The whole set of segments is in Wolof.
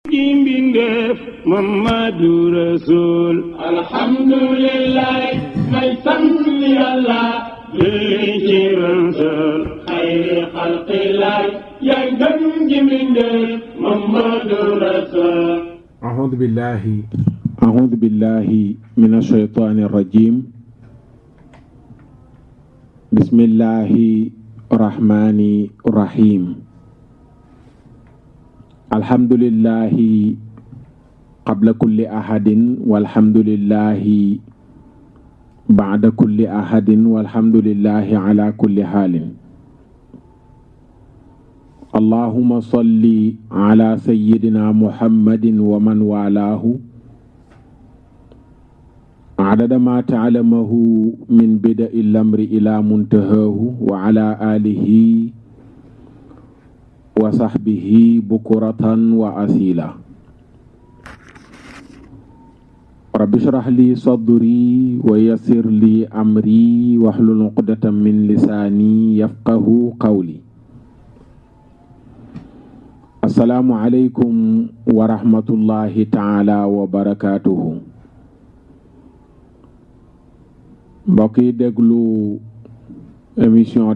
jimbindeef Muhammadu Rasul alhamdulillah may sant Yàlla julli ci Rasul xayri xalqillah yaa gën jimbindeef Muhammadu Rasul أعوذ بالله من الشيطان الرجيم بسم الله الرحمن الرحيم الحمد لله قبل كل أحد والحمد لله بعد كل أحد والحمد لله على كل حال اللهم صل على سيدنا محمد ومن والاه عدد ما تعلمه من بدء الأمر إلى منتهاه وعلى آله وصحبه بكرة وأصيلا رب اشرح لي صدري ويسر لي أمري واحلل عقدة من لساني يفقه قولي السلام عليكم ورحمة الله تعالى وبركاته mbokk yi déglu émission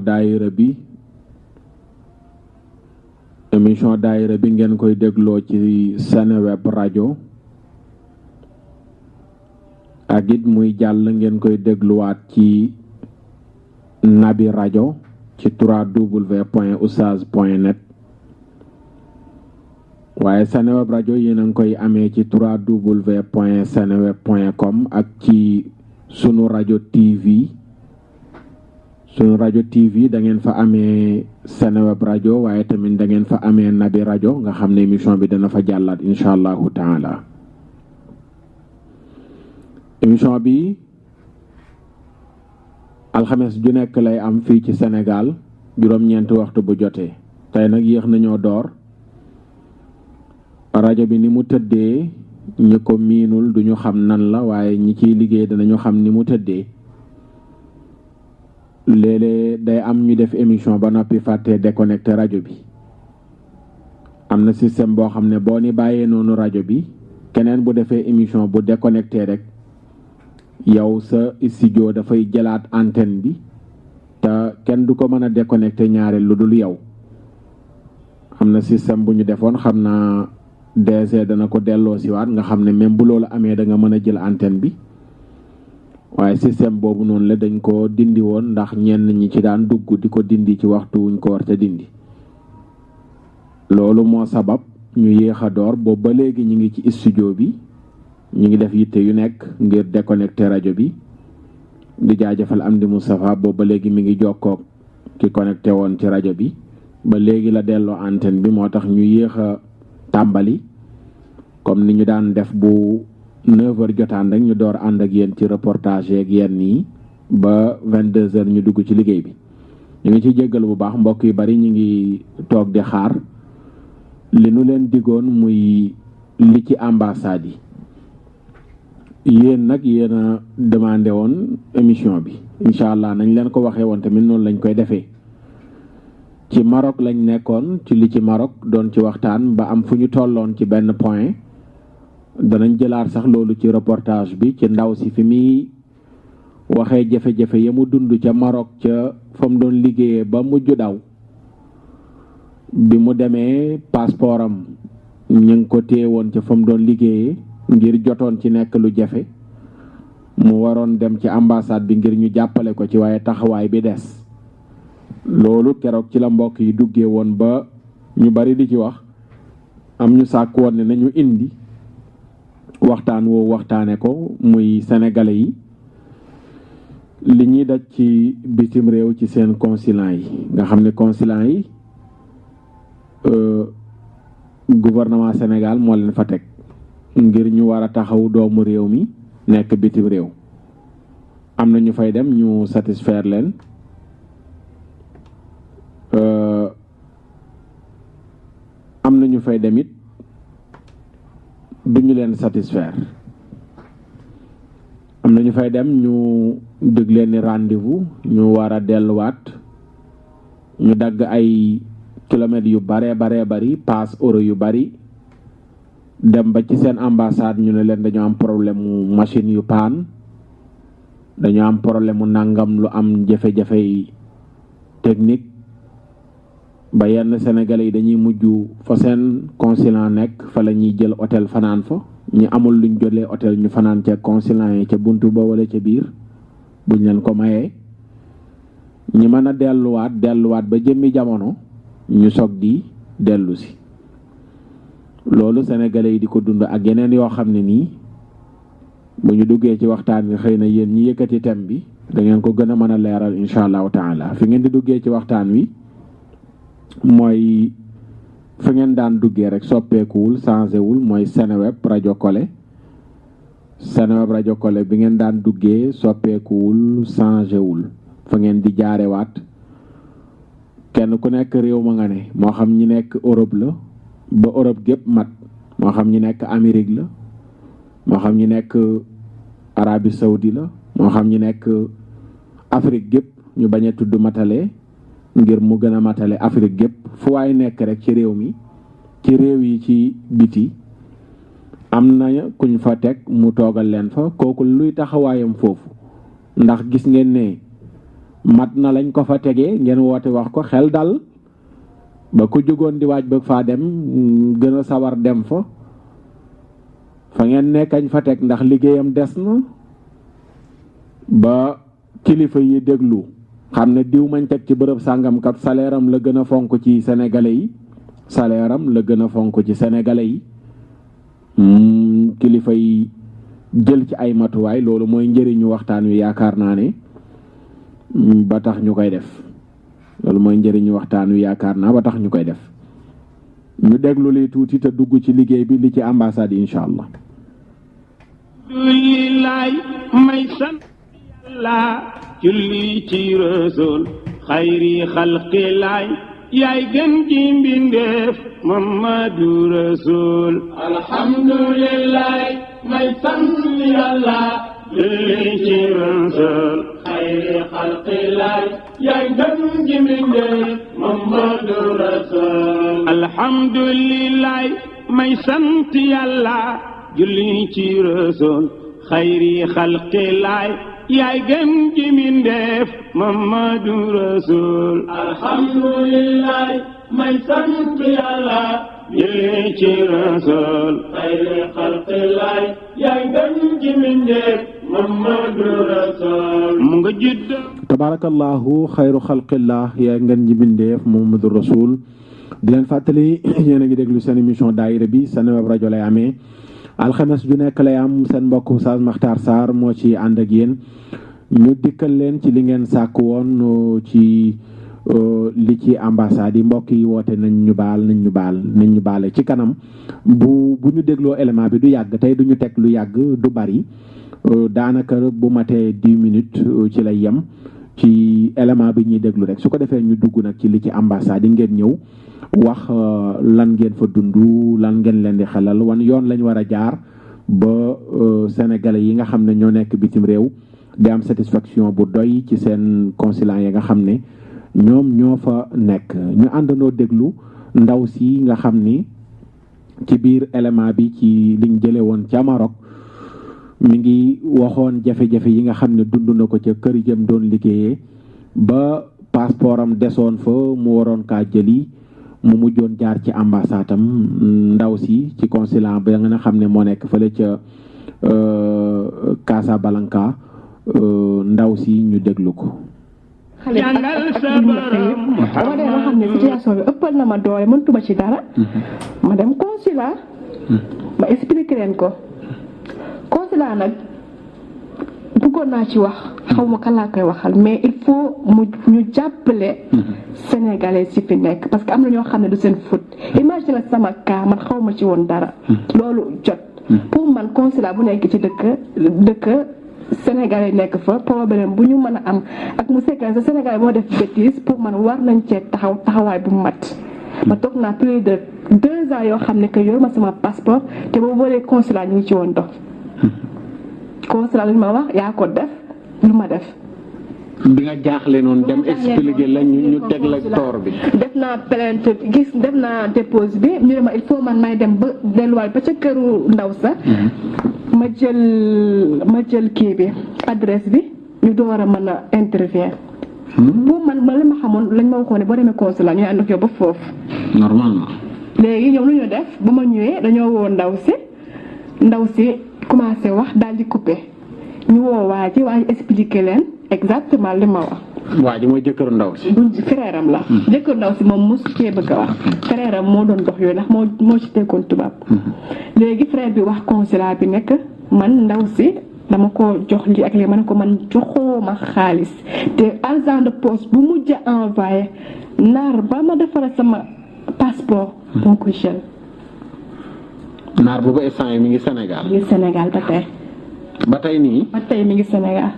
daayira bi ngeen koy dégloo ci Seneweb rajo ak it muy jàll ngeen koy dégluwaat ci Nabi rajo ci www.oustaz.net waaye Seneweb rajo yéen a ngi koy amee ci www.seneweb.com ak ci sunu rajo TV da ngeen fa amee Seneweb rajo waaye tamit da ngeen fa amee Nabi rajo nga xam ne émission bi dana fa jàllaat incha allahu taala. émission bi alxames ju nekk lay am fii ci Sénégal juróom-ñeenti waxtu bu jotee tey nag yéex nañoo door rajo bi ni mu tëddee. ñi ko miinul duñu xam nan la waaye ñi ciy liggéey danañu xam ni mu tëddee léeg-léeg day am ñu def émission ba noppi fàtte déconnecté rajo bi am na système boo xam ne boo ni bàyyee noonu rajo bi keneen bu defee émission bu déconnecté rek yow sa studio dafay jëlaat antenne bi te kenn du ko mën a déconnecté ñaare lu dul yow am na système bu ñu defoon xam naa DC dana ko delloo siwaat nga xam ne même bu loolu amee da nga mën a jël antenne bi waaye système boobu noonu la dañ ko dindi woon ndax ñenn ñi ci daan dugg di ko dindi ci waxtu wuñ ko war te dindi loolu moo sabab ñu yéex a door boobu ba léegi ñu ngi ci studio bi ñu ngi def yitte yu nekk ngir déconnecté rajo bi di jaajëfal Amdi Moustapha boobu ba léegi mi ngi jokkoog ki connecté woon ci rajo bi ba léegi la delloo antenne bi moo tax ñu yéex a tàmbali comme ni ñu daan def bu 9h jotaan rek ñu door ànd ak yéen ci reportage yeeg yenn yi ba 22h ñu dugg ci liggéey bi ñu ngi ci jéggal bu baax mbokk yu bari ñu ngi toog di xaar li nu leen digoon muy li ci ambassade yi yéen nag yéen a demandé woon émission bi incha allah nañ leen ko waxee woon tamit noonu lañ koy defee ci Maroc lañ nekkoon ci li ci Maroc doon ci waxtaan ba am fu ñu tolloon ci benn point danañ jëlaat sax loolu ci reportage bi ci ndaw si fi muy waxee jafe-jafe ya mu dund ca Maroc ca fa mu doon liggéeyee ba mujj daw bi mu demee passeport am ñu ngi ko téye woon ca fa mu doon liggéeyee ngir jotoon ci nekk lu jafe mu waroon dem ci ambassade bi ngir ñu jàppale ko ci waaye taxawaay bi des loolu keroog ci la mbokk yi duggee woon ba ñu bari di ci wax am ñu sàkk woon ne nañu indi waxtaan woo waxtaane ko muy sénégalais yi li ñuy daj ci bitim réew ci seen consulat yi nga xam ne consulat yi gouvernement Sénégal moo leen fa teg ngir ñu war a taxaw doomu réew mi nekk bitim réew am na ñu fay dem ñu satisfaire leen am na ñu fay dem it duñu leen satisfaire am na ñu fay dem ñu dëgg leen ni rendez-vous ñu war a delluwaat ñu dagg ay kilomètres yu bare bari paas euro yu bari dem ba ci seen ambassade ñu ne leen dañoo am problème mu machine yu paan dañoo am problème mu nangam lu am jafe-jafe technique ba yenn sénégalais yi dañuy mujj fa seen consulat nekk fa la ñuy jël hôtel fanaan fa ñi amul luñ jëlee hôtel ñu fanaan ca consulat yi ca buntu ba wala ca biir buñ leen ko mayee ñi mën a delluwaat ba jëmmi jamono ñu soog di dellu si loolu sénégalais yi di ko dund ak yeneen yoo xam ne nii bu ñu duggee ci waxtaan wi xëy na yéen ñi yëkkati thème bi da ngeen ko gën a mën a leeral incha allahu taala fi ngeen di duggee ci waxtaan wi mooy fi ngeen daan duggee rek soppeekuwul changé wul mooy Seneweb rajo Kole bi ngeen daan duggee soppeekuwul changé wul fa ngeen di jaarewaat kenn ku nekk réew ma nga ne moo xam ñi nekk Europe la ba Europe gépp mat moo xam ñi nekk Amérique la moo xam ñi nekk Arabie Saoudi la moo xam ñi nekk Afrique gépp ñu bañ a tudd matale ngir mu gën a matale Afrique gépp fu waay nekk rek ci réew mi ci réew yi ci biti am na kuñ fa teg mu toogal leen fa kooku luy taxawaayam foofu ndax gis ngeen ne mat na lañ ko fa tegee ngeen woote wax ko xel dal ba ku jógoon di waaj bëgg faa dem gën a sawar dem fa ngeen nekkañ fa teg ndax liggéeyam des na ba kilifa yi déglu xam ne diw mañ teg ci bërëb sàngam kat salaire am la gën a fonk ci sénégalais yi kilifa yi jël ci ay matuwaay loolu mooy njëriñu waxtaan wi yaakaar naa ne ba tax ñu koy def ñu déglu li tuuti te dugg ci liggéey bi li ci ambassade yi incha allah. alhamdulilah may sant yàlla julli ci rasul xayri xalqilaay yaay gën ji mbindeef Mamadu Rasul. alhamdulilah may sant yàlla julli ci rasul xayri xalqilaay yaay gën ji mbindeef Mamadu Rasul. alhamdulilah may sant yàlla julli ci rasul xayri xalqilaay yaay gën ji mbindeef Mamadu Rasul. alhamdulilah may sant yàlla julli ci rasul xayri xalqilaay yaay gën ji mbindeef Mamadu Rasul. mu nga judd tabarakallahu xayru xalqillah yaay ngeen ji mbindeef Mamadu Rasul. di leen fàttali yéen a ngi déglu seen émission daayira bi Seneweb rajo lay amee alxames ju nekk lay am seen mbokk Oustaz Makhtar Sarr moo ci ànd ak yéen ñu dikkal leen ci li ngeen sàkk woon ci li ci ambassade yi mbokk yi woote nañ ñu baale ci kanam bu ñu dégloo élément bi du yàgg tey du ñu teg lu yàgg du bari daanaka bu matee 10 minutes ci lay yem ci élément bi ñuy déglu rek su ko defee ñu dugg nag ci li ci ambassade yi ngeen ñëw wax lan ngeen fa dund lan ngeen leen di xelal wan yoon lañ war a jaar ba sénégalais yi nga xam ne ñoo nekk bitim réew di am satisfaction bu doy ci seen consulat yi nga xam ne ñoom ñoo fa nekk ñu àndandoo déglu ndaw si nga xam ni ci biir élément bi ci liñ jële woon ca Maroc mi ngi waxoon jafe-jafe yi nga xam ne dund na ko ca kër jëm doon liggéeyee ba passeport am desoon fa mu waroon kaa jëli mu mujjoon jaar ci ambassade am ndaw si ci consulat ba nga xam ne moo nekk fële ca Casablanca ndaw si ñu déglu ko. xale ak dama dem xam ne situation bi ëppal na ma doole mëntuma ci dara. ma dem consulat. ma expliqué leen ko. consulat nag bëggoon naa ci wax xaw ma kan laa koy waxal mais il faut ñu jàppale sénégalais si fi nekk parce que am na ñoo xam ne du seen faute. imagine sama cas man xaw ma ci woon dara. loolu jot. pour man consulat bu nekk ci dëkk sénégalais nekk fa problème bu ñu mën a am ak mu sekkale sa sénégalais moo def bêtise pour man war nañ cee taxawaay bu mat. ma toog naa plus de 2 ans yoo xam ne que yor ma sama passeport te boobu boolee consulat ñu ngi ci woon dox. consulat lu ma wax yaa ko def lu ma def bi nga jaaxle noonu dem expliquer la ñu teg la toor bi. def naa plainte def naa dépose bi ñu ne ma il faut man may dem ba delluwaat ba ca këru ndaw sa ma jël kii bi adresse bi ñu door a mën a intervenir. bu man li ma xamoon lañ ma waxoon ne boo demee consulat ñooy ànd ak yow ba foofu. normalement. léegi ñoom lu ñu def ba ma ñëwee dañoo woo ndaw si commencé wax daal di coupé ñu woo waa ji expliqué leen exactement li ma wax. waa ji mooy jëkkëru ndaw si. du frère am la. jëkkëru ndaw si moom mosu cee bëgg a wax. frère am moo doon dox yooyu ndax moo ci teggoon tubaab. léegi frère bi wax consulat bi nekk man ndaw si dama ko jox lii ak lii ma ne ko man joxoo ma xaalis te agent de poste bu mujj a envoyé naar ba ma defaral sama passeport. moo ko jël. naar boobu instant yi mi ngi Sénégal. mi ngi Sénégal ba tey. ba tey nii. ba tey mi ngi Sénégal.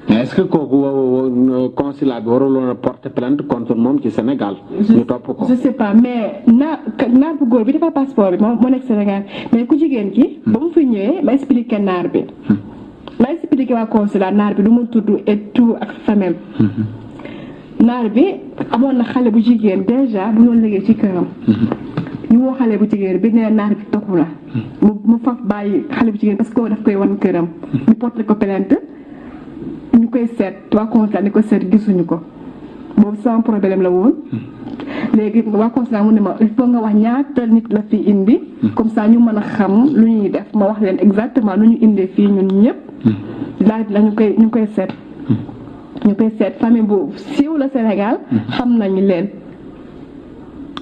mais est-ce que kooku consulat bi waruloon a porter plainte contre moom ci Sénégal. ñu topp ko je sais pas mais naar bu góor bi dafa passeport bi moo nekk Sénégal mais ku jigéen ki. ba mu fi ñëwee ma expliqué naar bi. ma expliqué waa consulat naar bi lu mu tudd et tout ak famille. naar bi amoon na xale bu jigéen déjà bu doon liggéey ci këram. ñu woo xale bu jigéen bi nee naar bi toxu la. mu faf bàyyi xale bu jigéen parce que daf koy wan këram. ñu porté ko plainte ñu koy seet waa consulat ni ko seet gisuñu ko boobu sama problème la woon. léegi waa consulat mu ne ma il faut nga wax ñaata nit la fi indi. comme ça ñu mën a xam lu ñuy def ma wax leen exactement lu ñu indee fii ñun ñëpp. laaj la ñu koy seet. ñu koy seet famille bu siiw la Sénégal. xam nañu leen.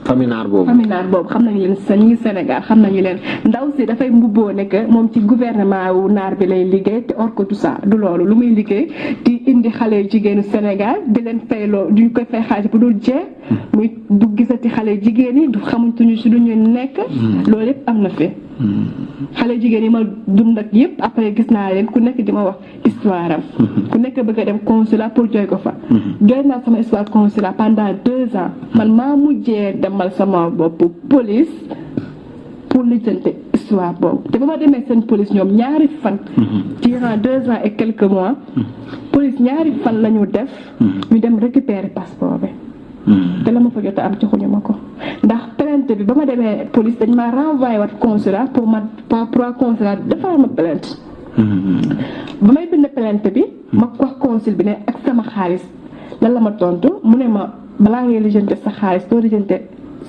famille naar boobu xam nañu leen ñu ngi Sénégal xam nañu leen ndaw si dafay mbubboo ne que moom ci gouvernement wu naar bi lay liggéey te or que tout ça du loolu lu muy liggéey di indi xale yu jigéenu Sénégal di leen fayloo duñ koy fay xaalis bu dul jeex. muy du gisati xale jigéen yi du xamuñu si du ñu nekk. loolu yëpp am na fi. xale jigéen yi ma dund ak yëpp après gis naa leen ku nekk di ma wax histoire am. ku nekk bëgg a dem consulat pour jooy ko fa. jooy naa sama histoire consulat pendant 2 ans man maa mujjee demal sama bopp police pour lijjante histoire boobu te ba ma demee seen police ñoom ñaari fan. durant 2 ans et quelques mois. police ñaari fan la ñu def. ñu dem récupérer passeport bi. te la ma fa jot a am joxuñu ma ko ndax plainte bi ba ma demee police dañ ma renvoyé wat consulat pour consulat defal ma plainte. ba may bind plainte bi ma wax consul bi ne ak sama xaalis lan la ma tontu mu ne ma balaa ngay lijjante sa xaalis doo lijjante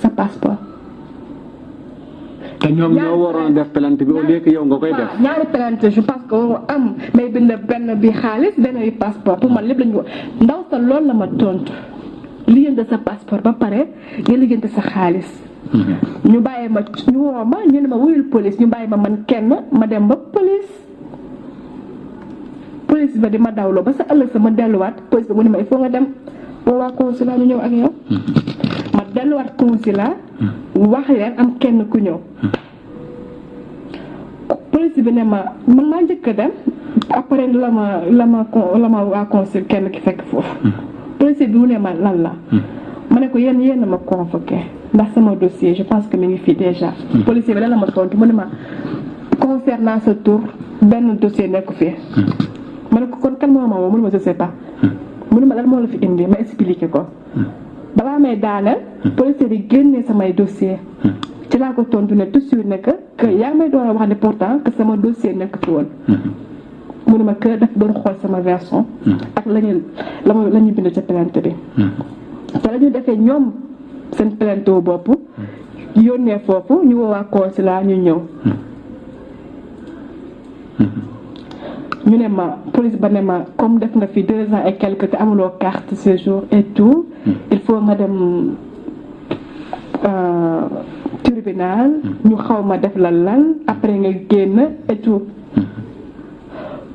sa passeport. te ñoom ñoo waroon def plainte bi au lieu que yow nga koy def. ñaari plainte je pense que waru am may bind benn bi xaalis benn bi passeport pour man lépp lañu ndaw sa loolu la ma tontu. lijjante sa passeport ba pare nga lijjante sa xaalis. ñu bàyyi ma ñu woo ma ñu ne ma wuyul police ñu bàyyi ma man kenn ma dem ba police ba di ma dawloo ba sa ëllëg sa ma delluwaat police ba mu ne ma il faut nga dem boo waa consulat ñu ñëw ak yow. ma delluwaat consulat. wax leen am kenn ku ñëw. police bi ne ma man maa njëkk a dem après la ma waa consul kenn ki fekk foofu. police bi mu ne ma lan la. ma ne ko yéen ma convoqué ndax sama dossier je pense que mi ngi fii déjà. police bi lan la ma tontu mu ne ma concernant sa tour benn dossier nekk fii. ma ne ko kon kan moo ma woo mu ne ma je sais pas. mu ne ma lan moo la fi indi ma expliqué ko. balaa may daaneel. police bi génnee samay dossier. ci laa ko tontu ne tout de suite ne que yaa ngi may door a wax ne pourtant que sama dossier nekk fi woon. mu ne ma que daf doon xool sama version. ak la ñu bind ca plainte bi. te la ñu defee ñoom seen plainte wu bopp. yónnee foofu ñu woo waa consulat ñu ñëw. ñu ne ma police ba ne ma comme def nga fi 2 ans et quelques te amuloo carte séjour et tout. il faut nga dem tribunal. ñu xaw ma def la lan après nga génn et tout.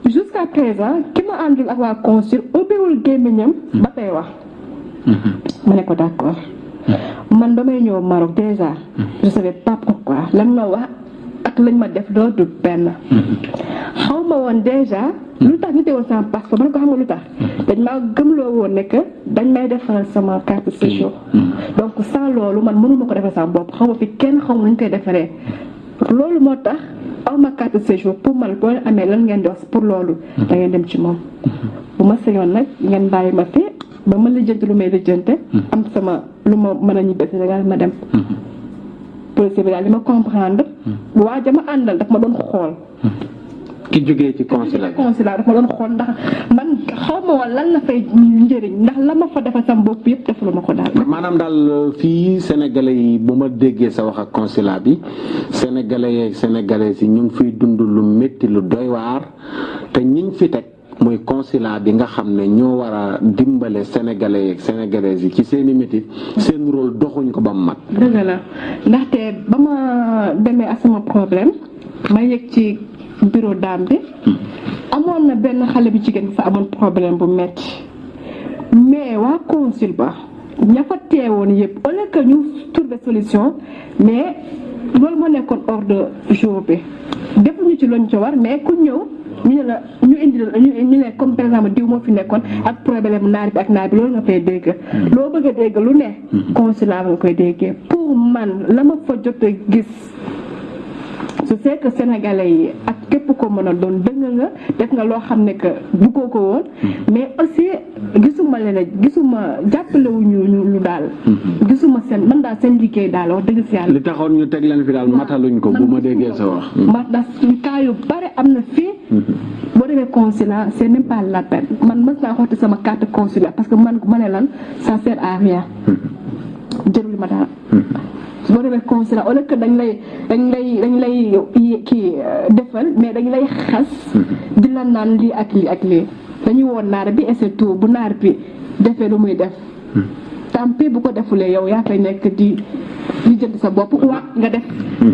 jusqu'à présent ki ma àndul ak waa consul ubbiwul gémmiñam ba tey wax. ma ne ko d'accord. man ba may ñëw Maroc déjà. je savais pas pourquoi lan ma wax ak lañ ma def doo du benn. xaw ma woon déjà. lu tax ñu teewoon sama passeport man ko xam nga lu tax. dañ maa gëmloo woon ne que dañ may defaral sama carte séjour. donc sans loolu man mënuma ko defal sama bopp xaw ma fi kenn xaw ma nu ñu koy defaree. loolu moo tax aw ma carte de séjour pour man boo amee lan ngeen di wax pour loolu da ngeen dem ci moom bu ma sañoon nag ngeen bàyyi ma fi ba ma lijjanti lu may lijjante am sama lu ma mën a ñibbe Sénégal ma dem policier bi daal li ma comprendre waa jama àndal daf ma doon xool ki jógee ci consulat daf ma doon xool ndax man xaw ma woon lan la fay njëriñ ndax la ma fa defal sama bopp yëpp defaluma ma ko daal. maanaam daal fii sénégalais yi bu ma déggee sa wax ak consulat bi sénégalais yeeg sénégalais yi ñu ngi fiy dund lu métti lu doy waar te ñiñ fi teg muy consulat bi nga xam ne ñoo war a dimbale sénégalais yeeg sénégalais yi ci seeni métit seen rôle doxuñ ko ba mu mat. dëgg la ndaxte ba ma demee ak sama problème ma yëg ci bureau dame bi amoon na benn xale bi jigéen fa amoon problème bu metti mais waa consul ba ña fa teewoon yëpp au lieu que ñu trouver solution mais loolu moo nekkoon ordre jour bi defuñu ci lañ ci war mais ku ñëw ñu ne la ñu indi ñu ne comme par exemple diw moo fi nekkoon ak problème naar bi ak naar bi loolu nga fay dégg loo bëgg a dégg lu ne consulat nga koy déggee pour man la ma fa jot a gis su fekk sénégalais yi ak képp ko mën a doon dëng nga def nga loo xam ne que buggoo ko woon mais aussi gisuma leen gisuma jàppalewuñu ñu daal gisuma seen man daal seen liggéey daal wax dëgg si yàlla li taxoon ñu teg leen fi daal mataluñ ko bu ma déggee sa wax ma ndax cas yu bare am na fii boo demee consulat c'est même pas la peine man mës naa xooti sama carte consulat parce que man ma ne lan ça sert à rien jërul ma dara boo demee consulat au lieu que dañ lay kii defal mais dañ lay xas di la naan lii ak lii dañuy woon naar bi et c'est tout bu naar bi defee lu muy def tant pis bu ko defulee yow yaa fay nekk di jënd sa bopp waa nga def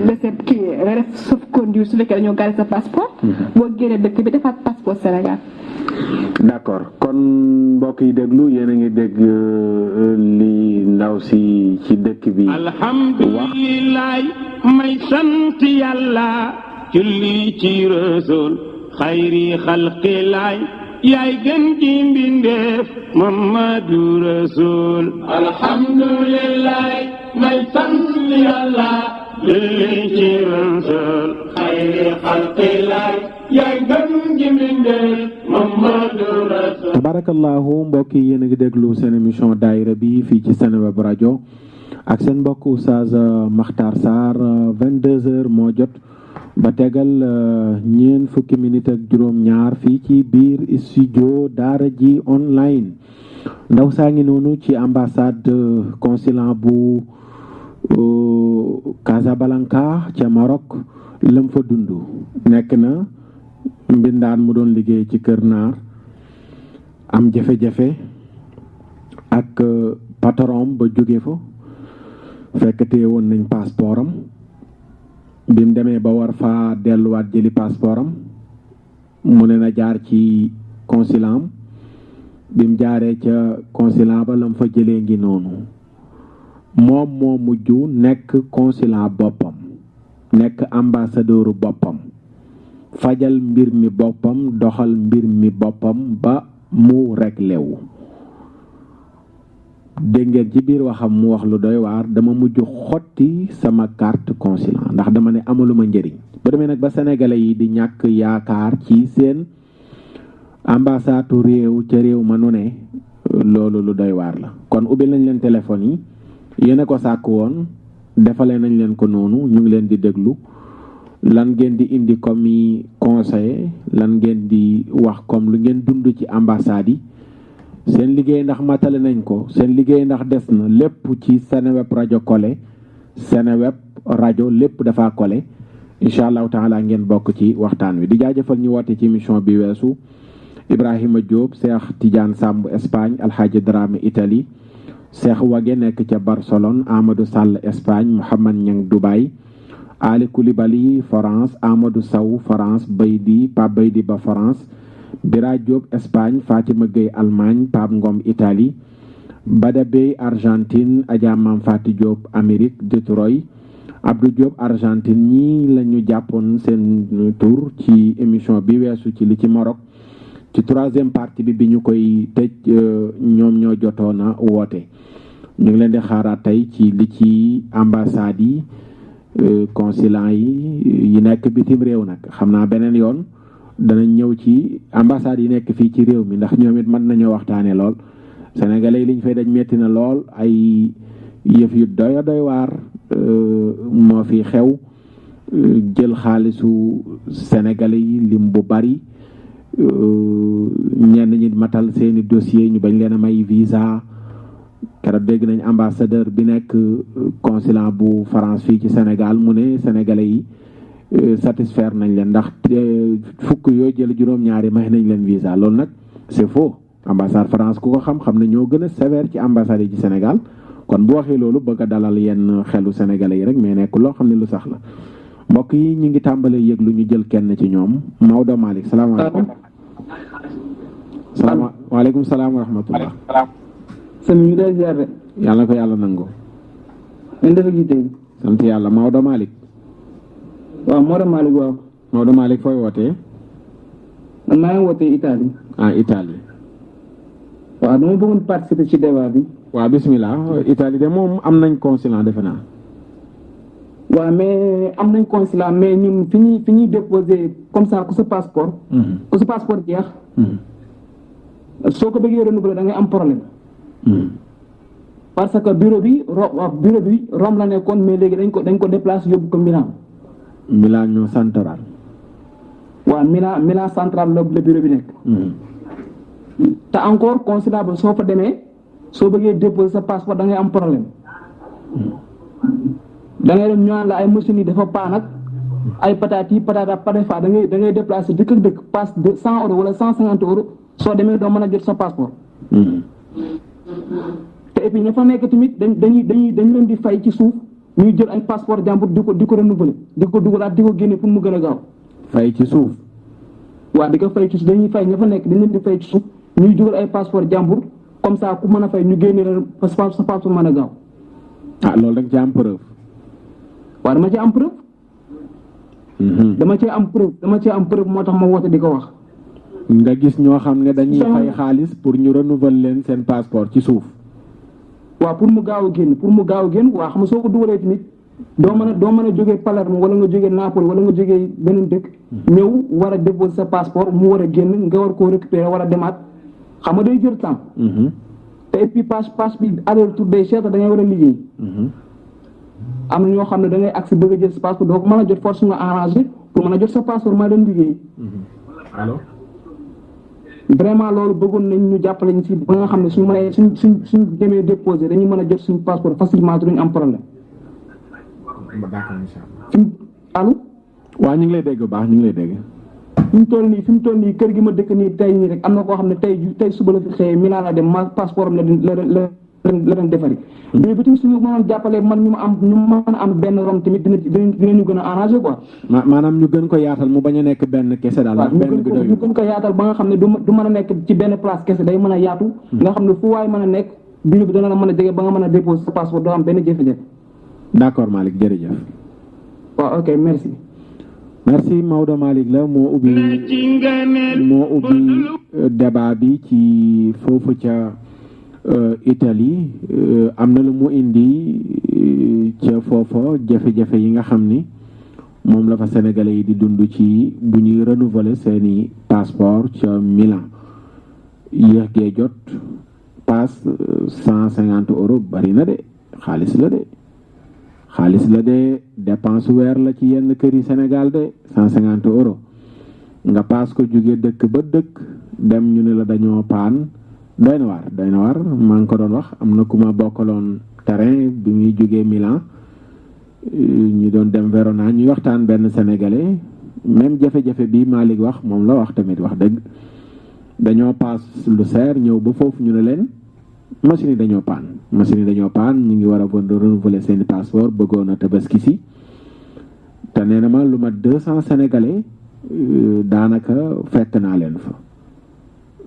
recette kii nga def sauf conduire su fekkee dañoo garé sa passeport boo génnee dëkk bi defaat passeport Sénégal. d'accord kon mbokk yi déglu yéen a ngi dégg li ndaw si ci dëkk bi alhamdulilah may sant yàlla julli ci rasul xayri xalqilaay yaay gën ji mbindeef Mamadu Rasul alhamdulilah may sant yàlla julli ci rasul xayri xalqilaay yaay gën ji mbindeef Mamadu Rasul. tabarakallahu mbokk yi yéen a ngi déglu seen émission daayira bi fii ci Seneweb rajo ak seen mbokk Oustaz Makhtar Sarr 22h moo jot ba tegal ñeent fukki minute ak juróom-ñaar fii ci biir studio daara ji online ndaw saa ngi noonu ci ambassade consulat bu Casablanca ca Maroc lam fa dund nekk na mbindaan mu doon liggéey ci kër naar am jafe-jafe ak patron ba jóge fa fekk téye woon nañ passeport am bi mu demee ba war fa delluwaat jëli passeport am mu ne na jaar ci consulat am bi mu jaaree ca consulat ba lam fa jëlee ngi noonu moom moo mujj nekk consulat boppam nekk ambassadeuru boppam fajal mbir mi boppam doxal mbir mi boppam ba mu réglé wu dégg ngeen ci biir waxam mu wax lu doy waar dama mujj xotti sama carte consulat ndax dama ne amaluma njëriñ ba demee nag ba sénégalais yi di ñàkk yaakaar ci seen ambassade réew ca réew ma nu ne loolu lu doy waar la kon ubbil nañ leen téléphone yi yéen a ko sàkk woon defalee nañ leen ko noonu ñu ngi leen di déglu lan ngeen di indi comme conseil lan ngeen di wax comme lu ngeen dund ci ambassade yi seen liggéey ndax matale nañ ko seen liggéey ndax des na lépp ci Seneweb rajo collé Seneweb rajo lépp dafa collé incha allahu taala ngeen bokk ci waxtaan wi di jaajëfal ñu woote ci émission bi weesu Ibrahima Diop Cheikh Tidiane Samb Espagne Alhaji Dramé Italie Cheikh Wage nekk ca Barcelone Amadou Sall Espagne Mouhamad Niang Dubaï Ali Koulibaly France Amadou Sow France Baydi Pape Baydi ba France Bira Diop Espagne Fatima Gueye Allemagne Pape Ngom Italie Bada Bey Argentine Adja Mam Fati Diop Amérique Detroit Abdou Diop Argentine ñii la ñu jàppoon seen tour ci émission bi weesu ci li ci Maroc ci troisième partie bi ñu koy tëj ñoom ñoo jotoon a woote ñu ngi leen di xaaraat tey ci li ci ambassade yi consulat yi nekk bitim réew nag xam naa beneen yoon danañ ñëw ci ambassade yi nekk fii ci réew mi ndax ñoom it mën nañoo waxtaane lool sénégalais yi liñ fay daj metti na lool ay yëf yu doy waar moo fi xew jël xaalisu sénégalais yi lim bu bari ñenn ñi matal seeni dossier ñu bañ leen a may visa keroog dégg nañ ambassadeur bi nekk consulat bu France fii ci Sénégal mu ne sénégalais yi satisfaire nañ leen ndax fukk yoo jël juróom-ñaari may nañ leen visa loolu nag c'est faux ambassade France ku ko xam ne ñoo gën a sévère ci ambassade yi ci Sénégal kon bu waxee loolu bëgg a dalal yenn xelu sénégalais yi rek mais nekk loo xam ne lu sax la mbokk yi ñu ngi tàmbalee yëglu ñu jël kenn ci ñoom Maodo Malick salaamaaleykum. waaleykum salaam wa rahmatullah. sëñ bi ñu day ziar de. yàlla na ko yàlla nangu. ngeen def ak yitte. sant yàlla Maodo Malick. waaw Maodo Malick waaw. Maodo Malick fooy wootee. man maa ngi wootee Italie. Italie. waaw dama bëggoon participer ci débat bi. waaw bismillah Italie de moom am nañ consulat defe naa. waaw mais am nañ consulat mais ñun fi ñuy déposer comme ça ku sa passeport. ku sa passeport jeex. soo ko bëggee renouveler da ngay am problème. parce que bureau bi Rome la nekkoon mais léegi dañ ko déplacer yóbbu ko Milan. Milan ñoo central. waaw Milan central la bureau bi nekk. te encore consulat ba soo fa demee soo bëggee déposer sa passeport da ngay am problème. da ngay dem ñaan la ay machines yi dafa paan ak ay patati patata patefa da ngay déplacer dëkk ak dëkk passe de 100 euros wala 150 euros soo demee doo mën a jot sa passeport. te et puis ña fa nekk tamit dañu leen di fay ci suuf ñuy jël ay passeport jàmbur di ko renouveler di ko dugalaat di ko génne pour mu gën a gaaw. fay ci suuf. waaw di ko fay ci suuf dañuy fay ña fa nekk dañ leen di fay ci suuf ñuy dugal ay passeport jàmbur comme ça ku mën a fay ñu génne la sa passeport mën a gaaw. loolu da nga ci am preuve. waaw dama ci am preuve. dama ci am preuve moo tax ma woote di ko wax. nga gis ñoo xam ne dañuy fay xaalis pour ñu renouveler leen seen passeport ci suuf. waaw pour mu gaaw a génn waaw xam nga soo ko dugalee tamit doo mën a jógee Palerme wala nga jógee Napoli wala nga jógee beneen dëkk. ñëw war a déposer sa passeport mu war a génn nga war koo récupérer war a demaat xam nga day jël temps. te et puis passe bi aller-retour day cher da ngay war a liggéey. am na ñoo xam ne da ngay agsi bëgg a jël sa passeport doo ko mën a jot force nga arrangé pour mën a jot sa passeport maa dem liggéey. allo. vraiment loolu bëggoon nañ ñu jàppale ñu ci ba nga xam ne suñu mënee suñ demee déposé dañuy mën a jot suñu passeport facilement duñu am problème. d'accord incha allah. allo. waaw ñu ngi lay dégg bu baax ñu ngi lay dégg. fi mu toll nii kër gi ma dëkk nii tey nii rek am na koo xam ne tey suba la fi xëyee Milan la dem ma passeport am la leen defari. mais bi tamit suñu mënoon jàppale man ñu mën a am benn rom tamit dinañu gën a arrangé quoi. maanaam ñu gën ko yaatal mu bañ a nekk benn kese daal. waaw ñu gën ko yaatal ba nga xam ne du mën a nekk ci benn place kese day mën a yaatu. nga xam ne fu waay mën a nekk bureau bi dana la mën a jege ba nga mën a déposer sa passeport doo am benn jafe-jafe. d'accord Malick jërëjëf. waaw ok merci. merci Maodo Malick la moo ubbi débat bi ci foofu ca Italie am na lu mu indi ca foofa jafe-jafe yi nga xam ni moom la fa sénégalais yi di dund ci bu ñuy renouveler seeni passeport ca Milan yéex gee jot passe 150 euros bari na de xaalis la de dépense weer la ci yenn kër yi Sénégal de 150 euros nga paas ko jóge dëkk ba dëkk dem ñu ne la dañoo paan doy na waar maa ngi ko doon wax am na ku ma bokkaloon terrain bi muy jógee Milan ñu doon dem Verona ñuy waxtaan benn sénégalais même jafe-jafe bi Malick wax moom la wax tamit wax dëgg dañoo paas lu seer ñëw ba foofu ñu ne leen machine yi dañoo paan ñu ngi war a renouveler seeni passeport bëggoon a tabaski si te nee na ma lu mat 200 sénégalais daanaka fekk naa leen fa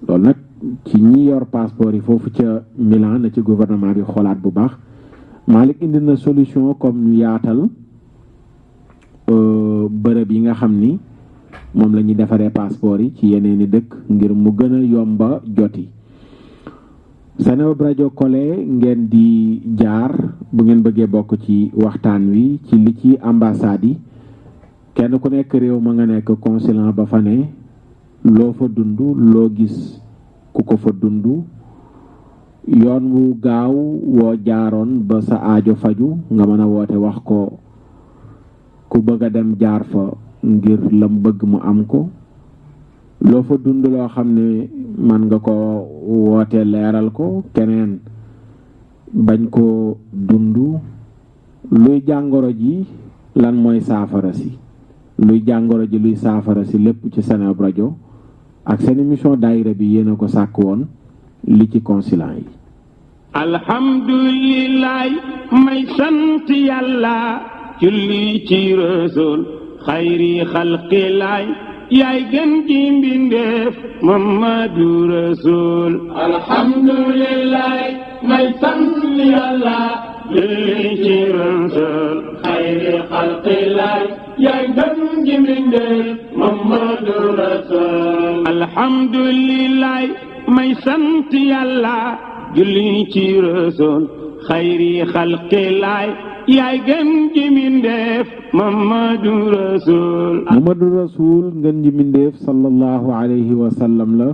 loolu nag ci ñi yor passeport yi foofu ca Milan na ci gouvernement bi xoolaat bu baax Malick indi na solution comme ñu yaatal bërëb yi nga xam ni moom la ñuy defaree passeport yi ci yeneeni dëkk ngir mu gën a yomba joti Seneweb rajo Kole ngeen di jaar bu ngeen bëggee bokk ci waxtaan wi ci li ci ambassade yi kenn ku nekk réew ma nga nekk consulat ba fa ne loo fa dund loo gis ku ko fa dund yoon wu gaaw woo jaaroon ba sa aajo faju nga mën a woote wax ko ku bëgg a dem jaar fa ngir lam bëgg mu am ko loo fa dund loo xam ne man nga ko woote leeral ko keneen bañ ko dund luy jàngoro ji lan mooy saafara si luy jàngoro ji luy saafara si lépp ci Seneweb rajo ak seen émission daayira bi yéen a ko sàkk woon li ci consulat yi alhamdulilah may sant yàlla julli ci rasul xayri xalqilaay yaay gën ji mbindeef Mamadu Rasul alhamdulilah may sant yàlla julli ci rasul xayri xalqilaay yaay gën ji mbindeef Mamadu Rasul alhamdulilah may sant yàlla julli ci rasul xayri xalqilaay yaay gën ji mbindeef Mamadu Rasul ngën ji mbindeef sallallahu alayhi wa sallam la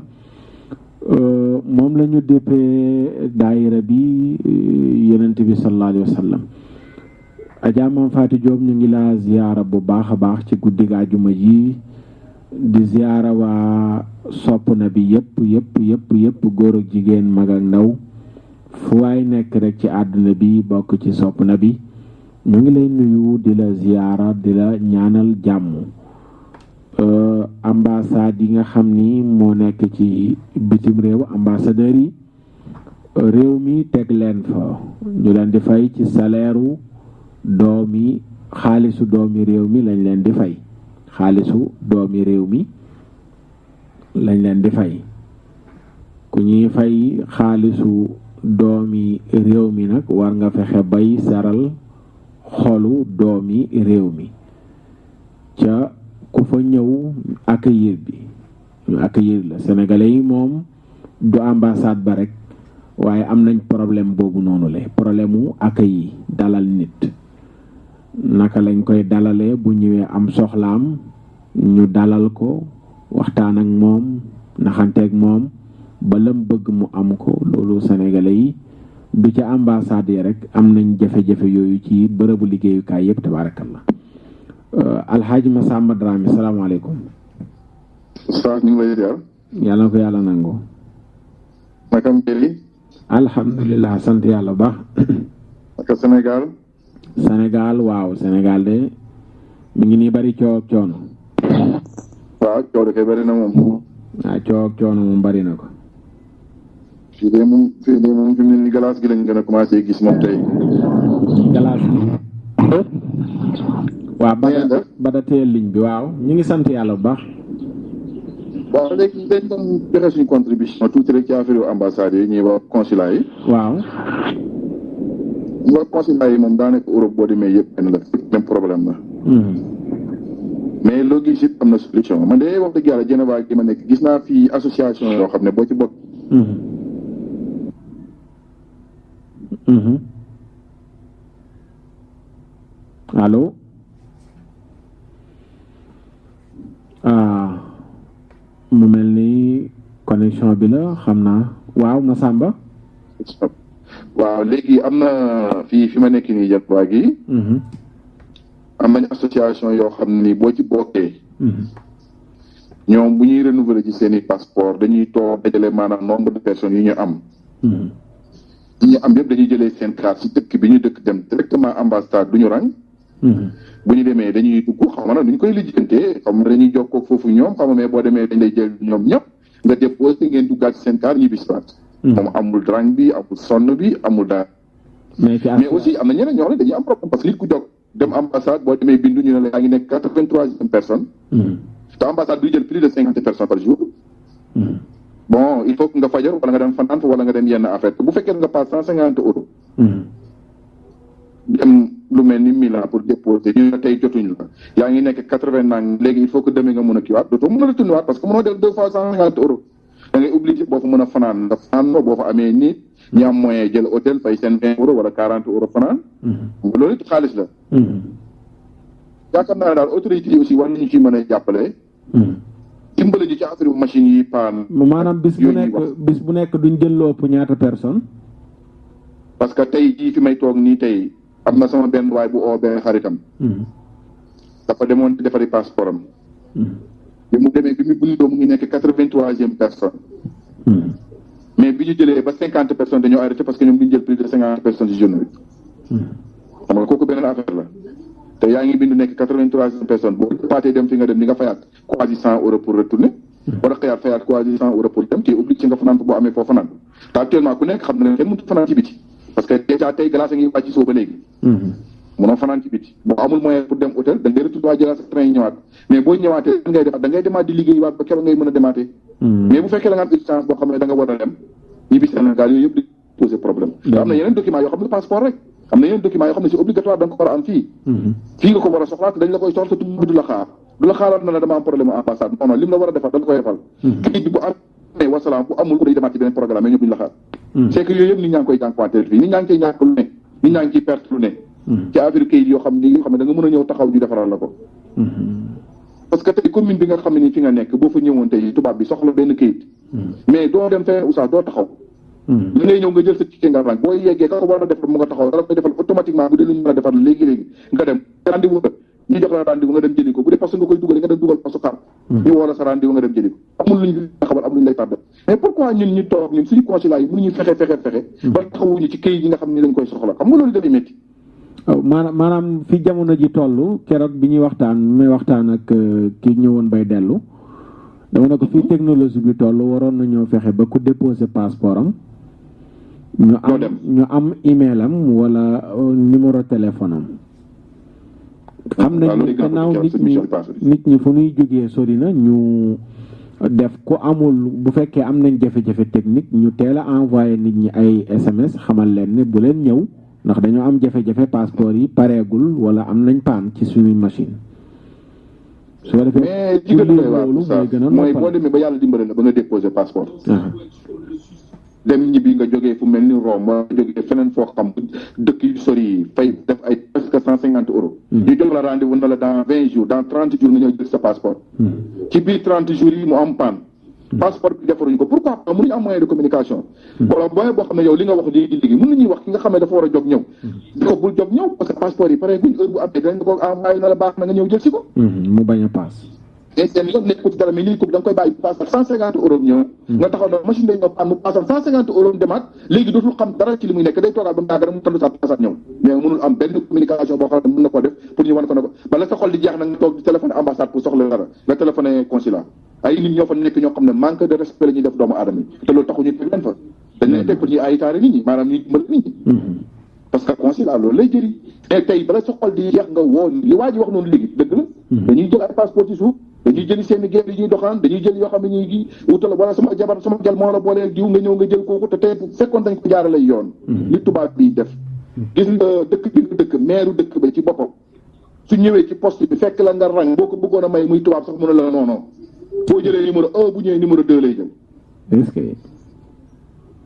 moom la ñu déppee daayira bi yonent bi sallallahu alayhi wa sallam Adja Mame Faty Diop ñu ngi laa ziyaara bu baax a baax ci guddi àjjuma ji di ziyaara waa sopp na bi yëpp góor ak jigéen mag ak ndaw fu waay nekk rek ci àdduna bi bokk ci sopp na bi ñu ngi lay nuyu di la ziyaara di la ñaanal jàmm ambassade yi nga xam ni moo nekk ci bitim réew ambassadeurs yi réew mi teg leen fa ñu leen di fay ci salaire doomi xaalisu doomi réew mi lañ leen di fay xaalisu doomi réew mi lañ leen di fay ku ñuy fay xaalisu doomi réew mi nag war nga fexe bay saral xolu doomi réew mi ca ku fa ñëw accueillir bi ñu accueillir la sénégalais yi moom du ambassade ba rek waaye am nañ problème boobu noonu la problème mu accueil dalal nit naka lañ koy dalalee bu ñëwee am soxlaam ñu dalal ko waxtaan ak moom naxanteeg moom ba lam bëgg mu am ko loolu sénégalais yi du ca ambassade yi rek am nañ jafe-jafe yooyu ci bërëbu liggéeyukaay yëpp tabaarakallah alxaaji Masamba Dramé salaamaaleykum. Oustaz ñu ngi lay ziar. yàlla na ko yàlla nangu. naka mbiri. alhamdulilah sant yàlla bu baax. naka Sénégal. Sénégal waaw Sénégal de mi ngi nii bari coow ak coono. waaw coow de kay bari na moom. waaw coow ak coono moom bari na ko. fii de moom fi mu ne nii galaas gi lañ gën a commencé gis moom tey. galaas gi. waaw bada teel ligne bi waaw ñu ngi sant yàlla bu baax. waaw léegi dañ doon joxe suñu contribution tuuti rek ci affaire ambassade yi ñuy wax consulat yi. waaw. ñu wax consulat yi moom daanaka Europe boo demee yëpp benn la même problème la. mais loo gis it am na solution man de wax dëgg yàlla Geneva gi ma nekk gis naa fi association yoo xam ne boo ci bokk. allo. mu mel ni connexion bi la xam naa waaw Masamba. waaw léegi am na fi ma nekk nii Geneva gi. am nañ association yoo xam ni boo ci bokkee. ñoom bu ñuy renouveler ci seen i passeport dañuy toog dajale maanaam nombre de personnes yu ñu am. yi ñu am yëpp dañuy jëlee seen carte ci dëkk bi ñu dëkk dem directement ambassade du ñu rang. bu ñu demee dañuy dugg xam nga duñ koy lijjantee xam nga dañuy jokkoo foofu ñoom xam nga mais boo demee dañ lay jël ñoom ñëpp nga déposé ngeen duggaat ci seen carte ñu bisiwaat. moom amul drang bi amul sonn bi amul dara. mais aussi am na ñeneen ñoo xam ne dañuy am problème parce que nit ku jóg dem ambassade boo demee bindu ñu ne la yaa ngi nekk 83e personne. te ambassade duy jël plus de 50 personnes par jour. bon il faut que nga fajar wala nga dem fanaan wala nga dem yenn affaire bu fekkee nga passe 150 euros. dem lu mel ni Milan pour déposer ñu ne tey jotuñu la yaa ngi nekk 80 nang léegi il faut que demee nga mën a kiiwaat dootoo mën a retourner waat parce que mënoo def 2 fois 150 euros da ngay obligé boo fa mën a fanaan nga fanaan ko boo fa amee nit ñi am moyen jël hôtel fay seen 20 euros wala 40 euros fanaan. loolu it xaalis la. yaakaar naa ne daal autorité yi aussi war nañu ci mën a jàppale. dimbale ji ci affaire machine yi paan. maanaam bis bu nekk duñ jël lu ëpp ñaata personne. parce que tey jii fi may toog nii tey am na sama benn waay bu oo benn xaritam. dafa demoon defari passeport am. bi mu demee bi mu bindoo mu ngi nekk 83e personne. mais bi ñu jëlee ba 50 personnes dañoo arrêté parce que ñoom duñ jël plus de 50 personnes ci journée bi. xam nga kooku beneen affaire la. te yaa ngi bind nekk 83e personne boo paatee dem fi nga dem di nga fayaat quasi 100 euros pour retourner. war a xëyaat fayaat quasi 100 euros pour dem te obligé nga fanaan boo amee foo fanaan. te actuellement ku nekk xam na ne kenn mënut fanaan ci biti. parce que déjà tey glace a ngi wàcc soo ba léegi. mënoo fanaan ci biti boo amul moyen pour dem hôtel da ngay retourné waa jëlaat sa train yi ñëwaat mais boo ñëwaatee ngay defaat da ngay demaat di liggéey waat ba keroog ngay mën a demaatee. mais bu fekkee da nga am urgence boo xam ne da nga war a dem ñibbi Sénégal yooyu yëpp di poser problème. am na yeneen documents yoo xam ne passeport rek am na yeneen documents yoo xam ne c'est obligatoire da nga ko war a am fii. fii nga ko war a soxlaa te dañ la koy soxla te du la xaar du la xaaral na la dama am problème ambassade non non lim la war a defal da la koy defal. kayit bi bu amee wasalaam bu amul ko day demaat ci beneen programme mais ñoom duñ la xaar. c'est que yooyu yëpp nit ñaa ngi koy jànkuwanteel fii nit ñaa ngi ciy ñàkk lu ne nit ñaa ngi ciy perte lu ne. ci affaire kayit yoo xam ne da nga mën a ñëw taxaw ñu defaral la ko. parce que tey commune bi nga xam ne ni fi nga nekk boo fa ñëwoon tey tubaab bi soxla benn kayit. mais doo dem feneen oustaz doo taxaw. da ngay ñëw nga jël sa ticket nga rang boo yeggee ka ko war a defal mu nga taxaw dara koy defal automatiquement bu dee lu ñu mën a defal léegi-léegi nga dem rendez-vous la ñu jox la rendez-vous nga dem jëli ko bu dee parce que nga koy dugal nga dem dugal parce que xar ñu woo la sa rendez-vous nga dem jëli ko amul lu ñu xamal am lu ñu lay tardé mais pourquoi ñun ñu toog ñun suñu consulat yi mënuñu fexe ba taxawuñu ci kayit yi nga xam ne dañ koy soxla xam nga loolu dafay métti. maanaam fi jamono ji toll keroog bi ñuy may waxtaan ak ki ñëwoon bay dellu dama ne ko fii technologie bi toll waroon nañoo fexe ba ku déposer passeport am ñu am email am wala numéro téléphone am. xam nañ ne gannaaw nit ñi fu ñuy jógee sori na ñu def ku amul bu fekkee am nañ jafe-jafe technique ñu teel a envoyé nit ñi ay SMS xamal leen ne bu leen ñëw ndax dañoo am jafe-jafe passeport yi pareegul wala am nañ paan ci suñuy machine. su ko defee mais jigéen loolu mooy boo demee ba yàlla dimbale la ba nga déposer passeport. dem ñibbi nga jógee fu mel ni Rome wala jógee feneen foo xam dëkk yu sori yi fay def ay presque 150 euros. ñu jox la rendez-vous na la dans 20 jours dans 30 jours nga ñëw jël sa passeport. ci biir 30 jours yi mu am panne. passeport bi defaruñu ko pourquoi pas mënuñu am moyen de communication. wala moyen boo xam ne yow li nga wax léegi mën nañuy wax ki nga xam ne dafa war a jóg ñëw. di ko bul jóg ñëw parce que passeport yi pare guñ heure bu amee dañ ko envoyé na la baax na nga ñëw jël si ko. mu bañ a paas. mais seen yoon nekk ko ci dara mais lii ko da nga koy bàyyi passe 150 euros ñëw. nga taxaw na machine day ñëw paan mu passe 150 euros demaat léegi dootul xam dara ci li muy nekk day toogaat ba mu dara mu tënd sa passe ñëw mais mënul am benn communication boo xam ne mën na ko def pour ñu wan ko ne ko bala sa xol di jeex nag nga toog di téléphoné ambassade pour soxla dara nga téléphoné consulat ay nit ñoo fa nekk ñoo xam ne manque de respect la ñuy def doomu aadama yi te loolu taxu ñu teg leen fa dañ leen teg pour ñuy ayitaare nit ñi maanaam ñuy dimbali nit ñi parce que consulat loolu lay jëriñ mais tey bala sa xol di jeex nga woo li waa ji wax noonu léegi dëgg la dañuy jël ay passeport ci suuf dañuy jëli seen guerre yi ñuy doxaan dañuy jël yoo xam ne ñuy gi wutal wala sama jabar sama gel moo la booleel diw nga ñëw nga jël kooku te tey fekkoon dañ ko jaarale yoon li tubaab bi def gis nga dëkk bi nga dëkk meeru dëkk ba ci boppam su ñëwee ci poste bi fekk la nga rang boo ko bëggoon a may muy tubaab sax mën a la non boo jëlee numéro 1 bu ñëwee numéro 2 lay jël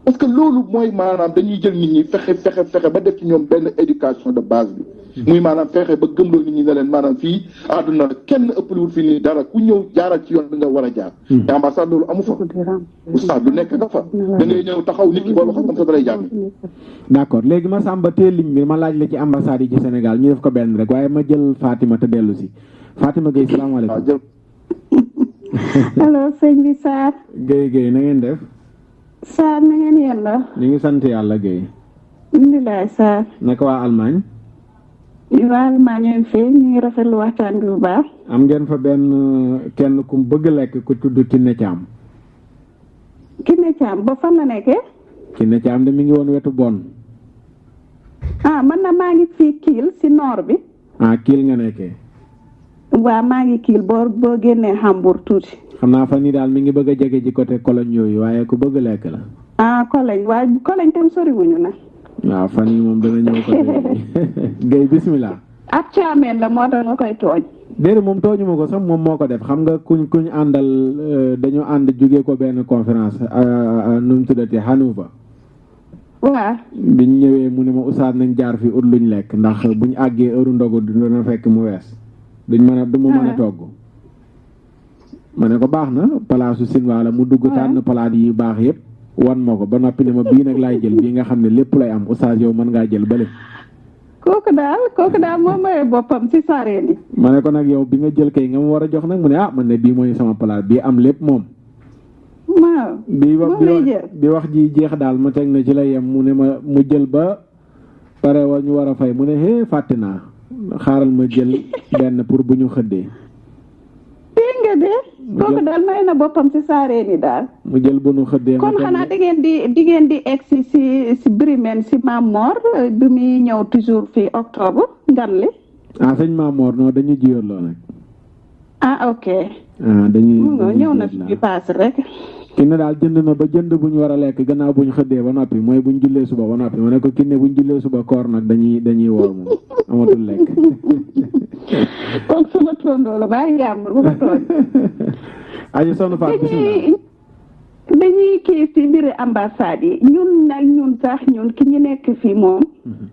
parce que loolu mooy maanaam dañuy jël nit ñi fexe ba def ci ñoom benn éducation de base bi muy maanaam fexe ba gëmloo nit ñi ne leen maanaam fii àdduna kenn ëppaliwul fii nii dara ku ñëw jaaral ci yoon bi nga war a jaar te ambassade loolu amu fa oustaz lu nekk nga fa da ngay ñëw taxaw nit ki boo waxal moom sa dalay jàng d'accord léegi ma sàmba teel ligne bi ma laaj la ci ambassade yi ci Sénégal ñu def ko benn rek waaye ma jël Fatima te dellu si Fatima Gueye salaamaaleykum allo sëñ bi Sarr Gueye na ngeen def Sarr na ngeen yàlla ñu ngi sant yàlla Gueye alhamdulilah Sarr naka waa Allemagne waa Allemagne ñoom fii ñu ngi rafetlu waxtaan bi bu baax am ngeen fa benn kenn ku bëgg lekk ku tudd Kiné Thiam ba fan la nekkee Kiné Thiam de mi ngi woon wetu Bonn man na maa ngi fii Kiel si nord bi Kiel nga nekkee waaw maa ngi Kiel boo génnee Hambourg tuuti xam naa fan yi daal mi ngi bëgg a jege ci côté Cologne yooyu waaye ku bëgg lekk la Cologne waaye Cologne tam soriwuñu na waaw fan yi moom dana ñëw côté Gueye bismillah ab caameen la moo tax nga koy tooñ déedéet moom tooñu ma ko sax moom moo ko def xam nga kuñ àndal dañu ànd jóge ko benn conférence nu mu tuddati Hanoufa. waaw. biñ ñëwee mu ne ma oustaz nañ jaar fi ut luñ lekk ndax buñ àggee heure ndogu dina fekk mu wees duñ mën a du mu mën a togg. ma ne ko baax na palaasu Sinwaa la mu dugg tànn palaat yi baax yëpp wan ma ko ba noppi ne ma bii nag laay jël bii nga xam ne lépp lay am oustaz yow mën ngaa jël bële. kooku daal moo maye boppam ci saareen yi. ma ne ko nag yow bi nga jël kay nga ma war a jox nag mu ne man ne bii mooy sama palaat bii am lépp moom. waaw bi wax ji jeex daal ma teg na ci la yem mu ne ma mu jël ba pare wa ñu war a fay mu ne fàtte naa xaaral ma jël benn pour bu ñu xëddee. dégg nga de kooku daal may na boppam ci saareen yi daal. mu jël bu ñu xëddee. kon xanaa di ngeen di egg si Brimène si Mamor bi muy ñëw toujours fii octobre ngan li. sëñ Mamor non dañu jiyoon loo nag. ok. dañuy ñëw na fi paase rek. kinne daal jënd na ba jënd bu ñu war a lekk gannaaw bu ñu xëddee ba noppi mooy bu ñu jullee suba ba noppi ma ne ko kinne bu ñu jullee suba koor nag dañuy woor moom amatul lekk. kon sama tondoo la bàyyi yàmbur bu ko tooñ. aji sonn Fatou bisimilah. dañuy kii si mbiri ambassade yi ñun sax ki ñu nekk fii moom.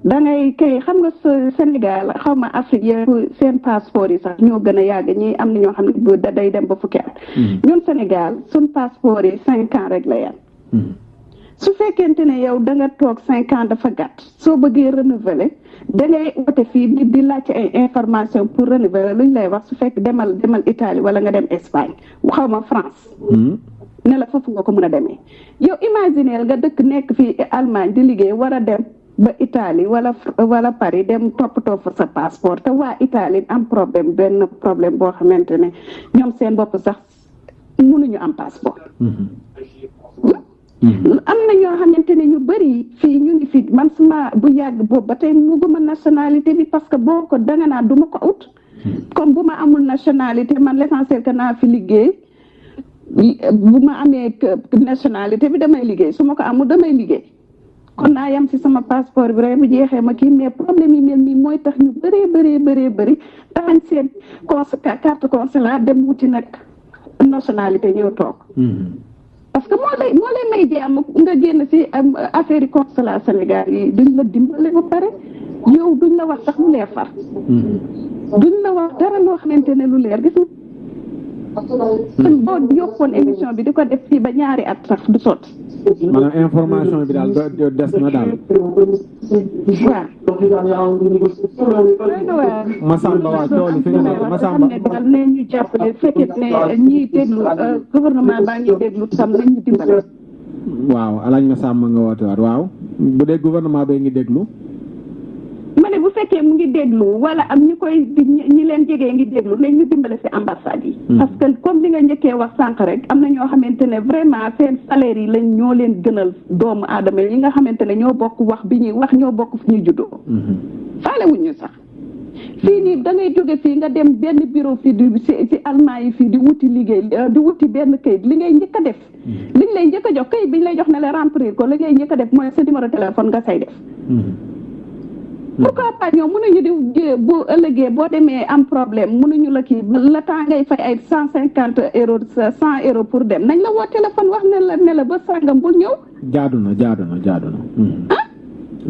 da ngay kay xam nga Sénégal xaw ma Afrique yëpp seen passeport yi sax ñoo gën a yàgg ñi am na ñoo xam ne day dem ba fukki at. ñun Sénégal suñ passeport yi 5 ans rek la yam. su fekkente ne yow da nga toog 5 ans dafa gàtt soo bëggee renouveler da ngay wote fii di laajte ay information pour renouveler luñ lay wax su fekk demal Italie wala nga dem Espagne xaw ma France. ne la foofu nga ko mën a demee yow imaginer nga dëkk nekk fii Allemagne di liggéey war a dem ba Italie wala Paris dem toppatoo fa sa passeport te waa Italie am benn problème boo xamante ne ñoom seen bopp sax mënuñu am passeport. am na ñoo xamante ne ñu bëri fii ñu ngi fi man suma bu yàgg boobu ba tey muguma nationalité bi parce que boo ko danga naa duma ko ut comme bu ma amul nationalité man l'essentiel que naa fi liggéey. bu ma amee nationalité bi damay liggéey su ma ko amul damay liggéey kon naa yem ci sama passeport bi rek bu jeexee ma kii mais problème yi mel nii mooy tax ñu bëri taxañ seen carte consulat dem wuti nag nationalité ñëw toog. parce que moo lay may jàmm nga génn ci affaire yi consulat Sénégal yi duñ la dimbale ba pare yow duñ la wax sax lu leer far. duñ la wax dara loo xamante ne lu leer gis nga. boo yokkoon émission bi di ko def fii ba ñaari at sax du sotti. maanaam information bi daal des na daal. waaw. Massamba waa tool fi nga nekk Massamba. daal ne ñu jàppale fekkee ne ñiy déglu gouvernement baa ngi déglu tam nañ ñu dimbale. waaw alaaj Massamba nga woote waat waaw bu dee gouvernement bee ngi déglu. ma ne bu fekkee mu ngi déglu wala am ñi leen jegee ngi déglu nañ ñu dimbale ci ambassade yi. parce que comme li nga njëkkee wax sànq rek am na ñoo xamante ne vraiment seen salaire yi lañ ñoo leen gënal doomu aadama yi nga xamante ne ñoo bokk wax bi ñuy wax ñoo bokk fi ñuy juddoo. faale wuñ ñu sax fii nii da ngay jóge fii nga dem benn bureau fii ci Allemagne yi fii di wuti liggéey di wuti benn kayit li ngay njëkk a def. liñ lay njëkk a jox kayit biñ lay jox ne la remplir ko li ngay njëkk a def mooy sa numéro téléphone nga say def. pourquoi pas ñoom mënuñu di bu ëllëgee boo demee am problème mënuñu la kii la temps ngay fay ay 150 €, 100 € pour dem nañ la woo téléphone wax ne la ba sàngam bul ñëw. jaadu na.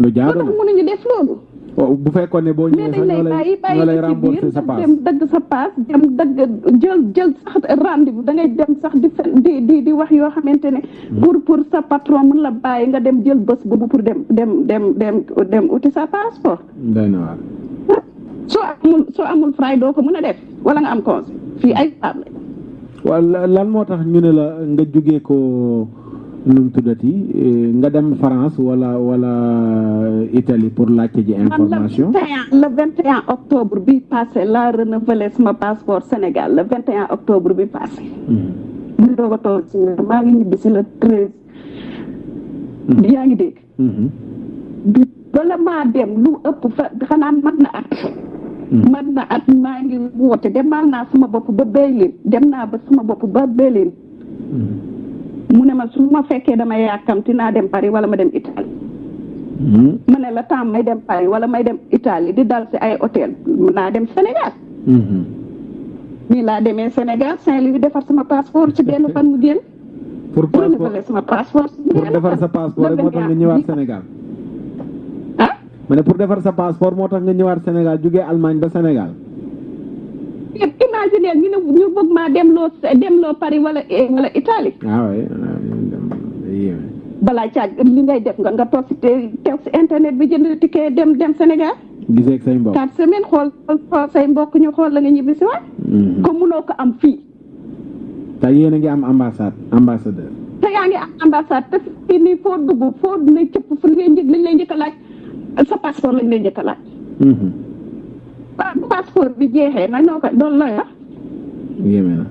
lu jaadu na mënuñu def loolu. bu fekkoon ne boo ñëwee sax ñoo lay rembourser sa paas dem dagg sa paas dem dagg jël sax rendez-vous da ngay dem sax di wax yoo xamante ne pour sa patron mën la bàyyi nga dem jël bés boobu pour dem uti sa passeport. day na waar. soo amul fray doo ko mën a def wala nga am congé fii ay table. wala lan moo tax ñu ne la nga jógee ko nu mu tuddati nga dem France wala Italie pour laajte ji information. le 21 octobre bi passé la renouvelé sama passeport Sénégal le 21 octobre bi passé. mu doog a toog ci maa ngi ñibbi si le 13. yaa ngi dégg. bala maa dem lu ëpp fa xanaa mat na at maa ngi woote demal naa sama bopp ba Berlin dem naa ba sama bopp ba Berlin. mu ne ma su ma fekkee dama yàkkamti naa dem Paris wala ma dem Italie. ma ne la temps may dem Paris wala may dem Italie di dal ci ay hôtel naa dem Sénégal. nii laa demee Sénégal Saint-Louis defar sama passeport ci benn fan mu génn. pour passeport sama passeport. pour defar sa passeport moo tax nga ñëwaat Sénégal. ah. ma ne pour defar sa passeport moo tax nga ñëwaat Sénégal jógee Allemagne ba Sénégal. imaginer ñu bëgg maa demloo Paris wala Italie. ah oui. balaa caag li ngay def nga toog si internet bi jënd ticket dem Sénégal. gisee ak say mbokk 4 semaines xool say mbokk ñu xool la nga ñibbi si waat. comme mënoo ko am fii. te yéen a ngi am ambassadeur. te yaa ngi am ambassade te fii nii foo dugg foo ne cëpp fu lañ lay njëkk a laaj sa passeport lañ lay njëkk a laaj. waaw bu passeport bi jeexee nag noo ko doon lay wax. yéeme na.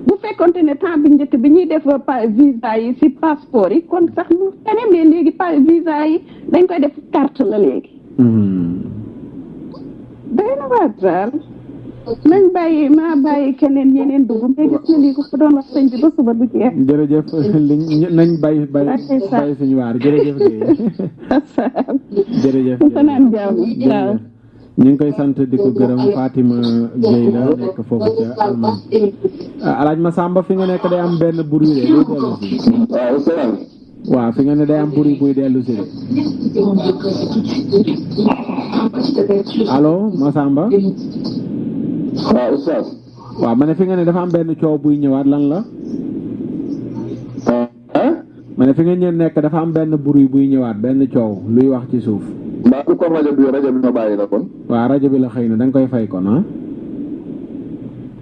bu fekkonte ne temps bi njëkk bi ñuy def visa yi si passeport yi kon sax mu feneen mais léegi visa yi dañ koy def carte la léegi. day na waa daal nañ bàyyi keneen ñeneen dugg mais gis nga lii ko fa doon wax sëñ bi ba suba du jeex. jërëjëf nañ bàyyi suñu waar jërëjëf jërëjëf fanaan jàmm waaw. ñu ngi koy sant di ko gërëm Fatima Gueye la nekk foofu ca Allemagne. Alaaj Masamba fi nga nekk day am benn bruit de buy dellu si. waaw fi nga ne day am bruit buy dellu si de. allo Masamba. waaw oustaz. waaw ma ne fi nga ne dafa am benn coow buy ñëwaat lan la. ma ne fi nga nekk dafa am benn bruit buy ñëwaat benn coow luy wax ci suuf. mbaa du kon rajo bi ma bàyyi la kon. waaw rajo bi la xëy na da nga koy fay kon ah.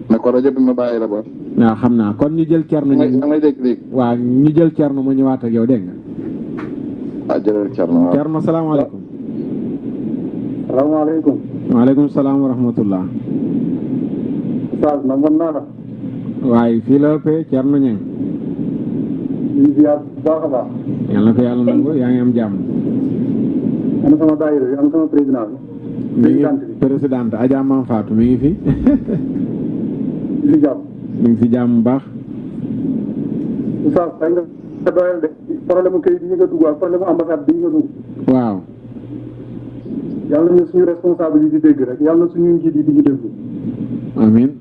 ne ko rajo bi ma bàyyi la kon. waaw xam naa kon ñu jël Thierno. da ngay dégg léegi. waaw ñu jël Thierno ma ñëwaat ak yow dégg nga. ah jërëjëf Thierno waaw. Thierno salaamaaleykum. salaamaaleykum. waaleykum salaam wa rahmatullah. Oustaz na mën naa la. waaye fii la ëppee Thierno Niang. ñu ngi ziar bu baax a baax. yàlla na ko yàlla nangu yaa ngi am jàmm. ana sama daayira bi ana sama président bi. mi ngi présidente Adja Mam Fatou mi ngi fi. mi ngi si jàmm. mi ngi si jàmm bu baax. Oustaz tey nga doyal de problème mu kayit yi nga dugg ak problème mu ambassade bi nga dugg. waaw. yàlla na suñu responsable yi di dégg rek yàlla na suñu njiit yi di ñu déglu. amiin.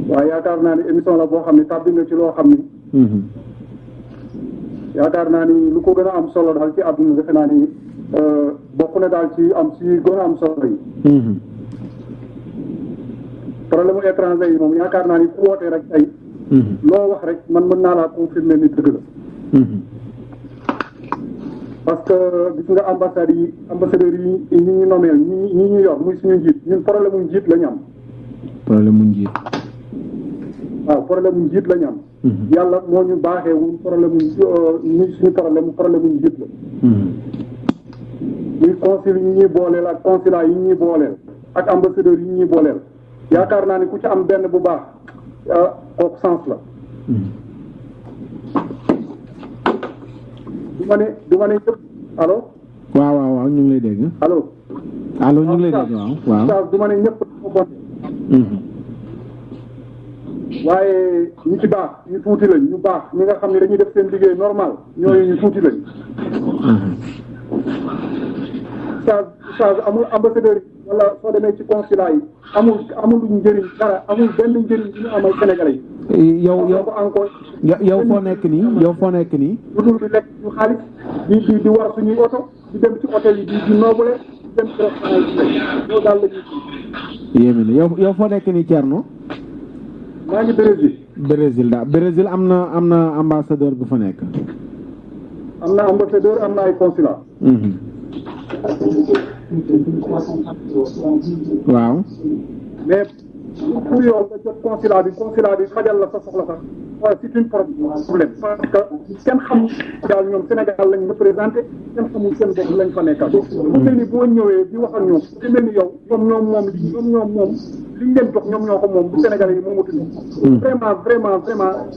waaye yaakaar naa ni émission la boo xam ne tàbbi nga ci loo xam ni. yaakaar naa ni lu ko gën a am solo daal ci àdduna defe naa ni bokk na daal ci am ci gën a am solo yi. problème mu étranger yi moom yaakaar naa ni ku wootee rek tey. loo wax rek man mën naa laa confirmer ni dëgg la. parce que gis nga ambassadeurs yi ñi ñu nomeel ñi ñu yor muy suñu njiit ñun problème mu njiit la ñu am. problème mu njiit. waaw problème mu njiit la ñu am. yàlla moo ñu baaxee wuñ problème mu suñu problème mu njiit la. muy consul yi ñuy booleel ak consulat yi ñuy booleel ak ambassadeurs yi ñuy booleel yaakaar naa ni ku ci am benn bu baax kooku sens la. du ma ne ñëpp allo. waaw ñu ngi lay dégg. allo. ñu ngi lay dégg waaw. du ma ne ñëpp dafa bon. waaye ñu ci baax ñu tuuti lañ ñu baax ñi nga xam ne dañuy def seen liggéey normal ñooñu ñu tuuti lañ. saa amul ambassadeur yi wala soo demee ci consulat yi amul njëriñ dara amul benn njëriñ bi ñu amal Sénégalais yi. yow foo nekk nii. lu dul di lekk ñu xaalis di war suñuy oto di dem ci hôtel yi di noobule di dem ci restaurant yi loolu daal la ñuy. yéeme na yow foo nekk nii Thierno. maa ngi Brésil am na ambassadeur bu fa nekk. am na ambassadeur am na ay consulat. waaw. mais pour yow nga jot consulat bi xajal la sa soxla sax waaye c'est un problème parce que kenn xamul daal ñoom Sénégal lañ représenté kenn xamul seen bopp lañ fa nekkal. bu mel ni boo ñëwee di wax ak ñoom bu mel ni yow ñoom moom liñ leen jox ñoom ñoo ko moom bu Sénégalais yi moomatuñu. vraiment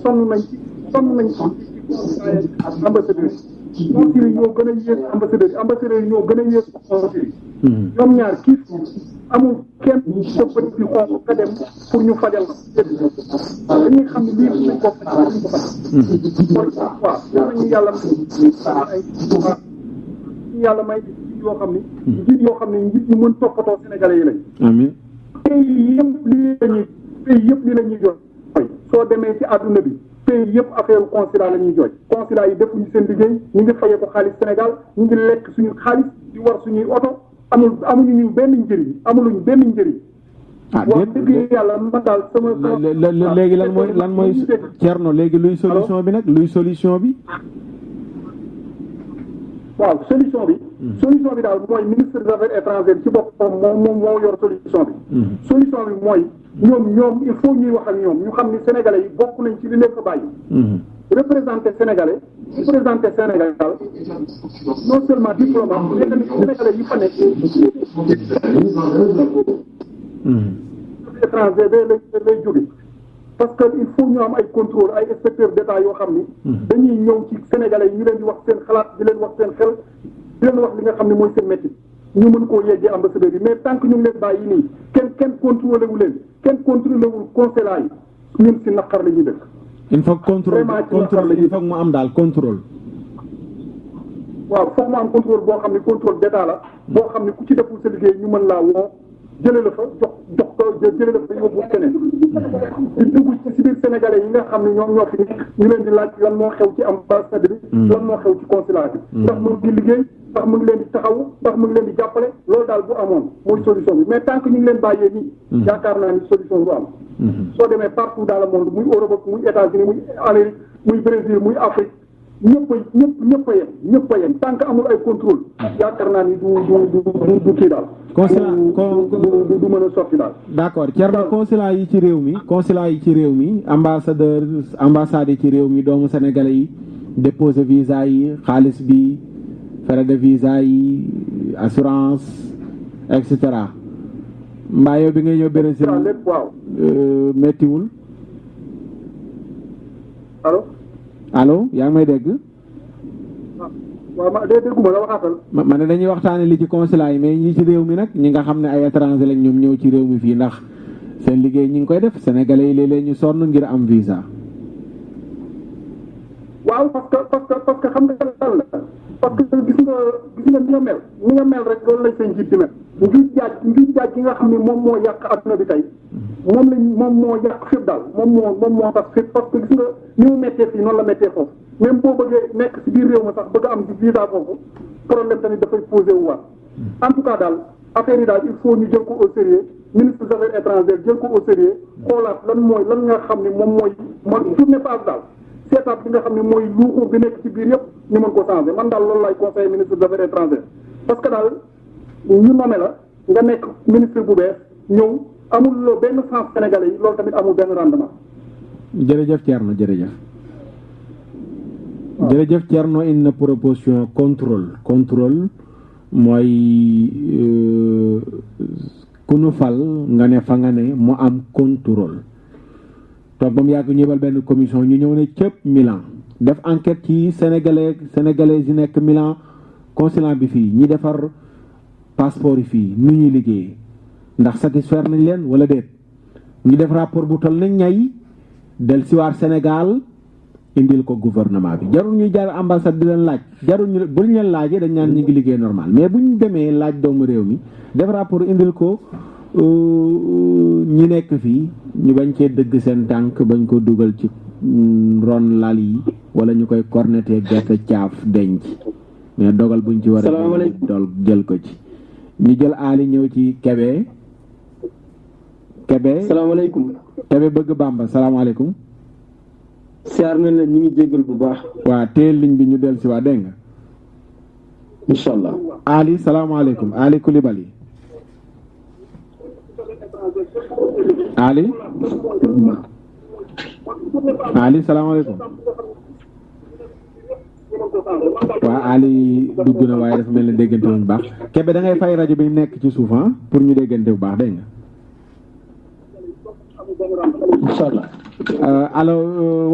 sonn nañ ci ambassadeurs yi. consul yi ñoo gën a yées ambassadeurs yi ñoo gën a yées consul yi. ñoom ñaar kii amul kenn sëppati ci xonq nga dem pour ñu fajal la dañuy xam ne lii nañ ko faj nañ ko faj. waaw nañu yàlla may njiit yoo xam ni njiit ñu mën toppatoo Sénégalais yi lañ. amiin. pays yëpp li la ñuy jooy soo demee ci àdduna bi pays yëpp affaire consulat la ñuy jooy consulat yi defuñu seen liggéey ñu ngi fayee ko xaalis Sénégal ñu ngi lekk suñu xaalis di war suñuy oto amuñu ñu benn njëriñ amuluñu benn njëriñ. wax dëgg yàlla man daal sama léegi lan mooy Thierno léegi luy solution bi nag luy solution bi. waaw solution bi daal mooy ministre des affaires étrangères ci boppam moom moo yor solution bi. solution bi mooy ñoom il faut ñuy wax ak ñoom ñu xam ni sénégalais yi bokk nañ ci li leen fa bàyyi. représenté Sénégal non seulement diplomate mais tamit sénégalais yi fa nekk. étranger lay jóge parce que il faut ñu am ay contrôle ay inspecteurs d'État yoo xam ni dañuy ñëw ci sénégalais yi ñu leen di wax seen xalaat di leen wax seen xel di leen wax li nga xam ne mooy seen métier ñu mën koo yeggee ambassadeurs yi mais tant que ñu ngi leen bàyyi nii kenn contrôlé wu leen kenn contrôlé wul consulat yi ñun si naqar la ñuy def. il faut contrôle il faut mu am daal contrôle. waaw foog mu am contrôle boo xam ne contrôle d'État la boo xam ne ku ci deful sa liggéey ñu mën laa woo jëlee la fa jox ko jëlee la fa yóbbu keneen di dugg ci biir sénégalais yi nga xam ne ñoom ñoo fi ñu leen di laaj lan moo xew ci ambassade bi lan moo xew ci consulat bi ndax mu ngi liggéey ndax mu ngi leen di taxaw ndax mu ngi leen di jàppale loolu daal bu amoon mooy solution bi mais tant que ñu ngi leen bàyyee nii yaakaar naa ni solution bu am soo demee partout dans le monde muy Europe muy États-Unis muy Amérique muy Brésil muy Afrique ñëpp a yem tant que amul ay contrôle yaakaar naa ni du kii daal du mën a sotti daal. d'accord Thierno consulat yi ci réew mi ambassade yi ci réew mi doomu sénégalais yi déposé visa yi xaalis bi frais de visa yi assurance et cetera mbaa yow bi ngay ñëw Brésil lépp waaw méttiwul allo yaa ngi may dégg. waaw dégguma la waxaatal. ma ne dañuy waxtaane li ci consulat yi mais ñi ci réew mi nag ñi nga xam ne ay étranger lañ ñoom ñëw ci réew mi fii ndax seen liggéey ñi ngi koy def sénégalais yi léeg-léeg ñu sonn ngir am visa. waaw parce que xam nga lan la parce que gis nga ni nga mel rek loolu lay seen njiit di mel. ngi jaaj gi nga xam ne moom moo yàq adduna bi tey moom moo yàq fépp daal moom moo tax fépp parce que gis nga ni mu méttee fii noonu la méttee foofu même boo bëggee nekk si biir réew ma sax bëgg am visa foofu problème tamit dafay posé wu waat en tout cas daal affaire yi daal il faut ñu jël ko au sérieux ministre des affaires étrangères jël ko au sérieux xoolaat lan nga xam ne moom mooy tourné page daal seetaat bi nga xam ne mooy luuxu bi nekk ci biir yëpp ñu mën ko changé man daal loolu lay conseillé ministre des affaires étrangères parce que daal ñu nommé la nga nekk ministre bu bees ñëw amul loo benn sens sénégalais yi loolu tamit amul benn rendement. jërëjëf Thierno jërëjëf. jërëjëf Thierno une proposition contrôle mooy ku nu fal nga ne fa nga ne mu am contrôle toog ba mu yàgg ñu yebal benn commission ñu ñëw ne cëpp Milan def enquête ci sénégalais yi nekk Milan consulat bi fii ñi defar passeport yi fii nu ñuy liggéey ndax satisfaire nañ leen wala déet ñu def rapport bu toll nañ ñay del siwaar Sénégal indil ko gouvernement bi jarul ñuy jaar ambassade di leen laaj jarul ñu bu ñu leen laajee dañ naan ñu ngi liggéey normal mais bu ñu demee laaj doomu réew mi def rapport indil ko ñi nekk fii ñu bañ cee dëgg seen tànk bañ ko dugal ci ron lal yi wala ñu koy corneté gerte caaf denc mais dogal buñ ci war a jël ko ci ñu jël aali ñëw ci Kébé salaamaaleykum Kébé bëgg Bamba salaamaaleykum siyaar nañ leen ñu ngi jégal bu baax waa teel ligne bi ñu del si waa dégg nga incha allah Ali salaamaaleykum Ali Coulibaly Ali salaamaaleykum waa Ali dugg na waaye dafa mel ne déggante bu baax Kébé da ngay fay rajo bi nekk ci suuf pour ñu déggante bu baax dégg nga incha allah allo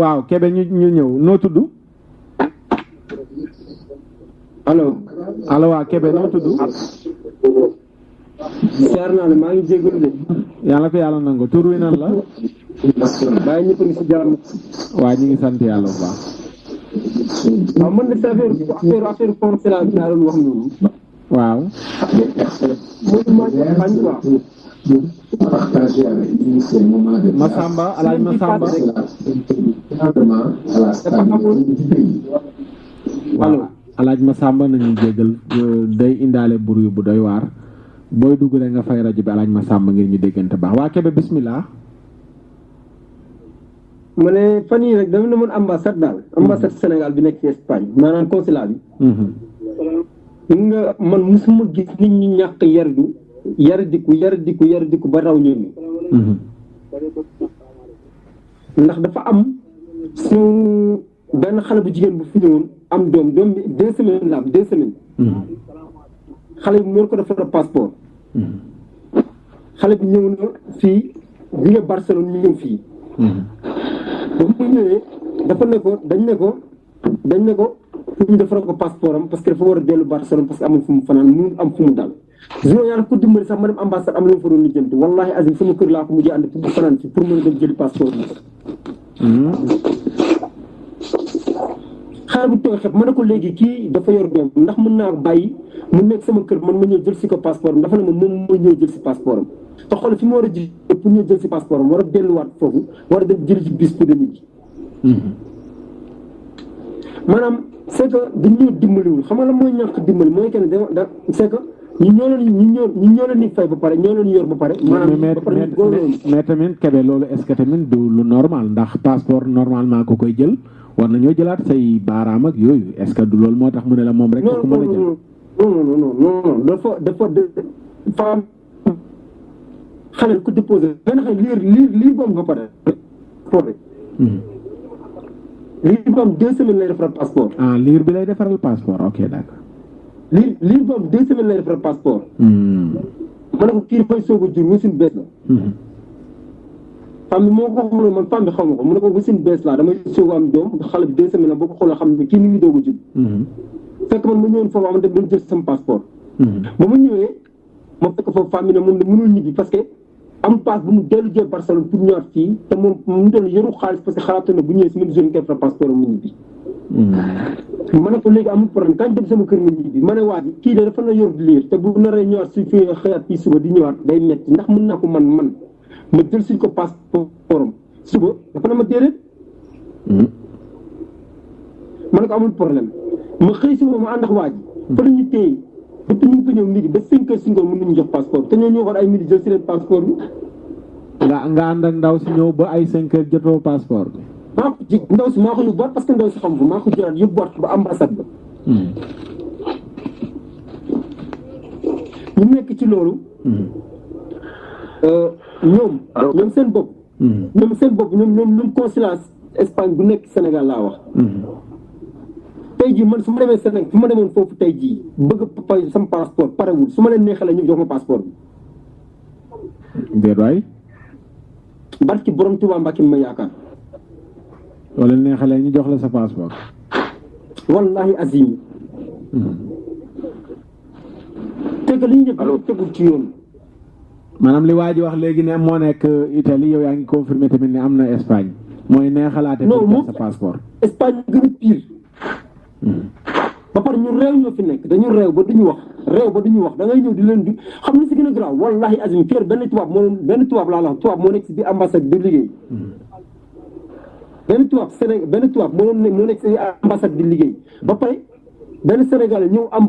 waaw Kébé ñu ñëw noo tudd allo waaw Kébé noo tudd siyaar naa ne maa ngi jégalu de yàlla ko yàlla nangu tur wi nan la bàyyi ñëpp ngi si jàmm waa ñu ngi sant yàlla bu baax waaw man de sa affaire consulat bi laa doon wax noonu waaw moom maa ci xañ quoi partager avec nous ces moments de Massamba, Alaj Massamba. à la stabilité du pays. Voilà. Alaj Massamba nañu jégal day indaale bruit bu doy waar booy dugg rek nga fay rajo bi Alaj Massamba ngir ñu déggante baax waa Kébé bismillah. ma ne fan yii rek dama demoon ambassade daal ambassade Sénégal bi nekk ci Espagne maanaam consulat bi. nga man musuma gis nit ñi ñàkk yardiku ba raw ñooñu. ndax dafa am suñu benn xale bu jigéen bu fi ñëwoon am doom bi 2 semaines la am 2 semaines. xale bi mën ko defal passeport. xale bi ñëw na fii jóge Barcelone ñu ñëw fii. ba mu ñëwee dañ ne ko pour ñu defaral ko passeport am parce que dafa war a dellu Barcelone parce que amul fu mu fanaan mënul am fu mu dal. sinon yàlla ko dimbali sax ma dem ambassade am na fa doon lijjanti wallahi azim sama kër laa ko mujjee ànd pour mu fanaan fi pour mën a dem jëli passeport bi. xale bu tooy xeb ma ne ko léegi kii dafa yor doom ndax mën naa bàyyi mu nekk sama kër man ma ñëw jël si ko passeport am dafa ne ma moom mooy ñëw jël si passeport am te xool fi mu war a ji pour ñëw jël si passeport am war a delluwaat foofu war a dem jëli ci bis pour dem ji. maanaam c'est que dañoo dimbaliwul xam nga la mooy ñàkk dimbali mooy que ne da c'est que ñoo leen di fay ba pare ñoo leen yor ba pare. maanaam ba pare mais tamit Kébé loolu est-ce que tamit du lu normal ndax passeport normalement ko koy jël war nañoo jëlaat say baaraam ak yooyu est-ce que du loolu moo tax mu ne la moom rek. ko mën a jël non dafa femme xale ko déposé benn xale liir boobu ba pare. liir boobu 2 semaines lay defaral passeport. liir bi lay defaral passeport ok d'accord. liir boobu 2 semaines lay defaral passeport. ma ne ko kii dafay soog a jur wasin bees la. femme bi moo ko xamul man femme bi xaw ma ko mu ne ko wasin bees laa damay soog a am doom xale bi 2 semaines la boo ko xoolee xam ne kii mi ngi doog a jur. fekk man ma ñëwoon foofu am dem doon jël sama passeport. ba ma ñëwee ma fekk foofu femme bi ne moom de mënul ñibbi parce que am passe bu mu dellu jël Barcelone pour ñëwaat fii te moom mu doon yoru xaalis parce que xalaatoon na bu ñëwee si même zone kay fa passeport mu ñibbi. ma ne ko léegi amul problème kañ dem sama kër mu ñibbi ma ne waa ji kii de dafa na yor di liir te bu naree ñëwaat si fii xëyaat fii suba di ñëwaat day metti ndax mën naa ko man ma jël suñ ko passeport am suba dafa na ma déedéet. ma ne ko amul problème ma xëy si moom ma ànd ak waa ji fa la ñu téye depuis ñu ngi fa ñëw midi ba 5 heures si ngoon mën nañu jox passeport te ñoo ñu waxoon ay midi jël si leen passeport bi. nga ànd ak ndaw si ñëw ba ay 5 heures jotoo passeport bi. ndaw si maa ko yóbbuwaat parce que ndaw si xam ko maa ko jëlaat yóbbuwaat ba ambassade ba. ñu nekk ci loolu. ñoom seen bopp. ñoom consulat Espagne bu nekk Sénégal laa wax. tey jii man su ma demee Sénégal fu ma demoon foofu tey jii bëgg a sama passeport parewul su ma leen neexalee ñu jox ma passeport bi. déet waay. barki borom Tuubaa Mbàkke ma yaakaar. wala neexalee ñu jox la sa passeport. wallahi azim. te que li ñu def tegul ci yoon. maanaam li waa ji wax léegi ne moo nekk Italie yow yaa ngi confirmé tamit ne am na Espagne mooy neexalaate. non moom sa passeport. Espagne gën a pire. ba pare ñu réew ñoo fi nekk dañu réew ba duñu wax da ngay ñëw di leen di xam ne si gën a garaaw wallahi azim kër benn tubaab laa la wax tubaab moo nekk si biir ambassade di liggéey. benn tubaab moo nekk si ambassade di liggéey ba pare benn Sénégalais ñëw am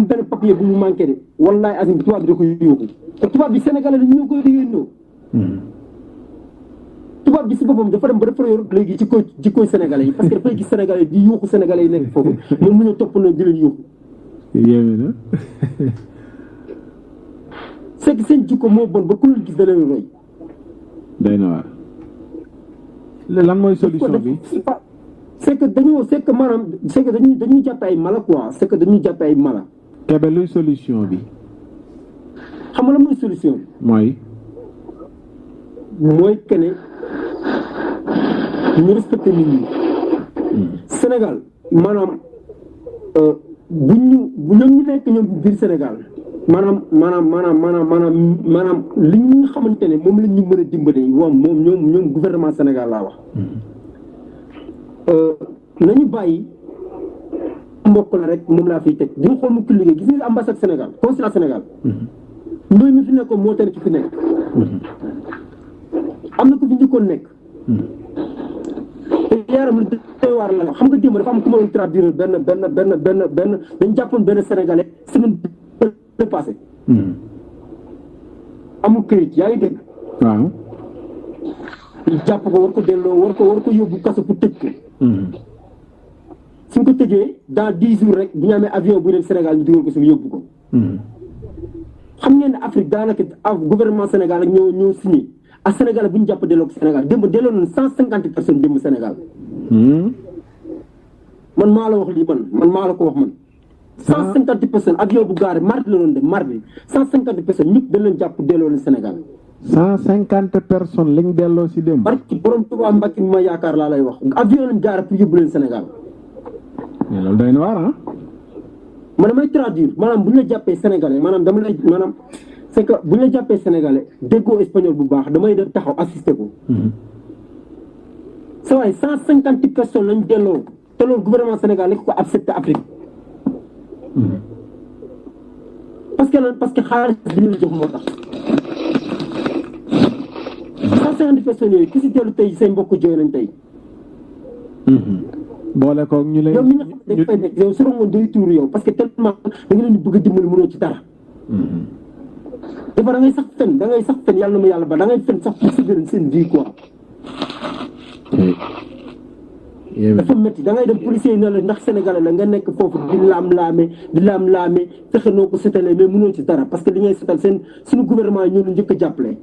benn papier bu mu manqué de wallahi azim tubaab bi da koy yóbbu te tubaab bi Sénégalais dañu ñëw koy liggéey ñëw. tubaab bi si boppam dafa dem ba dafa yor léegi ci koy Sénégalais yi parce que dafay gis Sénégalais di yuuxu Sénégalais yi nekk foofu moom mu ñëw topp na di leen yuuxu. yéeme na. c'est que seen jikko moo bon ba ku leen gis da leen roy. day na waar. lan mooy solution bi. c'est que dañuy jàppe ay mala quoi c'est que dañuy jàppe ay mala. Kébé luy solution bi. xam nga la mooy solution bi. mooy que ne ñu respecté nit ñi. Sénégal maanaam bu ñoom ñu nekk ñoom biir Sénégal maanaam li ñu xamante ne moom la ñu mën a dimbale ñoom gouvernement Sénégal laa wax. nañu bàyyi mbokk la rek moom laa fiy teg di nga xool mu kii liggéey gis nga ambassade Sénégal consulat Sénégal. ndoy mi fi nekkoon moo tere ci fi nekk am na ko fi njëkkoon nekk te yaram lu doy waar la xam nga démb dafa am ku ma doon traduire benn dañ jàppoon benn sénégalais semaine bi passé amul këyit yaa ngi dégg waaw ñu jàpp ko war ko delloo war ko yóbbu kaso pour tëj ko suñ ko tëjee dans 10 jours rek bu ñu amee avion bu dem Sénégal ñu dugal ko suñu yóbbu ko xam ngeen ne Afrique daanaka gouvernement Sénégal ak ñoo signé ak Sénégal bu ñu jàpp delloo ko Sénégal démb delloo nañ 150 personnes démb Sénégal man maa la wax lii man maa la ko wax man 150 personnes avion bu gaare mardi la doon dem mardi 150 personnes ñëpp dañ leen jàpp delloo leen Sénégal 150 personnes lañ delloo si démb. barki borom Tuubaa Mbàkke mi ma yaakaar laa lay wax avion lañ gaare pour yóbbu leen Sénégal mais loolu doy na waar ah. man damay traduire maanaam bu ñu la jàppee sénégalais maanaam c'est que bu ñu la jàppee sénégalais déggoo espagnol bu baax damay def taxaw assister ko. sa waay 150 personnes lañ delloo te loolu gouvernement Sénégal la ko accepté Afrique. parce que xaalis bi ñu la jox moo tax. 150 personnes yooyu ki si dellu tey say mbokk jooy nañ tey. boole koog ñu lay. yow mi nga xam ne dañ fay nekk yow su doon day tuuru yow parce que tellement da nga leen di bëgg a dimbali mënoo ci dara. dafa da ngay sax fen yàlla na ma yàlla ba da ngay fen sax pour sauver seen vie quoi. dafa métti da ngay dem policier yi ne la ndax sénégalais la nga nekk foofu di laam-laame fexe noo ko setalee mais mënoo ci dara parce que li ngay setal suñu gouvernement yi ñoo ñu njëkk a jàppale.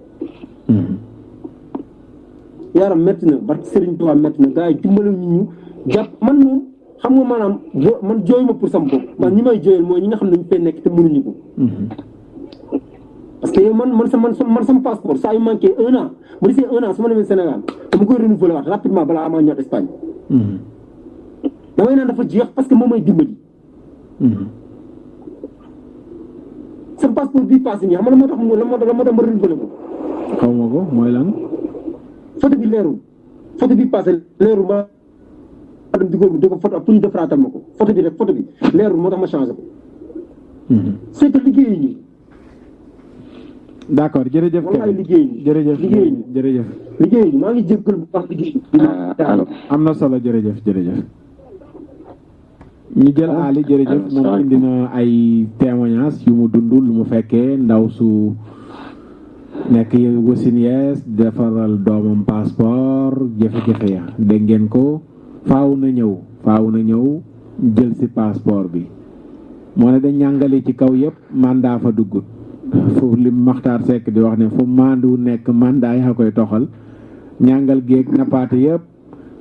yaaram métti na barke Serigne Touba métti na gars yi dimbale ñu jàpp man moom xam nga maanaam man jooyu ma pour sama bopp man ñi may jooyal mooy ñi nga xam ne ñu fay nekk te mënuñu ko. parce que yow man sama passeport saa yu manqué 1 an bu desee 1 an su ma demee Sénégal dama koy renouveler waat rapidement balaa amaa ñëwaat Espagne. damay naan dafa jeex parce que moom may dimbali. sama passeport bii passé nii xam nga la moo tax ma renouveler ko. xaw ma ko mooy lan. photo bi leerul photo bi passé leerul ma dem di ko photo pour ñu defaraatal ma ko photo bi leerul moo tax ma changé ko. c'est que liggéeyu ñu. d'accord jërëjëf. wallaay liggéeyu ñu liggéeyu ñu maa ngi jégalu bu baax liggéeyu. am na solo jërëjëf. ñu jël Ali jërëjëf moom indi na ay témoignages yu mu dund lu mu fekkee ndaw su nekk wasin yees defaral doomam passeport jafe-jafe ya dégg ngeen ko faaw na ñëw jël si passeport bi moo ne dañ ñàngali ci kaw yëpp mandat fa duggut foofu li Maxtaar Seck di wax ne fu mandu nekk mandat yaa koy toxal ñàngal géeg nappaate yëpp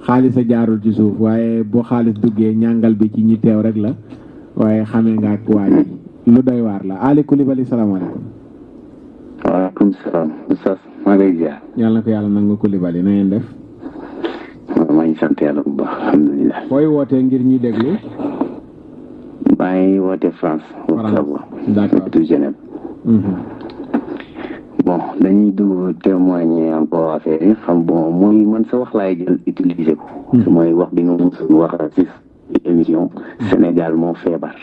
xaalis a jaarul ci suuf waaye bu xaalis duggee ñàngal bi ci ñi teew rek la waaye xamee nga ak waa ji lu doy waar la Ali Coulibaly salaamaaleykum. waaleykum salaam Oustaz maa ngi lay ziar. yàlla na ko yàlla nangu Coulibaly na ngeen def. maa ngi sant yàlla bu baax alhamdulilah. fooy wootee ngir ñuy déglu. maa ngi woote France. d'accord du Genève. bon dañuy dugg témoigner encore affaire yi xam bon mooy man sa wax laay jël utiliser ko. mooy wax bi nga musul wax ci émission. Sénégal moo feebar.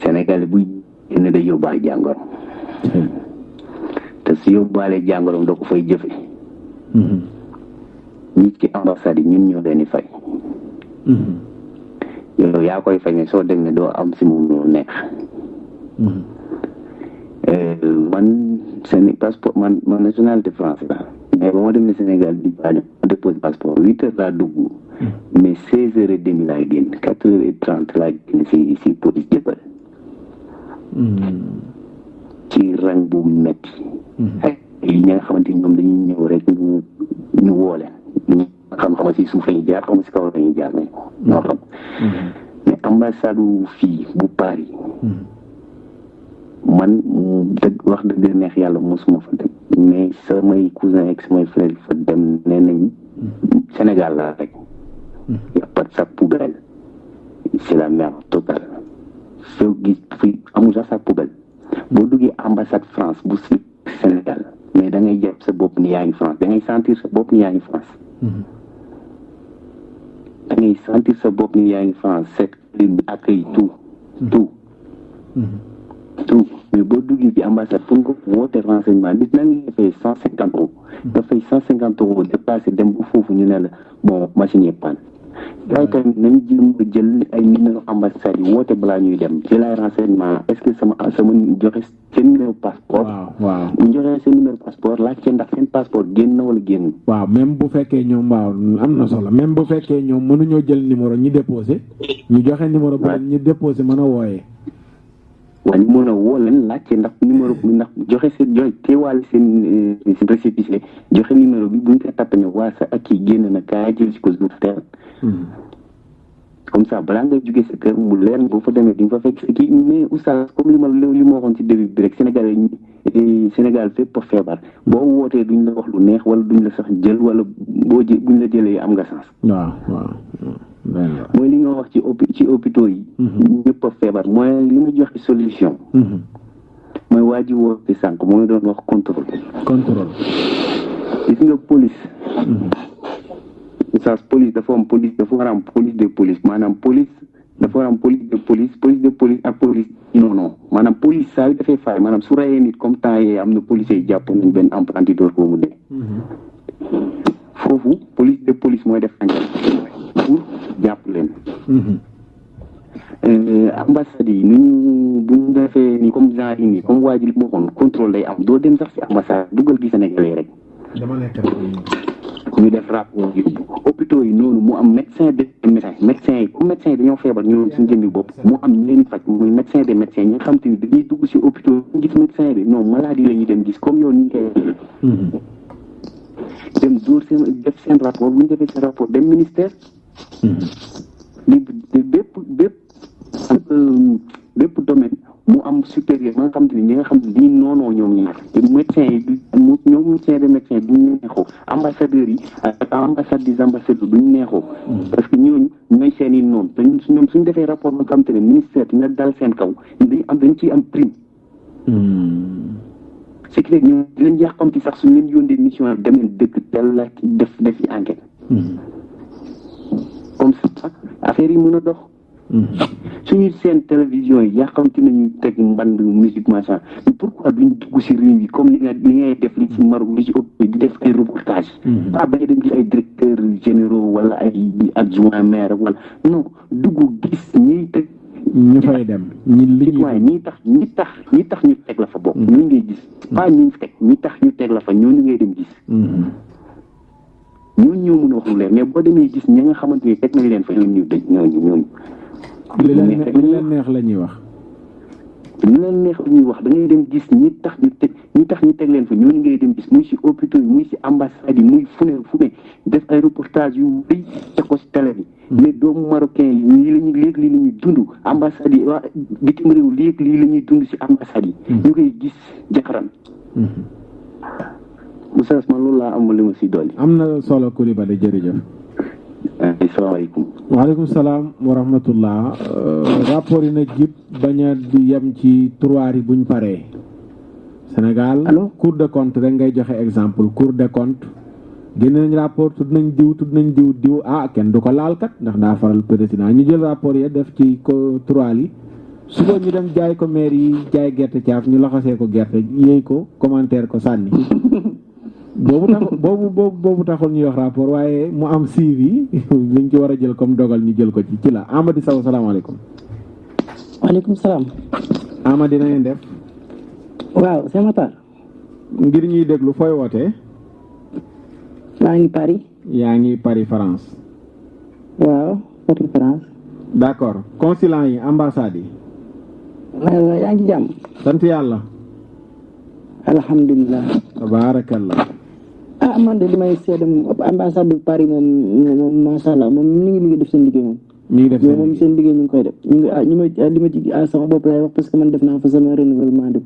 Sénégal buy génn day yóbbaale jàngoro. te su yóbbaale jàngoro da ko fay jëfe. nit ki ambassade yi ñun ñoo leen di fay. yow yaa koy fay ne soo dem ne doo am si mu neex. man seen passeport man nationalité français la mais ba ma demee Sénégal di baale ma déposé passeport 8 heures laa dugg mais 16h30 laa génn 4h30 laa génn si police jëppal ci rang bu metti ak yi ñi nga xamante ni ñoom dañuy ñëw rek ñu woole ñu xam-xama si suuf lañuy jaar xam si kaw lañuy jaar mais ñoo xam mais ambassade fii bu Paris man wax dëgg neex yàlla mosuma fa dem mais samay cousin ak samay frère fa dem nee nañ Sénégal laa rek y a pas de sac poubelle c'est la merde totale soo gis fi amul sax sac poubelle boo duggee ambassade France bu Sénégal mais da ngay jàpp sa bopp ni yaa ngi France da ngay sentir sa bopp ni yaa ngi France da ngay sentir sa bopp ni yaa ngi France c'est accueil tout mais boo duggee ci ambassade pour nga woote renseignement nit na nga fay 150 euros nga fay 150 euros déplacé dem ba foofu ñu ne la bon machine yi panne waaye tamit nañ jéem a jël ay numéro ambassade yi woote balaa ñuy dem jël ay renseignement est-ce que sama joxe seen numéro passeport waaw bu ñu joxee seen numéro passeport laajte ndax seen passeport génn na wala génn waaw même bu fekkee ñoom waaw am na solo même bu fekkee ñoom mënuñoo jël numéro ñi déposé ñu joxe numéro bu leen ñu déposé mën a wooyee waaye ñu mën a woo leen laajte ndax numéro bi ndax joxe seen joxe teewaale seen récépissé joxe numéro bi bu ñu ko tapé ne waa sa ak kii génn na kaay jël si ko jour teel comme ça balaa ngay jógee sa kër mu leer boo fa demee di nga fa fekk sa kii mais oustaz comme li ma waxoon ci début bi rek Sénégal fépp feebar boo wootee duñ la wax lu neex wala duñ la sax jël wala buñ la jëlee am nga sens. waaw mooy li nga wax ci hôpitaux yi. ñëpp a feebar mooy li ma joxe solution. mooy waa ji woote sànq mooy doon wax contrôle. gis nga police. police dafa am police dafa war a am police de police maanaam police dafa war a am police de police ak police non maanaam police saa yu dafay faay maanaam su rayee nit comme temps yee am na policiers yi jàpp nañ benn apprenti door ko mu dee foofu police de police mooy def enquête pour jàpp leen ambassade yi nu bu ñu defee ni comme genre yi nii comme waa ji li ma waxoon contrôle day am doo dem sax si ambassade dugal gi Sénégalais rek ñu def rapport yi hôpitaux yi noonu mu am médecin yi comme médecin yi dañoo feebar ñoom suñu jëmmi bopp mu am ñu leen faj muy médecin des médecins ñi nga xam te ni dañuy dugg si hôpitaux ñu gis médecin bi non maladie la ñuy dem gis comme yow ni ñu koy dem dóor seen def seen rapport bu ñu defee seen rapport dem ministère li bépp domaine mu am supérieur ma nga xam te ni ñi nga xam ne dañuy noonoo ñoom ñaar médecin yi ñoom médecin de médecin duñu neexoo ambassadeurs yi ak ambassade des ambassadeurs duñu neexoo parce que ñooñu ñooy seen i noonu te ñoom suñu defee rapport ba nga xam te ne ministère dina dal seen kaw dañ ciy am prime c'est que ñoom dinañ yàqamti sax suñu leen yóndee mission dem leen dëkk tel la def ci enquête comme ça affaire yi mën a dox suñu seen télévision yi yàqamti nañu teg mband musique machin pourquoi duñ dugg si réew yi comme li ngay def li ci Maroc li ci ëpp di def ay reportage pas bañ dem ci ay directeurs généraux wala ay adjoint maire wala non dugg gis ñiy teg ñu fay dem ñi tax ñu teg la fa bokk ñooñu ngay gis pas ñu teg ñi tax ñu teg la fa ñooñu ngay dem gis ñooñu ñoo mën a wax lu leer mais boo demee gis ñi nga xamante ni teg nañ leen fa ñooñu ñooñu li leen neex la ñuy wax da ngay dem gis ñi tax ñu teg leen fa ñooñu ngay dem gis muy si hôpitaux yi muy si ambassade yi muy fu ne def ay reportage yu bëri teg ko si télé bi mais doomu marocain yi léegi lii la ñuy dund ambassade yi waa bitim réew léegi lii la ñuy dund si ambassade yi ñu koy gis jaxaran Oustaz man loolu laa am li ma si dolli am na solo Coulibaly jërëjëf asalaamaaleykum waaleykum salaam wa rahmatullah rapport yi na jib bañ a di yem ci tiroir yi buñ paree Sénégal Cour des comptes rek ngay joxe exemple Cour des comptes génne nañ rapport tudd nañ diw kenn du ko laal kat ndax daa faral président ñu jël rapport yi def ci ko tiroir yi suba ñu dem jaay ko maire yi jaay gerte caaf ñu laxasee ko gerte yéey ko commentaire ko sànni boobu taxul ñuy wax rapport waaye mu am suivi liñ ci war a jël comme dogal ñu jël ko ci la Amady Sow salaamaaleykum. waaleykum salaam. Amady na ngeen def. waaw c'est Matar. ngir ñuy déglu fooy wootee. maa ngi Paris. yaa ngi Paris France. waaw Paris France. d'accord consulat yi ambassade yi. waaw yaa ngi jàmm. sant yàlla. alhamdulilah. tabaarakallah. man de li may seede moom ambassade de Paris moom macha allah moom mi ngi def seen liggéey moom. moom seen liggéey ñu ngi koy def li ma ci sama bopp lay wax parce que man def naa fa sama renouvellement de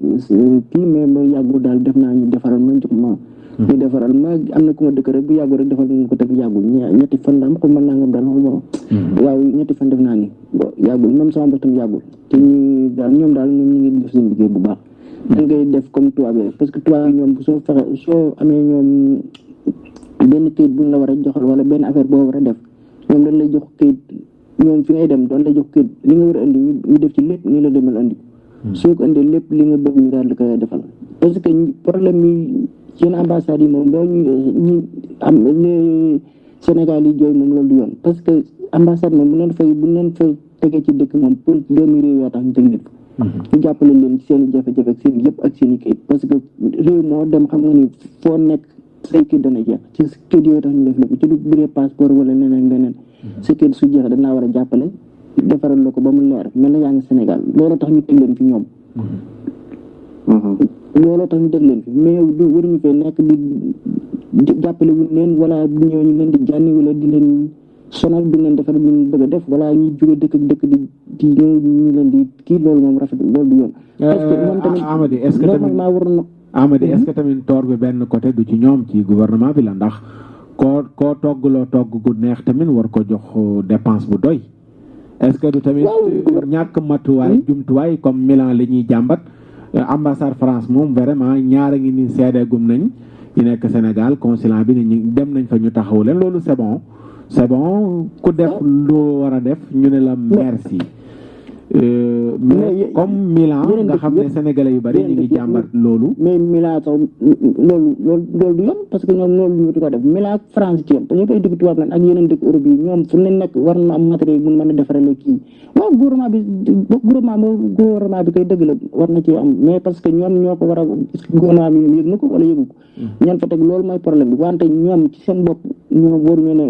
kii mais ba yàggul daal def naa ñu defaral ma jox ma. ñu defaral ma am na ku ma dëkk rek bu yàggul rek defal nañu ko teg yàggul ñetti fan daal ko mën naa nga daal waaw ñetti fan def naa ni bon yàggul même sama bopp tam yàggul te ñoom daal ñu ngi def seen liggéey bu baax. da ngay def comme tubaab yi parce que tubaab yi ñoom soo amee ñoom benn kayit buñ la war a joxal wala benn affaire boo war a def ñoom dañ lay jox kayit ñoom fi ngay dem doon lay jox kayit li nga war a indi ñu def ci lépp ñu la demal andi soo ko indee lépp li nga bëgg ñu daal di koy defal parce que problème yi seen ambassade yi moom doo ñu am les Sénégal yi jooy moom loolu du yoon parce que ambassade moom bu leen fa tegee ci dëkk moom pour doomi réew yoo tax ñu teg leen ñu jàppale leen ci seen i jafe-jafe ak seen yëpp ak seen i kayit parce que réew moo dem xam nga ni foo nekk say kayit dana jeex ci kayit yooyu tax ñu def lépp ci du bu dee passeport wala leneen sa kayit su jeexee danaa war a jàppale defaral la ko ba mu leer mel na yaa ngi Sénégal loolu tax ñu teg leen fi ñoom looloo tax ñu teg leen fi mais du waruñu fee nekk di jàppale wuñ leen wala bu ñëwee ñu leen di jànni wala di leen sonal di leen defar ñu bëgg a def wala ñuy jóge dëkk ak dëkk di ñëw ñu leen di kii loolu moom rafet loolu du yoon. parce que moom tamit Amady est-ce que normalement war na. Amady est-ce que tamit toor bi benn côté du ci ñoom ci gouvernement bi la ndax koo toggaloo togg gu neex tamit war ko jox dépense bu doy. est-ce que du tamit ñàkk matuwaay jumtuwaay comme Milan li ñuy jàmbat ambassade France moom vraiment ñaara ngi ni seedeegum nañ ñu nekk Sénégal consulat bi ni ñu dem nañ fa ñu taxaw leen loolu c'est bon ku def loo war a def ñu ne la merci mais comme Milan nga xam ne sénégalais yu bari ñu ngi jàmbat loolu mais Milan sax loolu du yoon parce que ñoom loolu ñu di ko def Milan ak France ci yam parce que koy dëkk tubaab lan ak yeneen dëkk Europe yi ñoom fu ne nekk war na am matériel mun mën a defarale kii waaw gouvernement bi koy dëgg la war na ci am mais parce que ñoom ñoo ko war a gouvernement bi yëg na ko wala yëgu ko ñoon fa teg loolu mooy problème bi wante ñoom ci seen bopp ñoo waruñu ne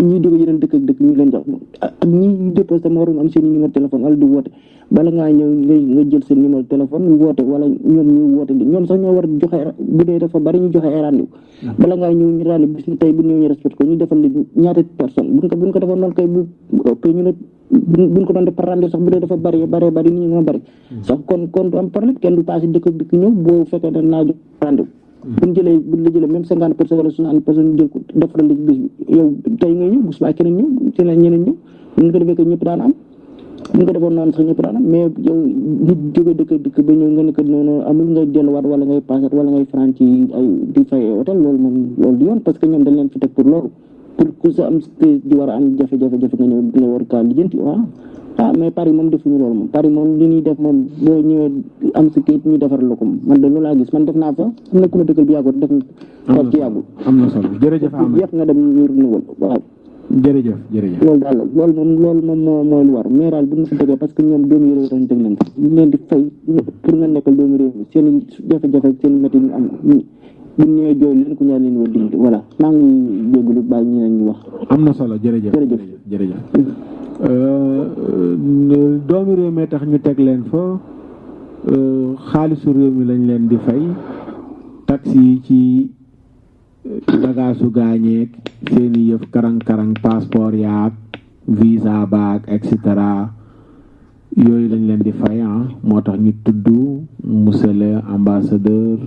ñuy jóge yeneen dëkk ak dëkk ñu leen jox ak ñi déposé ma waroon am seen numéro téléphone wala di woote bala ngaa ñëw nga jël seen numéro téléphone woote wala ñoom ñu woote di ñoom sax ñoo war a joxe bu dee dafa bari ñu joxe ay rendez-vous bala ngaa ñëw ñu rendez-vous bis ni tey bu ñëw ñu respecté ko ñu defal li ñaata personne buñ ko defoon noonu kay bu ëppee ñu ne buñ ko doon def par rendez-vous sax bu dee dafa bari nit ñi ñoo bari sax kon du am problème kenn du passé dëkk ak dëkk ñëw boo fekkee ne naa jox rendez-vous buñ la jëlee même 50% wala 60% jël ko defaral la ci bis bi yow tey ngay ñëw bu subaa keneen ñëw ñeneen ñëw buñ ko defee que ñëpp daan am buñ ko defoon noonu sax ñëpp daan am mais yow nit jóge dëkk ba ñëw nga ne que noonu amul ngay delluwaat wala ngay passé wala ngay franc ci ay di fay hôtel loolu moom loolu du yoon parce que ñoom dañ leen fi teg pour loolu pour ku sa am di war a am jafe-jafe nga ñëw di nga war kaa lijjanti waaw mais Paris moom defuñu loolu moom Paris moom li ñuy def moom boo ñëwee am sa kayit ñu defar la ko man de loolu laa gis man def naa fa am na ku ma dëkkal bi yàggul def na ci yàggul am na solo jërëjëf Amady yëpp nga dem ñu renouvel waaw jërëjëf loolu daal loolu moom mooy lu war mais daal bu ñu fa tegee parce que ñoom doomu réew tax ñu teg leen ñu leen di fay pour nga nekkal doomu réew seen jafe-jafe ak seen métti ñu am bu ñëwee jooy leen ku ñaan leen wa dindi voilà maa ngi jégalu bàyyi ñeneen ñu wax am na solo jërëjëf doomi réew mi tax ñu teg leen fa xaalisu réew mi lañ leen di fay taxi yi ci bagaasu gaañeek seeni yëf karang-karang passeport yaak visa baak et cetera yooyu lañ leen di fay moo tax ñu tudd monsieur le ambassadeur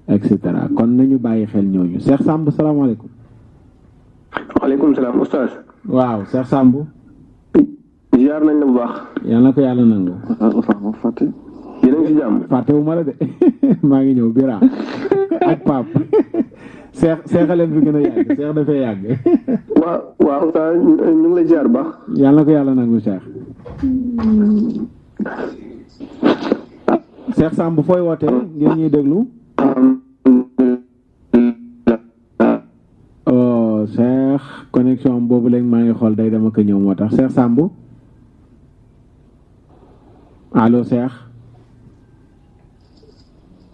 et cetera kon nañu bàyyi xel ñooñu Cheikh Samb salaamaaleykum. waaleykum salaam oustaz. waaw Cheikh Samb. ziar nañ la bu baax. yal na ko yàlla nangu. fàtte. yéen a ngi si jàmm. fàtte wu ma la de maa ngi ñëw Bira ak Pape Cheikh leen fi gën a yàgg Cheikh dafay yàgg. waaw oustaz ñu ngi lay ziar bu baax. yal na ko yàlla nangu Cheikh. Cheikh Samb fooy wootee ngeen ñuy déglu. Cheikh connexion boobu léegi maa ngi xool day dama ko ñëw moo tax Cheikh Samb allo Cheikh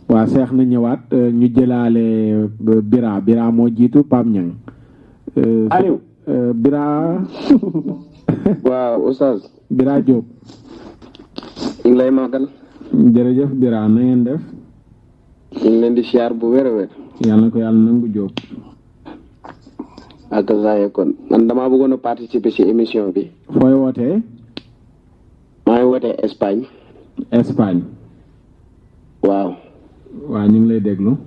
waa Cheikh na ñëwaat ñu jëlaale Bira moo jiitu Pape Niang Aliou Bira waaw oustaz Bira Diop ñu ngi lay màggal jërëjëf Bira na ngeen def ñu ngi leen di siyaar bu wér a wér yàlla na ko yàlla nangu Diop ak Zaye kon man damaa bëggoon a participer ci émission bi. fooy wootee. maa ngi wootee Espagne. Espagne. waaw. waaw ñu ngi lay déglu.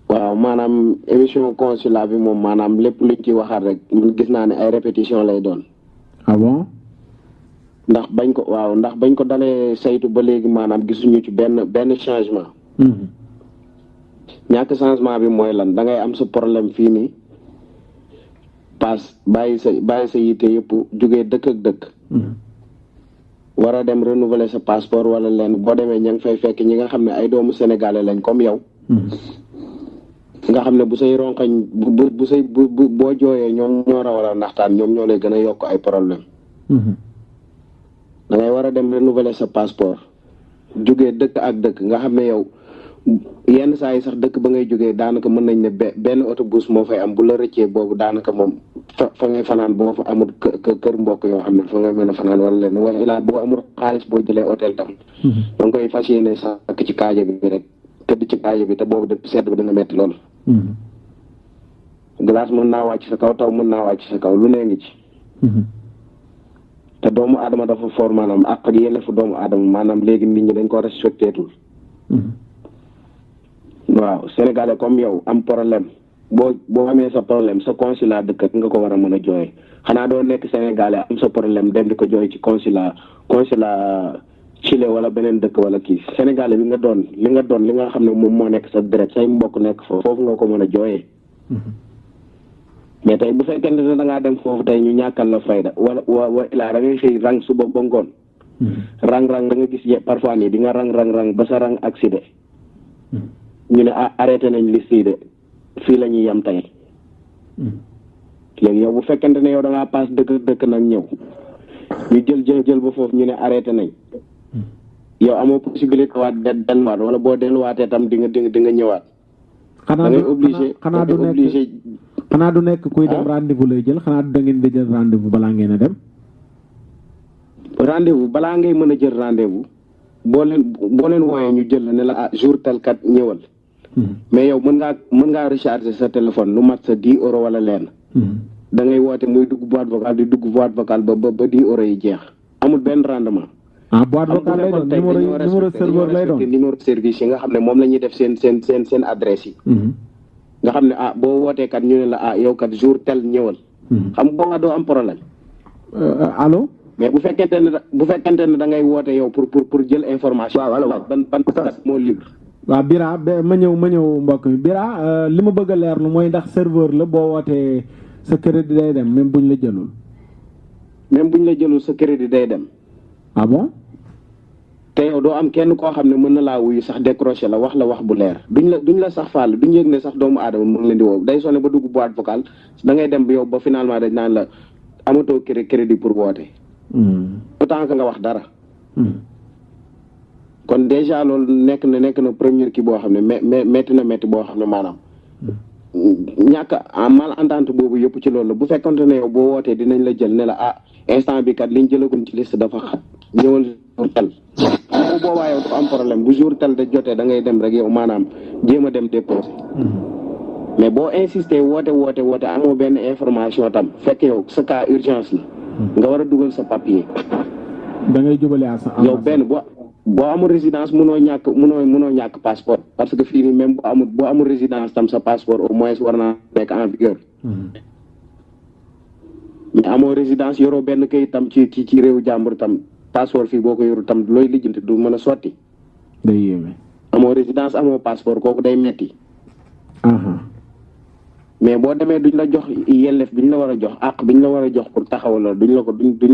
waaw maanaam émission consulat bi moom maanaam lépp luñ ci waxaat rek gis naa ne ay répétition lay doon. ah bon. ndax bañ ko dalee saytu ba léegi maanaam gisuñu ci benn changement. ñàkk changement bi mooy lan da ngay am sa problème fii nii. paas bàyyi sa yitte yëpp jugee dëkk ak dëkk war a dem renouveler sa passeport wala leen boo demee ña ngi fay fekk ñi nga xam ne ay doomu sénégalais lañ comme yow. nga xam ne bu say ronkañ bu say boo jooyee ñoom ñoo war a naxtaan ñoom ñoo lay gën a yokk ay problème da ngay war a dem renouveler sa passeport jógee dëkk ak dëkk nga xam ne yow yenn saa yi sax dëkk ba ngay jógee daanaka mën nañ ne benn autobus moo fay am bu la rëccee boobu daanaka moom fa ngay fanaan boo fa amul kër mbokk yoo xam ne fa ngay mën a fanaan wala leen wala ilaa boo amul xaalis boo jëlee hôtel tam da nga koy fas yéene sax ci kaaje bi rek tëdd ci kaaje bi te boobu de sedd bi dina metti lool glace mën naa wàcc sa kaw taw mën naa wàcc sa kaw lu nee ngi ci te doomu aadama dafa for maanaam ak yelleefu doomu aadama maanaam léegi nit ñi dañ ko respectétul waaw sénégalais comme yow am problème boo amee sa problème sa consulat dëkk nga ko war a mën a jooy xanaa doo nekk sénégalais am sa problème dem di ko jooy ci consulat Chili wala beneen dëkk wala kii sénégalais bi nga doon li nga xam ne moom moo nekk sa deret say mbokk nekk foofu nga ko mën a jooyee mais tey bu fekkente ne da ngaa dem foofu tey ñu ñàkkal la fayda wala ilaa da ngay xëy rang suba ba ngoon rang da nga gis parfois nii di nga rang ba sa rang accident ñu ne arrêté nañ liste yi de fii la ñuy yem tey léegi yow bu fekkente ne yow da ngaa paas dëkk nag ñëw ñu jël ba foofu ñu ne arrêté nañ yow amoo possibilité waat delluwaat wala boo delluwaatee tam di nga ñëwaat. da ngay obligé xanaa du nekk kuy dem rendez-vous lay jël xanaa du da ngeen di jël rendez-vous balaa ngeen a dem. rendez-vous balaa ngay mën a jël rendez-vous boo leen wooyee ñu jël la ne la jour tel kat ñëwal. mais yow mën ngaa recharger sa téléphone lu mat sa 10 euros wala leen. da ngay woote muy dugg boîte vocale di dugg boîte vocale ba 10 euros yi jeex amul benn rendement. boîte vocale lay doon numéro serveur lay doon numéro service yi nga xam ne moom la ñuy def seen adresse yi. nga xam ne boo wootee kat ñu ne la yow kat jour tel ñëwal. xam boo nga doo am problème. allo. mais bu fekkente ne da ngay woote yow pour jël information. waaw allo ban moo libre. waaw Bira ma ñëw mbokk mi Bira li ma bëgg a leerlu mooy ndax serveur la boo wootee sa crédit day dem même buñ la jëlul. même buñ la jëlul sa crédit day dem. ah bon. te yow doo am kenn koo xam ne mën na laa wuyu sax décroché la wax bu leer duñ la sax faal duñ yëg ne sax doomu aadama mu ngi leen di woo day sonné ba dugg boîte vocale da ngay dem ba yow ba finalement dañ naan la amatoo crédit pour woote. autant que nga wax dara. kon déjà loolu nekk na première kii boo xam ne métti boo xam ne maanaam ñàkk a malentente boobu yëpp ci loolu la bu fekkonte ne yow boo wootee dinañ la jël ne la instant bi kat liñ jëlaguñ ci liste dafa xat ñëwal jour tel bu boobaa yow dafa am problème bu jour tel da jotee da ngay dem rek yow maanaam jéem a dem déposé mais boo insister woote amoo benn information tam fekk yow sa cas urgence la nga war a dugal sa papier da ngay jubale yow benn boo amul résidence mënoo ñàkk passeport parce que fii nii même boo amul résidence tam sa passeport au moins war naa nekk en vigueur mais amoo résidence yoroo benn kayit tam ci réewu jàmbur tam passeport fii boo ko yoru tam looy lijjanti du mën a sotti. day yéeme. amoo résidence amoo passeport kooku day metti mais boo demee duñ la jox yelleef biñ la war a jox àq biñ la war a jox pour taxaw la duñ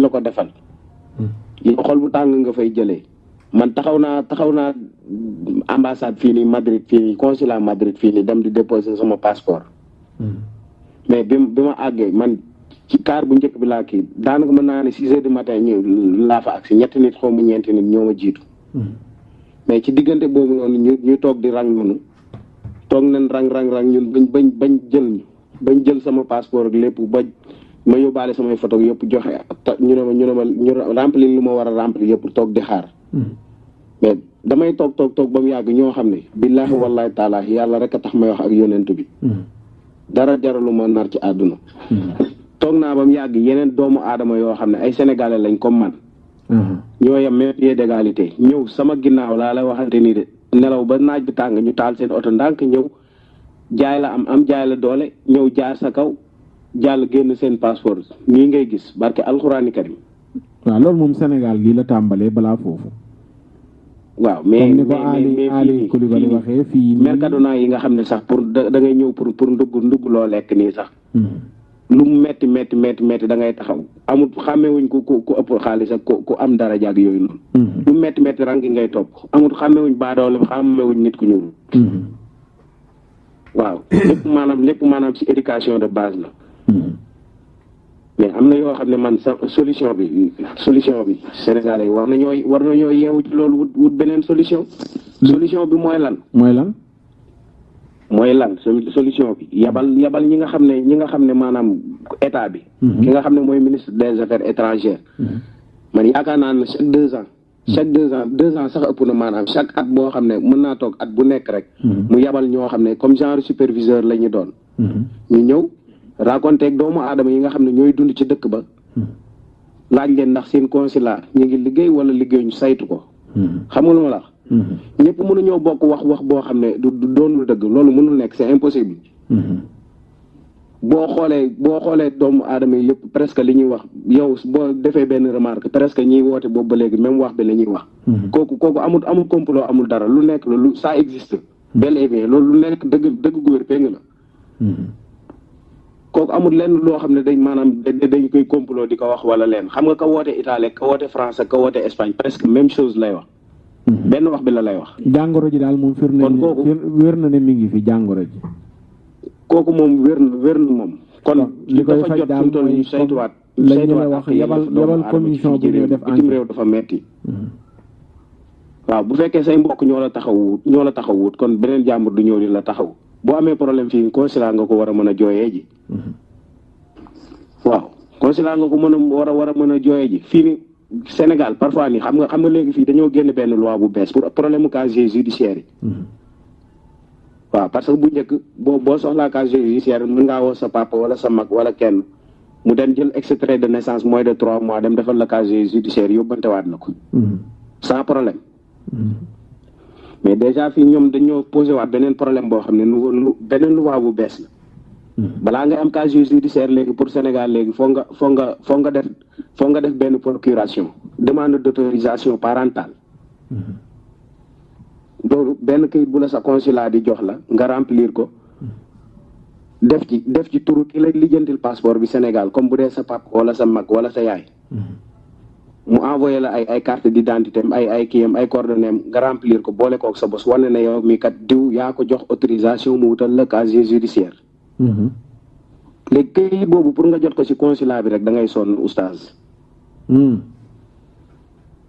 la ko defal. yow xol bu tàng nga fay jëlee. man taxaw naa ambassade fii nii Madrid fii nii consulat Madrid fii nii dem di déposer sama passeport. mais bi ma àggee man ci car bu njëkk bi laa kii daanaka mën naa ne 6 heures du matin laa fa agsi ñetti nit xaw ma ñeenti nit ñoo ma jiitu. mais ci diggante boobu noonu ñu toog di rang noonu toog nañ rang ñun bañ jël sama passeport ak lépp ba ma yóbbaale samay photo yëpp joxe ñu ne ma remplir lu ma war a remplir yëpp toog di xaar. mais damay toog ba mu yàgg ñoo xam ne billaahi wallaahi taalaa yàlla rek a tax may wax ak yonent bi dara jaralu ma nar ci àdduna toog naa ba mu yàgg yeneen doomu aadama yoo xam ne ay sénégalais lañ comme man ñoo yem même pied d'égalité ñëw sama ginnaaw laa lay waxante nii de nelaw ba naaj bi tàng ñu taal seen oto ndànk ñëw jaay la am jaay la doole ñëw jaar sa kaw jàll génn seen passeport nii ngay gis barke alxuraani karim waaw loolu moom Sénégal gii la tàmbalee balaa foofu. waaw mais ni ko Ali Coulibaly waxee fii Mercadona yi nga xam ne sax pour da ngay ñëw pour ndugg loo lekk nii sax. lu mu metti metti metti metti da ngay taxaw amul xàmmewuñ ku ëpp xaalis ak ku am daraja ak yooyu noonu lu metti metti rangi ngay topp amul xàmmewuñ baadoole xàmmewuñ nit ku ñuul waaw lépp maanaam ci éducation de base la mais am na yoo xam ne man solution bi Sénégalais yi war nañoo yeewu ci loolu wut beneen solution bi mooy lan solution bi yabal ñi nga xam ne maanaam état bi ki nga xam ne mooy ministre des affaires étrangères man yaakaar naa ne chaque deux ans sax ëpp na maanaam chaque at boo xam ne mën naa toog at bu nekk rek mu yabal ñoo xam ne comme genre superviseur la ñu doon ñu ñëw raconté ak doomu aadama yi nga xam ne ñooy dund ci dëkk ba laaj leen ndax seen consulat ñu ngi liggéey wala liggéey ñu saytu ko xam nga lu ma la wax ñëpp mënuñoo bokk wax boo xam ne du doonul dëgg loolu mënul nekk c'est impossible boo xoolee doomu aadama yi yëpp presque li ñuy wax yow boo defee benn remarque presque ñiy woote boobu ba léegi même wax bi la ñuy wax kooku amul complot amul dara lu nekk la lu ça existe bel et bien loolu lu nekk dëgg gu wér péng la kooku amul lenn loo xam ne dañ koy complot di ko wax wala leen xam nga ka woote Italie ka woote France ka woote Espagne presque même chose lay wax benn wax bi la lay wax jàngoro ji daal moom wér na ne mi ngi fi jàngoro ji kooku moom wér na moom kon li koy faj daal mooy saytuwaat la ñu la wax yabal commission bu ñëw def bitim réew dafa metti waaw bu fekkee say mbokk ñoo la taxawut kon beneen jàmbur du ñëw di la taxaw boo amee problème fii consulat nga ko war a mën a jooyee ji waaw consulat nga ko war a mën a jooyee ji fii ni Sénégal parfois ni xam nga léegi fii dañoo génn benn loi bu bees pour problème casier judiciaire yi waaw parce que bu njëkk boo soxlaa casier judiciaire mën ngaa woo sa papa wala sa mag wala kenn mu dem jël extrait de naissance moins de 3 mois dem defal la casier judiciaire yóbbantewaat la ko sans problème mais déjà fii ñoom dañoo posé waat beneen problème boo xam ne beneen loi bu bees la balaa ngay am casier judiciaire léegi pour Sénégal léegi foo nga def benn procuration demande d'autorisation parentale loolu benn kayit bu la sa consulat di jox la nga remplir ko def ci turu ki la lijjantil passeport bi Sénégal comme bu dee sa papa wala sa mag wala sa yaay mu envoyé la ay carte d'identité ay kiyam ay coordonnées nga remplir ko boole kook sa bos wane ne yow mi kat diw yaa ko jox autorisation mu wutal la casier judiciaire léegi kayit boobu pour nga jot ko ci consulat bi rek da ngay sonn oustaz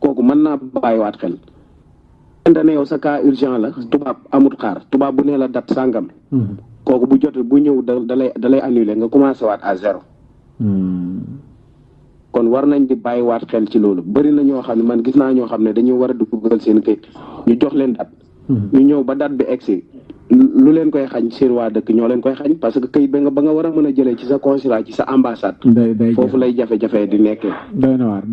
kooku mën naa bàyyiwaat xel ente ne yow sa cas urgent la tubaab amut xaar tubaab bu nee la date sàngam kooku bu jot bu ñëw da lay annuler nga commencé waat à zéro kon war nañ di bàyyiwaat xel ci loolu bëri na ñoo xam ne man gis naa ñoo xam ne dañuy war a dugal seen kayit ñu jox leen date ñu ñëw ba date bi egsi lu leen koy xañ seen waa dëkk ñoo leen koy xañ parce que kayit ba nga war a mën a jëlee ci sa consulat ci sa ambassade foofu lay jafe-jafe di nekkee doy na waar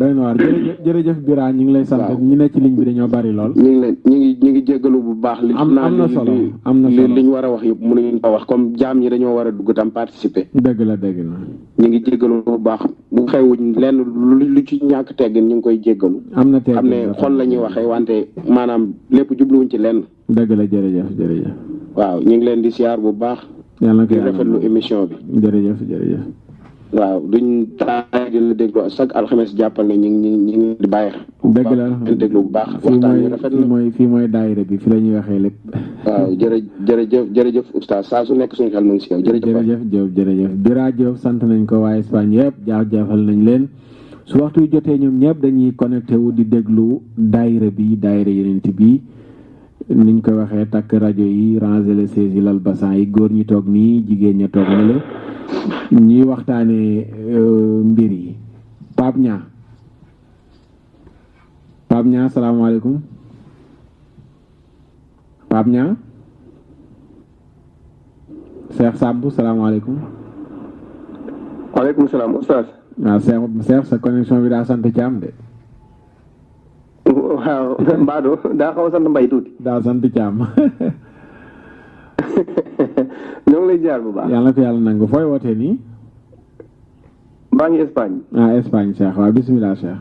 jërëjëf Bira ñu ngi lay sant ñi ne ci ligne bi dañoo bari lool ñu ngi jéggalu bu baax li am na solo li ñu war a wax yëpp mënuñu ko wax comme jaam ñi dañoo war a dugg tam participer dëgg la ñu ngi jéggalu bu baax bu xewuñ lenn lu ci ñàkk teggin ñu ngi koy jéggalu am na xam ne xol la ñuy waxee wante maanaam lépp jubluwuñ ci lenn dëgg la jërëjëf waaw ñu ngi leen di siyaar bu baax di rafetlu émission bi jërëjëf waaw duñ taay di la déglu chaque alxames jàppal ne ñu ngi di bàyyi dëgg la déglu bu baax waxtaan bi rafet na fii mooy daayira bi fi la ñuy waxee lépp waaw jërëjëf oustaz saa su nekk suñu xel mu ngi si yow jërëjëf Bira Diop sant nañ ko waa Espagne yëpp jaajëfal nañ leen su waxtu jotee ñoom ñëpp dañuy connecté wu di déglu daayira yeneen bi niñ ko waxee takk rajo yi ranger les sièges yi lal bassan yi góor ñi toog nii jigéen ña toog na la ñuy waxtaane mbir yi Pape Niang salaamaaleykum Pape Niang Cheikh Samb salaamaaleykum waaleykum salaam oustaz waaw Cheikh sa connexion bi daa sant Thiam de waaw Mbado daa xaw a sant Mbay tuuti. daa sant Thiam. ñoo ngi lay jaar bu baax. yàlla ko yàlla nangu fooy wootee nii. maa ngi Espagne. Espagne Cheikh waaw bisimilah Cheikh.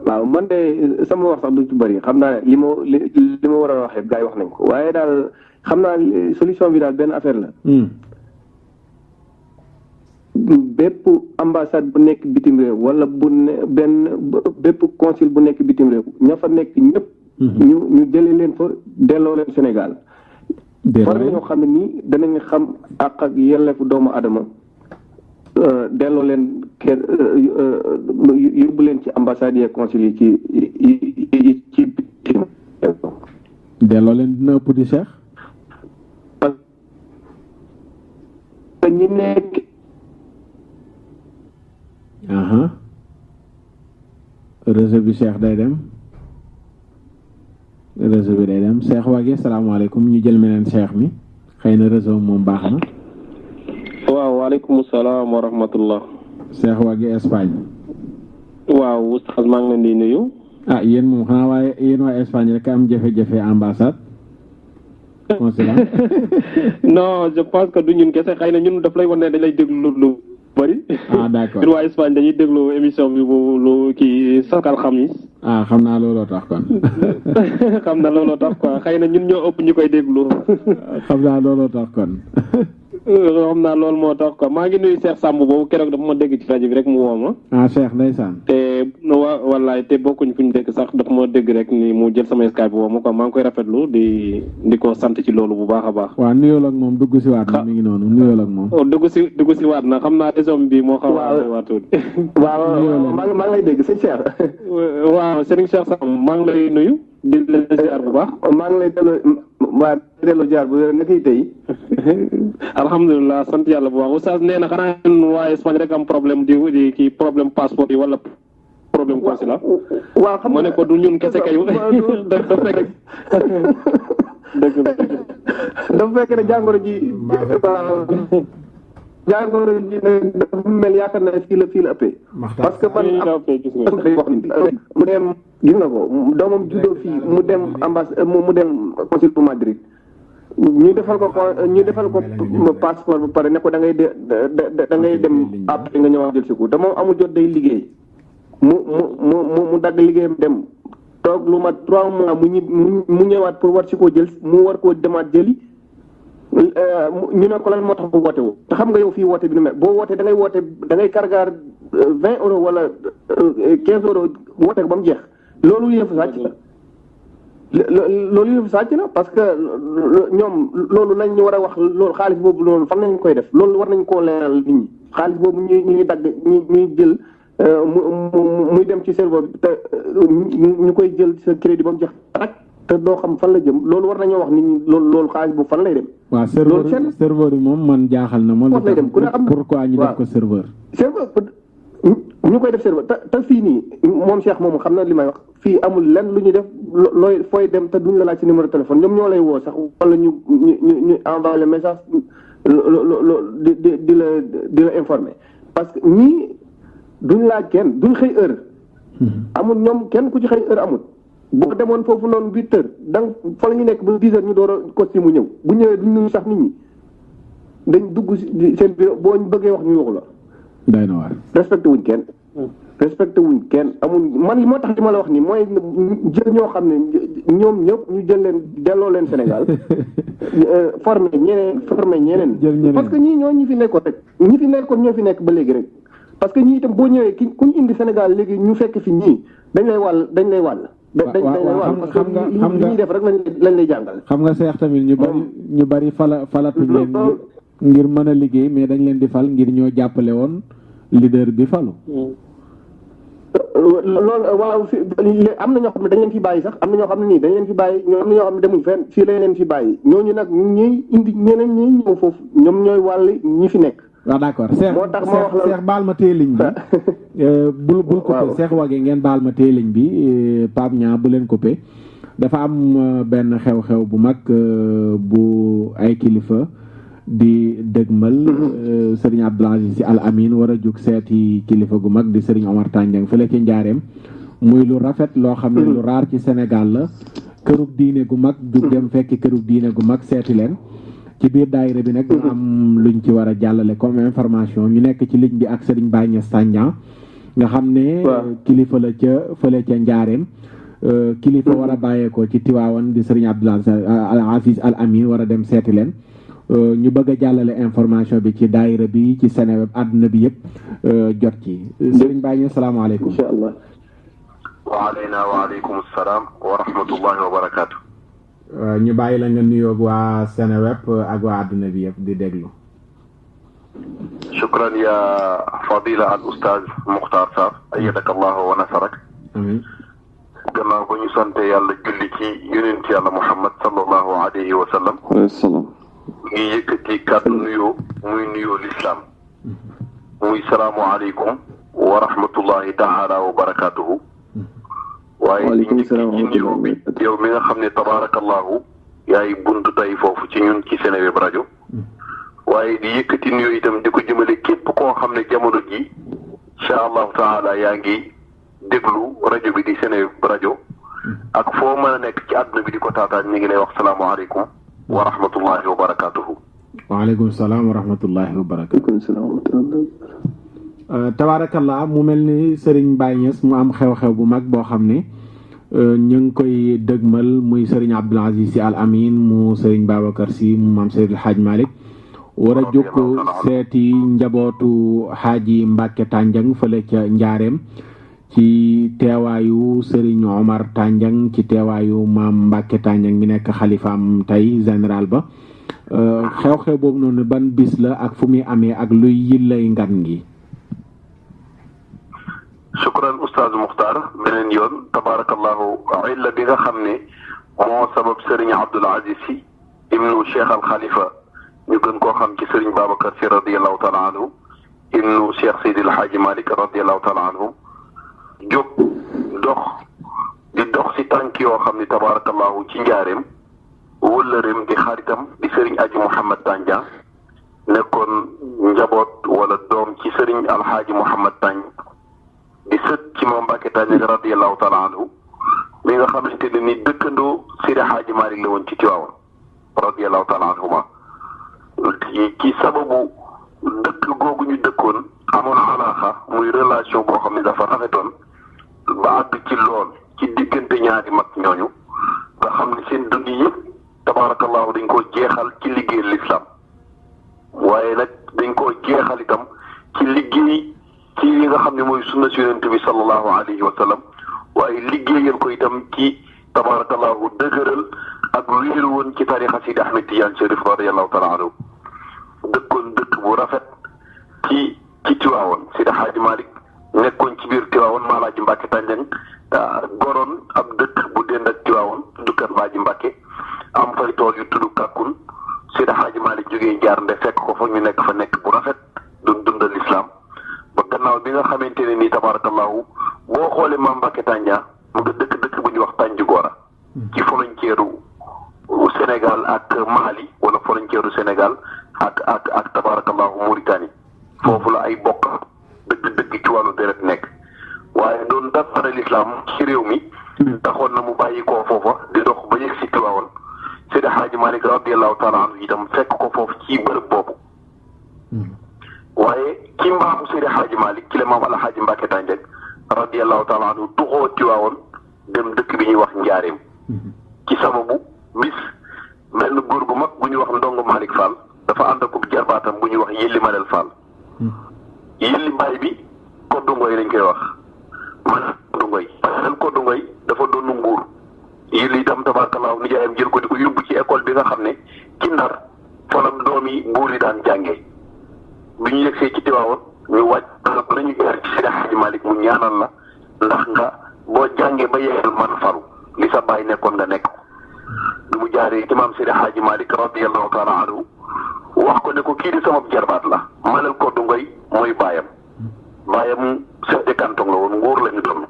waaw man de sama wax sax du ci bëri xam naa li ma war a wax yëpp gars yi wax nañ ko waaye daal xam naa solution bi daal benn affaire la. bépp ambassade bu nekk bitim réew wala bépp consul bu nekk bitim réew ña fa nekk ñëpp ñu jëlee leen fa delloo leen Sénégal war ñoo xam ne nii danañ xam àq ak yelleefu doomu adama delloo leen yóbbu leen ci ambassade yi consul yi ci bitim delloo leen dina ëpp di Cheikh parce que ñi nekk réseau bi Cheikh day dem Cheikh Wagué salaamaaleykum ñu jël meneen Cheikh mi xëy na réseau moom baax na. waaw waaleykum salaam wa rahmatullah. Cheikh Wagué Espagne. waaw oustaz maa ngi leen di nuyu. yéen moom xanaa waaye yéen waa Espagne rek am jafe-jafe ambassade. consulat. non je pense que du ñun kese xëy na ñun daf lay wan ne dañ lay déglu lu bëri. d'accord ñun waa Espagne dañuy déglu émission bi bu lu kii sakal xamis. xam naa looloo tax kon. xam na looloo tax quoi xëy na ñun ñoo ëpp ñu koy déglu. xam naa looloo tax kon. xam naa loolu moo tax quoi maa ngi nuyu Cheikh Samb boobu keroog dafa ma dégg ci rajo bi rek mu woo ma. Cheikh ndeysaan. te wallaay te bokkuñ fu ñu dégg sax dafa ma dégg rek ni mu jël sama Skype bi woo ma quoi maa ngi koy rafetlu di ko sant ci loolu bu baax a baax. waaw nuyoo ak moom dugg si waat na mi ngi noonu nuyoo ak moom. dugg si waat na xam naa réseau bi moo xaw a waat tuuti. waaw maa ngi lay dégg sëñ Cheikh. waaw Serigne Cheikh Samb maa ngi lay nuyu. di la ziar bu baax. maa ngi lay delloo ziar bu wér naka tey. alhamdulilah sant yàlla bu baax oustaz nee na xanaa waa Espagne rek am problème di kii problème passeport yi wala problème consulat. waaw xam nga ma ne ko du ñun kese kay. dafa fekk dafa fekk ne jàngoro ji. jàngoro ji dafa mel yaakaar naa fii la ëppee. parce que man mu dem gis nga ko doomam juddoo fii mu dem mu dem consul bu Madrid ñu defal ko passeport ba pare ne ko da ngay dem après nga ñëwaat jël si ko te moom amul jot day liggéey mu dagg liggéeyam dem toog lu mat 3 mois mu ñëwaat pour war si koo jël mu war koo demaat jëli. ñu ne ko lan moo tax bu woote wu te xam nga yow fii woote bi nu mel boo wootee da ngay kargaar 20 euros wala 15 euros woote ko ba mu jeex loolu yëfu sàcc la parce que ñoom loolu lañ ñu war a wax loolu xaalis boobu loolu fan lañ koy def loolu war nañ koo leeral nit ñi xaalis boobu ñuy dagg ñuy jël muy dem ci serveur bi te ñu koy jël sa crédit ba mu jeex rek te doo xam fan la jëm loolu war nañoo wax nit ñi loolu xaalis bu fan lay dem. waaw serveur yi moom man jaaxal na ma. lay dem ku ne am pourquoi ñu def ko serveur. ñu koy def serveur te fii nii moom Cheikh moom xam na li may wax fii amul lenn lu ñuy def looy fooy dem te duñ la laaj ci numéro téléphone ñoom ñoo lay woo sax wala ñu envoyé le message di la informer parce que ñii duñ laaj kenn duñ xëy heure. amul ñoom kenn ku ci xëy heure amul. boo demoon foofu noonu 8 heures donc fa la ñu nekk ba 10 heures ñu door a costume mu ñëw bu ñëwee duñ nuyu sax nit ñi dañ dugg seen bureau boo ñu bëggee wax ñu waxu la. day na waar. respecté wuñ kenn amul man li moo tax li ma la wax nii mooy jël ñoo xam ne ñoom ñëpp ñu jël leen delloo leen Sénégal formé ñeneen. parce que ñii ñoo ñi fi nekkoon rek ñi fi nekkoon ñoo fi nekk ba léegi rek parce que ñii itam boo ñëwee ku ñu indi Sénégal léegi ñu fekk fi ñii dañ lay wàll. xam nga ñuy def rek lañ lay jàngal. xam nga Cheikh tamit ñu bari falatuñ leen ngir mën a liggéey mais dañ leen di fal ngir ñoo jàppale woon leader bi falu. loolu waaw am na ñoo xam ne dañ leen fi bàyyi sax am na ñoo xam ne nii dañ leen fi bàyyi am na ñoo xam ne demuñ fenn fii lañ leen fi bàyyi ñooñu nag ñuy indi ñeneen ñi ñëw foofu ñoom ñooy wàll ñi fi nekk. waaw d'accord Cheikh baal ma téye ligne bi bul coupé Cheikh Wagué ngeen baal ma téye ligne bi Pape Niang bu leen coupé dafa am benn xew-xew bu mag bu ay kilifa di dëgmal Serigne Abdoul Aziz Sy Al Amine war a jóg seeti kilifa gu mag di Serigne Omar Tandiang fële ci Njaareem muy lu rafet loo xam ne lu raar ci Sénégal la kërug diine gu mag jug dem fekki kërug diine gu mag seeti leen ci biir daayira bi nag ñu am luñ ci war a jàllale comme information ñu nekk ci ligne bi ak Serigne Baye Niass Tandiang nga xam ne kilifa la ca fële ca Njaareem kilifa war a bàyyeekoo ci Tiwaawan di Serigne Abdoul Aziz Al Amine war a dem seeti leen ñu bëgg a jàllale information bi ci daayira bi ci Seneweb àdduna bi yëpp jot ci Serigne Baye asalaamaaleykum. incha allah. waaleykum salaam wa rahmatullahi wa barakaatu. ñu bàyyi la nga nuyoog waa Seneweb ak waa àdduna bi yëpp di déglu. shukran ya fadila al ustaz Mukhtar Sarr ayyadaka allahu wa nasarak. amiin. gannaaw ba ñu sante yàlla julli ci yonent yàlla Muhammad sallallahu alayhi wa sallam. ngi yëkkati kàddu nuyoo muy nuyoo lislaam muy salaamu aleykum wa rahmatullahi taala wa barakaatuhu. waaye di njëkk ci nuyoo bi yow mi nga xam ne tabaarakallahu yaay buntu tey foofu ci ñun ci Seneweb rajo. waaye di yëkkati nuyoo itam di ko jëmale képp koo xam ne jamono ji incha allahu taala yaa ngi déglu rajo bi di Seneweb rajo ak foo mën a nekk ci àdduna bi di ko taataan ñu ngi lay wax salaamualeykum wa rahmatullahi wa barakatuhu. waaleykum salaam wa rahmatullahi wa barakatuhu. tabaarakallah mu mel ni Serigne Baye Niass mu am xew-xew bu mag boo xam ne ñu ngi koy dëgmal muy Serigne Abdoul Aziz Sy Al Amin mu Serigne Babacar Sy mu maam Seydil Hadj Malick war a jóg seeti njabootu Xaaji Mbàkke Tànjang fële ca Njaareem ci teewaayu Serigne Omar Tànjang ci teewaayu maam Mbàkke Tànjang mi nekk xalifaam tey général ba xew-xew boobu noonu ban bis la ak fu muy amee ak luy yillay ngan gi. shukran ustaaz Mukhtar beneen yoon tabaarakallahu illa bi nga xam ne moo sabab Serigne Abdoul Aziz Sy ibnu Cheikh al Khalifa ñu gën koo xam ci Serigne Babacar Sy radiyallahu taala anhu ibnu Cheikh Seydil Hadji Malick radiyallahu taala anhu jóg dox si tànk yoo xam ne tabaarakallahu ci njaareem wëllëreem di xaritam di Serigne Aji Mouhamed Tandian nekkoon njaboot wala doom ci Serigne Alhaaji Mouhamed Tandian di sët ci moom Mbàkke Tandian radiyallahu taala anhu mi nga xamante ne ni dëkkandoo Seydi Hadji Malick la woon ci Tiwaawan radiyallahu taala anhuma ci sababu dëkk googu ñu dëkkoon amoon alaaxa muy relation boo xam ne dafa rafetoon ba àgg ci lool ci diggante ñaari mag ñooñu nga xam ne seen dund yëpp tabaarakallahu dañ koo jeexal ci liggéeyal lislaam waaye nag dañ koo jeexal itam ci liggéey ci li nga xam ne mooy sunna si yonent bi sallallahu alayhi wa sallam waaye liggéeyal ko itam ci tabaarakallahu dëgëral ak wéeru woon ci tarixa Sidi Ahmed Tidiane Chérif radiyallahu taala anhu dëkkoon dëkk bu rafet ci Tiwaawoon Sidi Hadji Malick nekkoon ci biir Tiwaawoon Maalaaji Mbàkke Tànjang goroon ab dëkk bu dend ak Tiwaawoon tudd Kër Baaji Mbàkke am fay tool yu tudd Kàkkun Sidi Hadji Malick jógee jaar nde fekk ko fa ñu nekk fa nekk bu rafet doon dundal lislaam ba gannaaw bi nga xamante ne nii tabaarakallahu boo xoolee maam Mbàkke Tànjang mu nga dëkk bu ñuy wax Tànjugora ci frontière Sénégal ak Mali wala frontière Sénégal ak tabaarakallahu Mauritanie foofu la ay bokk dëgg ci wàllu deret nekk waaye doon dafare lislaam ci réew mi taxoon na mu bàyyi koo foofa di dox ba yegg si Tiwaawan Seydi Hadji Malick radiyallahu taala anhu itam fekk ko foofu ci bërëb boobu waaye ci mbaaxu Seydi Hadji Malick ci la maam Alhaaji Mbàkke Tànjang radiyallahu taala anhu tuxoo Tiwaawan dem dëkk bi ñuy wax Njaareem ci sababu bis benn góor bu mag bu ñuy wax Ndongo Malick Fall dafa ànd ak jarbaatam bu ñuy wax Yelli Malel Fall Yelli baay bi Koddu Ngoy lañ koy wax man Koddu Ngoy parce que Koddu Ngoy dafa doon nguur Yelli itam tabaarkalaaw nijaayam jël ko di ko yóbbu ci école bi nga xam ne ci Ndar fa la doom yi buur yi daan jàngee bi ñu yegsee ci Tiwaawan ñu wàcc nañu jaar ci Seydi Hadji Malick mu ñaanal la ndax nga boo jàngee ba yeexal man faru li sa baay nekkoon nga nekk bi mu jaaree ci maam Seydi Hadji Malick radiyallahu taala anhu wax ko ne ko kii di sama jarbaat la Malel Koddu Ngoy mooy baayam chef de canton la woon nguur la ñu doon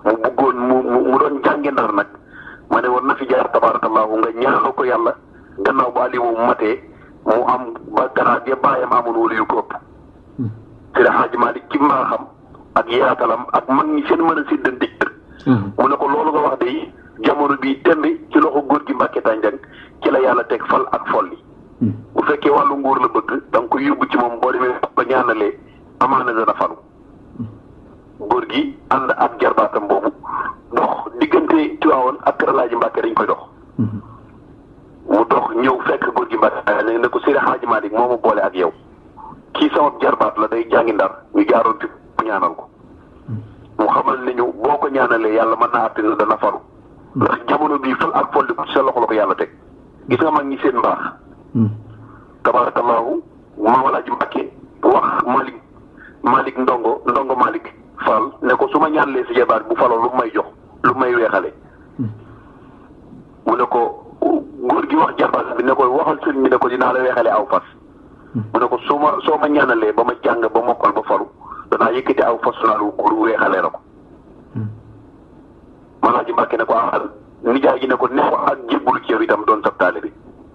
mu bëggoon mu doon jànge Ndar nag ma ne woon na fi jaar tabarakallahu nga ñaanal ko yàlla gannaaw ba Aliou mu matee mu am ba garaat ya baayam amoon wala yu ko ëpp Seydi Hadji Malick ci mbaaxam ak yaatalam ak mag ñi seen mën a séddante mu ne ko loolu nga wax de jamono bi tembi ci loxo góor gi Mbàkke Tànjang ci la yàlla teg fal ak folli bu fekkee wàllu nguur la bëgg da nga koy yóbbu ci moom boo demee ba ñaanalee amaana dana falu góor gi ànd ak jarbaatam boobu dox diggante Tiwaawan ak Kër Alaaji Mbàkke dañ koy dox mu dox ñëw fekk góor gi Mbàkke ne ko Seydi Hadji Malick moo ma boole ak yow kii sama jarbaat la day jàngi Ndar ñu jaaroon fi mu ñaanal ko mu xamal ne ñu boo ko ñaanalee yàlla mën naa àtte na dana faru ndax jamono bii fal ak folli ko ci sa loxo la ko yàlla teg gis nga mag ñi seen mbaax tabarakallahu Maam Alaaji Mbàkke wax Malick ndongo Malick Fall ne ko su ma ñaanalee si jarbaat bu faloo lu may jox lu may weexale mu ne ko góor gi wax jarbaat bi ne ko waxal sëriñ bi ne ko dinaa la weexale aw fas mu ne ko soo ma ñaanalee ba ma jàng ba mokkal ba faru danaa yëkkati aw fas naalu góor weexalee la ko Alaaji Mbàkke ne ko nijaay ji ne ko ak jébbulu ci yow itam doon sab taalibe bi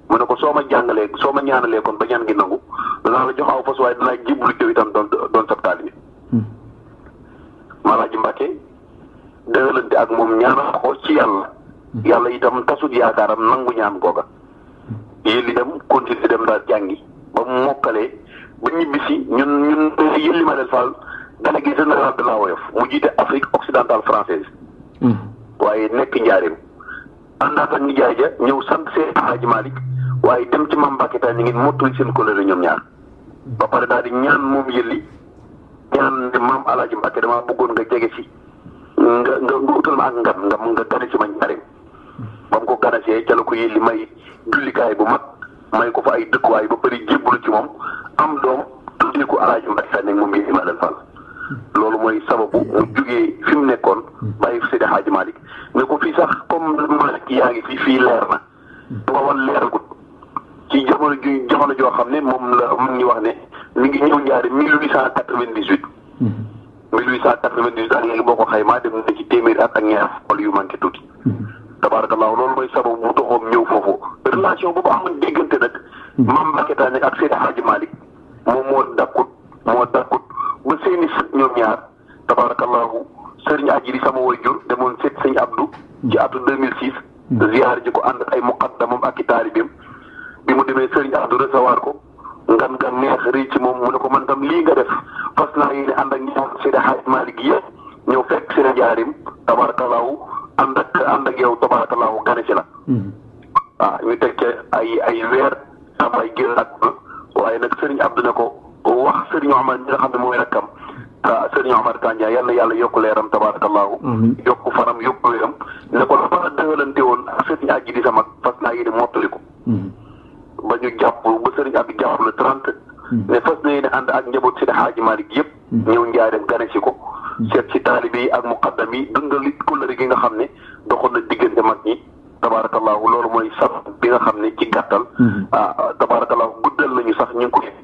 mu ne ko soo ma ñaanalee kon ba ñaan gi nangu danaa la jox aw fas waaye danaa jébbulu ci yow itam doon sab taalibe bi Alaaji Mbàkke dëgalante ak moom ñaanal ko ci yàlla itam tasut yaakaaram nangu ñaan googa yéen dem continuer dem daal jàngi ba mu mokkalee ba ñibbisi ñun Yelli Manel Fall délégué général de la Woyof mu jiite Afrique occidentale française waaye nekk njaareem àndaat ak nijaay ja ñëw sant Seydi Hadji Malick waaye dem ci Mame Mbacke Tall ñu ngi mottali seen kóllëre ñoom ñaar ba pare daal di ñaan moom Yelli ñaan ne Mame Alaaji Mbacke damaa bëggoon nga jege si nga utal ma ak nga gane si ma njaareem ba mu ko ganasee ca la ko Yelli may jullikaay bu mag may ko fa ay dëkkuwaay ba bëri jébbalu ci moom am doom tuddee ko Alaaji Mbacke Tall nekk moom Yelli Manel Fall loolu mooy sababu mu jugee fi mu nekkoon bàyyi fi Seydi Hadji Malick ne ko fii sax comme Malick yaa ngi fii leer na booba leeragut ci jamono joo xam ne moom la mun ñu wax ne mi ngi ñëw njaari 1898 1898 ak léegi boo ko xaymaa dem na ci téeméeri at ak ñaar xool yu manqué tuuti tabarakallahu loolu mooy sababu bu toxoom ñëw foofu relation boobu amoon déggante nag Mame Mbacke Tall ak Seydi Hadji Malick moom moo dakkut ba seeni sët ñoom ñaar tabarakallahu sëriñ Ajiri sama waajur demoon seet sëñ Abdou ci atu 2006 ziyaar ji ko ànd ak ay muqaddamam ak i taalibeem bi mu demee sëriñ Abdou recevoir ko ngan neex rëy ci moom mu ne ko man tam lii nga def fas naa yéene ànd ak ñoom Seydi Hadji Malick yëpp ñëw fekk seen njaarim tabarakallahu ànd ak yow tabarakallahu gane ci la ñu teg ca ay weer am ay génn ak waaye nag sëriñ Abdou ne ko wax sëriñ Omar ñi nga xam ne mooy rakkam sëriñ Omar Tandia yal na yàlla yokk leeram tabarakallahu yokk fanam yokk wéram ne ko la ma dëgalante woon ak sëriñ Aji di sama fas naa yéene mottali ko ba ñu jàpp ba sëriñ Abdi jàpp le 30 ne fas na yéene ànd ak njaboot Seydi Hadji Malick yëpp ñëw njaareem gane si ko seet si taalibe yi ak muqaddam yi dundal it kóllëre gi nga xam ne doxoon na diggante mag ñi tabarakallahu loolu mooy sabab bi nga xam ne ci gàttal tabarakallahu guddal lañu sax ñu ngi ko déet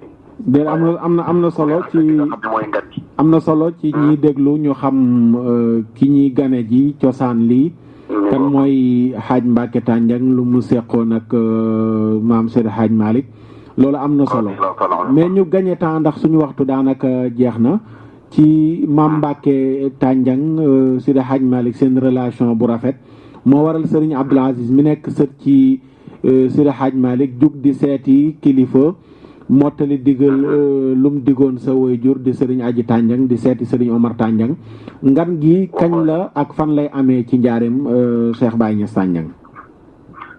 am na solo ci ñiy déglu ñu xam ki ñuy gane ji cosaan lii kan mooy Hadj Mbacke Tandiang lu mu seqoon ak maam Seydi Hadji Malick loolu am na solo mais ñu gagné temps ndax suñu waxtu daanaka jeex na ci maam Mbacke Tandiang Seydi Hadji Malick seen relation bu rafet moo waral Serigne Abdoul Aziz mi nekk sët ci Seydi Hadji Malick jug di seeti kilifa mottali digal lum digoon sa waajur di Serigne Aji Tandiang di seeti Serigne Omar Tandiang ngan gi kañ la ak fan lay amee ci njaareem Cheikh Baye Niass Tandiang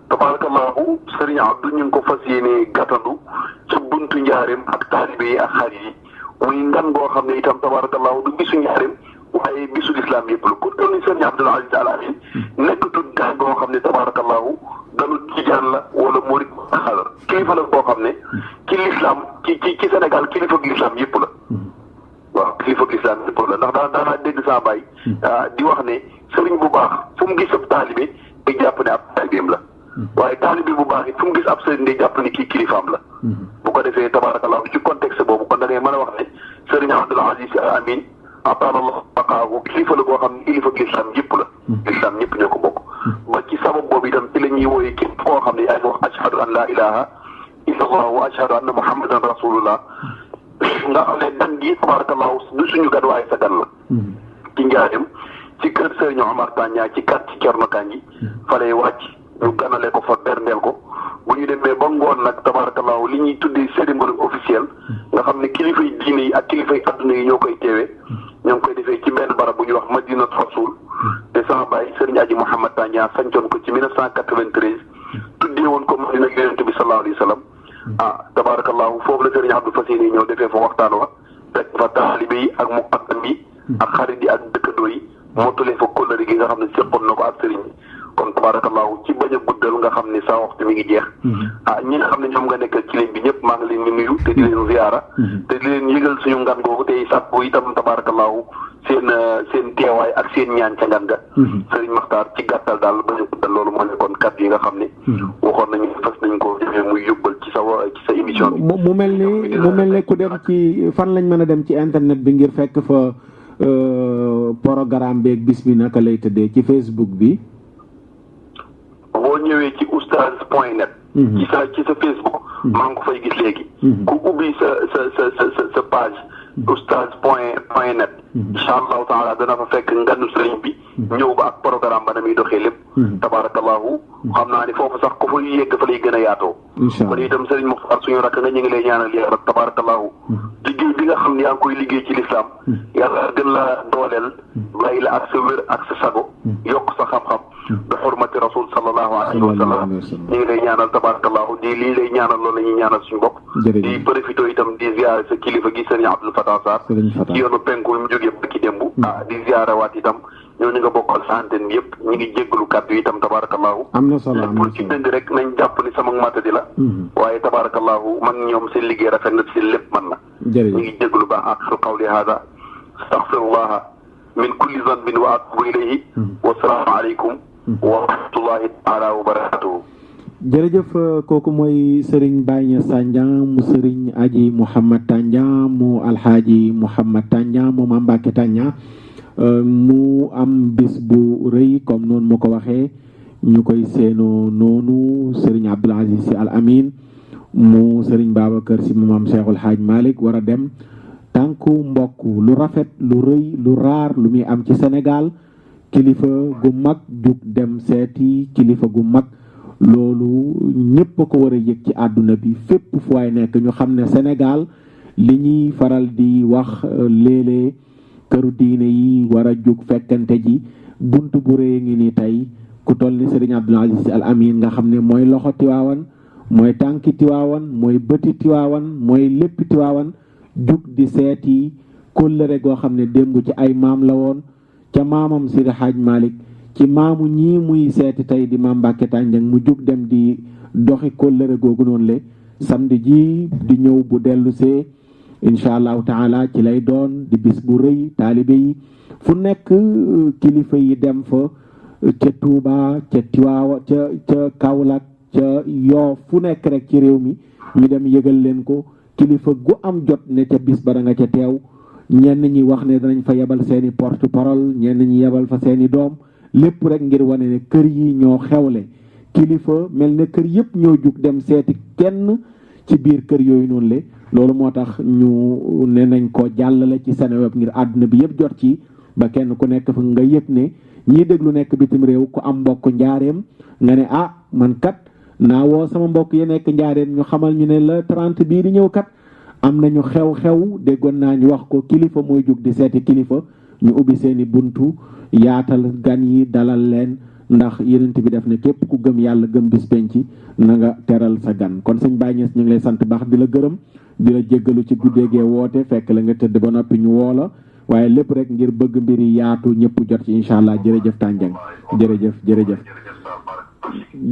tabarakallahu Serigne Abdou ñu ngi ko fas yéene gàttandu ci buntu njaareem ak taalibe yi ak xarit yi muy ngan goo xam ne itam tabarakallahu du bisu njaareem waaye bisu lislaam yëpp la ku toll ni Serigne Abdoul Aziz Al Amin nekkatul gaan goo xam ne tabarakallahu dalu tijaan la wala murid xalar kilifa la boo xam ne ci lislaam ci Sénégal kilifa gi lislaam yëpp la waaw kilifa gi lislaam yëpp la ndax daanaa dégg saa baay di wax ne sëriñ bu baax fu mu gis ab taalibe day jàpp ne ab taalibeem la waaye taalibe bu baax it fu mu gis ab sëriñ day jàpp ne kii kilifaam la bu ko defee tabarakallahu ci contexte boobu kon da ngay mën a wax ne sëriñ Abdoul Aziz Al Amin ataanallahu baqaahu kilifa la boo xam ne kilifa gi lislaam yëpp la lislaam ñëpp ñoo ko bokk ba ci sabab boobu itam ci la ñuy wooyee képp koo xam ne yaa ngi wax ashhadu an la ilaha illa allah wa ashhadu anna muhammadan rasulullah nga xam ne dan gi tabarakallahu du suñu gan waaye sa gan la ci njaareem ci kër Serigne Omar Tandiang ci kàr ci Cerno Kanji fa lay wàcc ñu ganale ko fa berndeel ko bu ñu demee ba ngoon nag tabarakallahu li ñuy tuddee cérémonie officielle nga xam ne kilifay diine yi ak kilifay adduna yi ñoo koy teewee ñoo ngi koy defee ci benn barab bu ñuy wax Madinat Rasul te sama baay Serigne Aji Mouhamad Tandiang sancoon ko ci 1993 tuddee woon ko Madina Yonent bi sallallahu alayhi wa sallam tabarakallahu foofu la sëriñ Abdou Fasini ñëw defee fa waxtaan wa fekk fa taalibe yi ak muqaddam yi ak xarit yi ak dëkkandoo yi mottalee fa kóllëre gi nga xam ne séqoon na ko ak sëriñ bi kon tabarakallahu ci bañ a guddal nga xam ne sa waxtu mi ngi jeex ñi nga xam ne ñoom nga nekk ci ligne bi ñëpp maa ngi leen di nuyu te di leen ziyaara te di leen yëgal suñu ngan googu tey sàkku itam tabarakallahu seen teewaay ak seen ñaan ca ngan ga sëriñ Maxtaar ci gàttal daal bañ a guddal loolu moo nekkoon kàddu yi nga xam ne waxoon nañu fas nañ ko defee muy yóbbal ci sa émission bi mu mel ni ku dem ci fan lañ mën a dem ci internet bi ngir fekk fa programme beeg bis bi naka lay tëddee ci Facebook bi boo ñëwee ci oustaz.net ci sa Facebook maa ngi ko fay gis léegi ku ubbi sa page oustaz.net incha allahu taala dana fa fekk nganu sëriñ bi ñëw ba ak programme ba na muy doxee lépp tabarakallahu xam naa ni foofu sax ku fa yegg fa lay gën a yaatoo kon itam sëriñ Muxtaar suñu rakk nga ñu ngi lay ñaanal yàlla tabarakallahu liggéey bi nga xam ne yaa ngi koy liggéey ci lislaam yàlla gën la dooleel bàyyi la ak sa wér ak sa sago yokk sa xam-xam bi xurmati rasul sallallahu alayhi wa sallam ñu ngi lay ñaanal tabarakallahu di lii lay ñaanal loolu la ñuy ñaanal suñu bopp di profité itam di ziare sa kilifa gi sëriñ Abdul Fatah Sarr ci yoonu penku mu jógee ba ki démb di ziare waat itam ñooñu nga bokkal sa antenne bi yëpp ñu ngi jéggalu kàddu itam tabarakallahu am na solo pour ci dënd rek nañ jàpp ni sama matadi la waaye tabarakallahu man ñoom seen liggéey rafet na seen lépp man la ñu ngi jéggalu baax axiru qawli hada astaghfirullaha min kulli zanbin wa atubu ilayhi wa salaamu aleykum wa rahmatullahi taala wa barakatuhu jërëjëf kooku mooy Serigne Baye Niass Tandian mu Serigne Aji Mouhamad Tandian mu Alxaaji Mouhamad Tandian mu Mame Mbacké Tandian mu am bis bu rëy comme noonu ma ko waxee ñu koy seenoo noonu Serigne Abdoul Aziz Sy Al Amin mu Serigne Babacar Sy mu Maam Cheikhul Hadj Malick war a dem tànku mbokk lu rafet lu rëy lu raar lu muy am ci Sénégal kilifa gu mag jug dem seeti kilifa gu mag loolu ñëpp a ko war a yëg ci àdduna bi fépp fu waay nekk ñu xam ne Sénégal li ñuy faral di wax léeg-léeg këru diine yi war a jug fekkante ji bunt bu rëy ngi ni tey ku toll ni Serigne Abdoul Aziz Al Amin nga xam ne mooy loxo Tiwaawan mooy tànki Tiwaawan mooy bëti Tiwaawan mooy lépp Tiwaawan jug di seeti kóllëre goo xam ne démb ci ay maam la woon ca maamam Seydi Hadj Malick ci maamu ñii muy seeti tey di Mame Mbacké Tandian mu jug dem di doxi kóllëre googu noonu le samedi ji di ñëw bu dellusee incha allahu taala ci lay doon di bis bu rëy taalibe yi fu nekk kilifa yi dem fa ca Touba ca Tiwaawa ca Kaolack ca Yoff fu nekk rek ci réew mi ñu dem yëgal leen ko kilifa gu am jot ne ca bis ba da nga ca teew ñenn ñi wax ne danañ fa yebal seeni porte parole ñenn ñi yebal fa seeni doom lépp rek ngir wane ne kër yi ñoo xewle kilifa mel ne kër yëpp ñoo jug dem seeti kenn ci biir kër yooyu noonu le loolu moo tax ñu ne nañ ko jàllale ci Seneweb ngir àdduna bi yëpp jot ci ba kenn ku nekk fa nga yëg ne ñii déglu nekk bitim réew ku am mbokk njaareem nga ne man kat naa woo sama mbokk yi nekk njaareem ñu xamal ñu ne la 30 bii di ñëw kat am nañu xew-xew déggoon naa ñu wax ko kilifa mooy jug di seeti kilifa ñu ubbi seeni buntu yaatal gan yi dalal leen ndax yenent bi def ne képp ku gëm yàlla gëm bis penc na nga teral sa gan kon sëñ Baye Niass ñu ngi lay sant baax di la gërëm di la jéggalu ci guddeegee woote fekk la nga tëdd ba noppi ñu woo la waaye lépp rek ngir bëgg mbiri yaatu ñëpp jot ci incha allah jërëjëf Tandian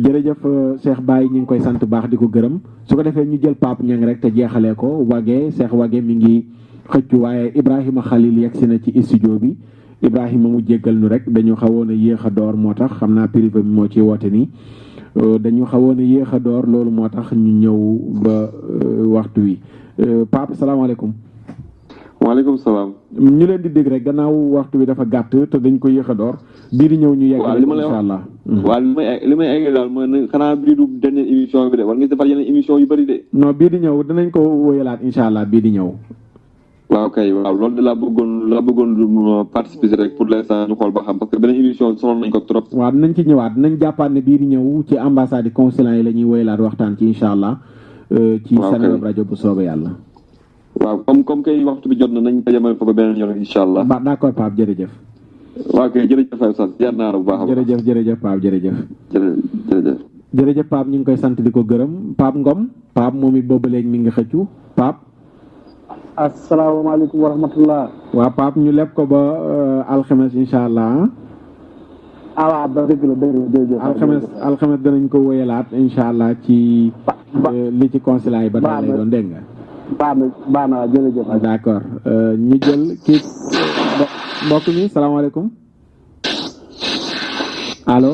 jërëjëf Cheikh Baye ñu ngi koy sant baax di ko gërëm su ko defee ñu jël Pape Niang rek te jeexalee ko Wage Cheikh Wage mi ngi xëccu waaye Ibrahima Khalil yegsi na ci studio bi Ibrahima mu jéggal nu rek dañu xawoon a yéex a door moo tax xam naa privé bi moo ci woote nii dañu xawoon a yéex a door loolu moo tax ñu ñëw ba waxtu wi Pape salaamaaleykum. waaleykum salaam. ñu leen di dégg rek gannaaw waxtu bi dafa gàtt te dañ ko yéex a door bii di ñëw ñu yegg incha allah. waaw li may egg daal mooy xanaa bii du dernière émission bi de war nga defar yeneen émission yu bëri de. non bii di ñëw dinañ ko wóyalaat incha allah bii di ñëw. waaw kay waaw loolu de laa bëggoon participer rek pour l'instant ñu xool ba xam parce que beneen émission sonal nañ ko trop. waaw dinañ ci ñëwaat dinañ jàppaat ne bii di ñëw ci ambassade yi consulat yi la ñuy wóyalaat waxtaan ci incha allah. ci Seneweb rajo bu soobee yàlla. waaw comme kay waxtu bi jot na nañ ko yemal fa ba beneen yoon incha allah. d'accord Pape jërëjëf. waaw kay jërëjëf Faye Sall jaar naa la bu baax a baax. jërëjëf Pape jërëjëf. jërëjëf. jërëjëf Pape ñu ngi koy sant di ko gërëm Pape Ngom Pape moom it boobu léegi mi ngi xëccu Pape. asalaamaaleykum wa rahmatullah. waa Pape ñu leb ko ba alxames incha allah. waaw ba dëgg la jërëjëf. alxames danañ ko wéyalaat incha allah ci li ci consulat yi ba tey lay doon dégg nga. baax na jërëjëf. d'accord ñu jël kii mbokk mi salaamaaleykum allo.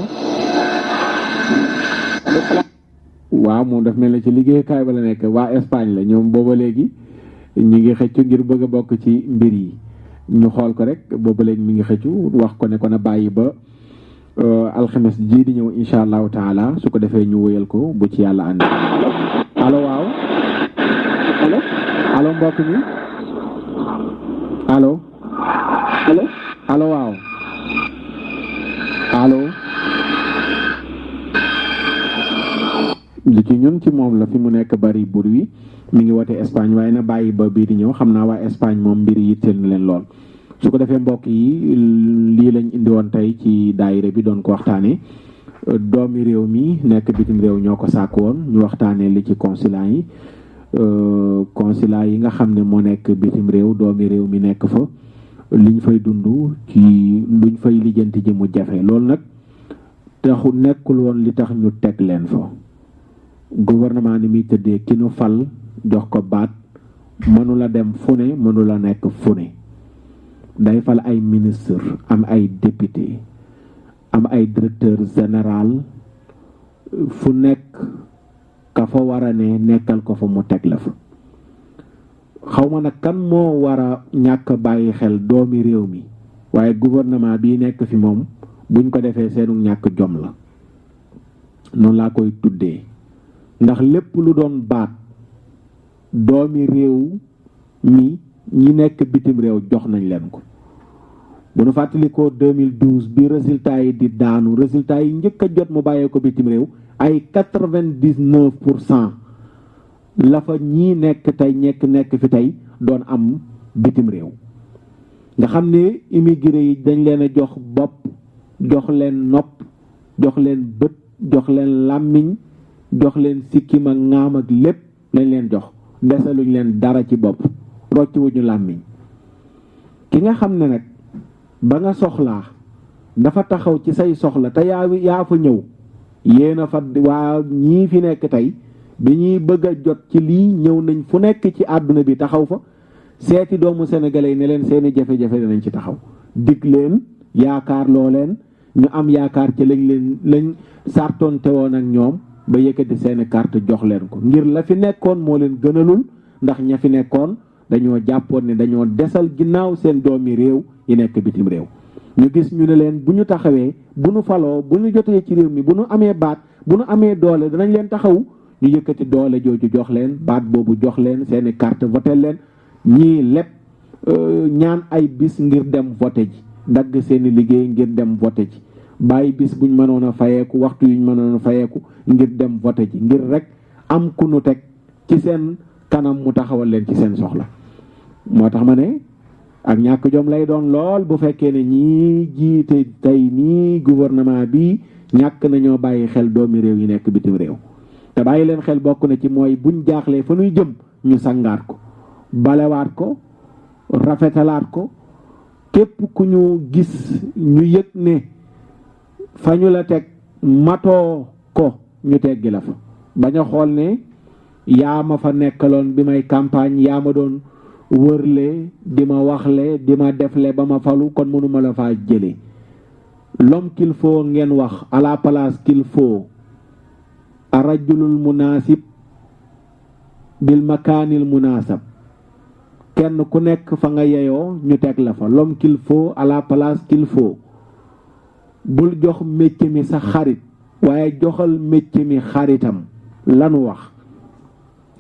waaw moom daf mel ne ci liggéeyukaay ba la nekk waa Espagne la ñoom booba léegi ñu ngi xëccu ngir bëgg a bokk ci mbir yi ñu xool ko rek booba léegi mi ngi xëccu wax ko ne ko na bàyyi ba alxames ji di ñëw incha allahu taala su ko defee ñu wëyal ko bu ci yàlla ànd. allo waaw. allo. allo mbokk mi. allo. allo. allo waaw. allo. li ci ñun ci moom la fi mu nekk bari bur wi mi ngi woote Espagne waaye na bàyyi ba bii di ñëw xam naa waa Espagne moom mbir yi yitteel na leen lool su ko defee mbokk yi lii lañ indi woon tey ci daayira bi doon ko waxtaanee doomi réew mi nekk bitim réew ñoo ko sàkk woon ñu waxtaanee li ci consulat yi nga xam ne moo nekk bitim réew doomi réew mi nekk fa liñ fay dund ci luñ fay lijjanti ji mu jafe loolu nag taxu nekkul woon li tax ñu teg leen fa gouvernement ni muy tëddee ki nu fal jox ko baat mënula dem fu ne mënula nekk fu ne day fal ay ministre am ay député am ay directeur général fu nekk ka fa war a ne nekkal ko fa mu teg la fa xawma nag kan moo war a ñàkk bàyyi xel doomi réew mi waaye gouvernement bii nekk fi moom buñ ko defee seenu ñàkk jom la noonu laa koy tuddee ndax lépp lu doon baat doomi réew mi ñi nekk bitim réew jox nañ leen ko bu nu fàttalikoo 2012 bi résultat yi di daanu résultat yi njëkk a jot mu bàyyee ko bitim réew ay 99% la fa ñii nekk tey nekk fi tey doon am bitim réew nga xam ne immigré yi dañ leen a jox bopp jox leen nopp jox leen bët jox leen làmmiñ jox leen sikkim ak ŋaam ak lépp lañ leen jox desaluñ leen dara ci bopp rocc wuñu làmmiñ ki nga xam ne nag ba nga soxlaa dafa taxaw ci say soxla te yaa fa ñëw yéena fa waa ñii fi nekk tey bi ñuy bëgg a jot ci lii ñëw nañ fu nekk ci àdduna bi taxaw fa seeti doomu sénégalais yi ne leen seeni jafe-jafe danañ ci taxaw dig leen yaakaar loo leen ñu am yaakaar ci lañ sartonte woon ak ñoom ba yëkkati seeni carte jox leen ko ngir la fi nekkoon moo leen gënalul ndax ña fi nekkoon dañoo jàppoon ne dañoo desal ginnaaw seen doomi réew yi nekk bitim réew ñu gis ñu ne leen bu ñu taxawee bu ñu faloo bu ñu jotee ci réew mi bu ñu amee baat bu ñu amee doole danañ leen taxaw ñu yëkkati doole jooju jox leen baat boobu jox leen seeni carte voté leen ñii lépp ñaan ay bis ngir dem voté ji dagg seeni liggéey ngir dem voté ji bàyyi bis buñ mënoon a fayeeku waxtu yuñ mënoon a fayeeku ngir dem voté ji ngir rek am ku nu teg ci seen kanam mu taxawal leen ci seen soxla moo tax ma ne ak ñàkk jom lay doon lool bu fekkee ne ñii jiite tey nii gouvernement bi ñàkk nañoo bàyyi xel doomi réew yi nekk bitim réew te bàyyi leen xel bokk na ci mooy buñ jaaxlee fa nuy jëm ñu sangaat ko balewaat ko rafetalaat ko képp ku ñu gis ñu yëg ne fa ñu la teg matoo ko ñu teggi la fa bañ a xool ne yaa ma fa nekkaloon bi may campagne yaa ma doon wërle di ma waxle di ma defle ba ma falu kon mënuma la faa jële l'homme qu'il faut ngeen wax à la place qu'il faut arajulul munasib bil makaanil munasab kenn ku nekk fa nga yeyoo ñu teg la fa l'homme qu'il faut à la place qu'il faut bul jox métier mi sa xarit waaye joxal métier mi xaritam lanu wax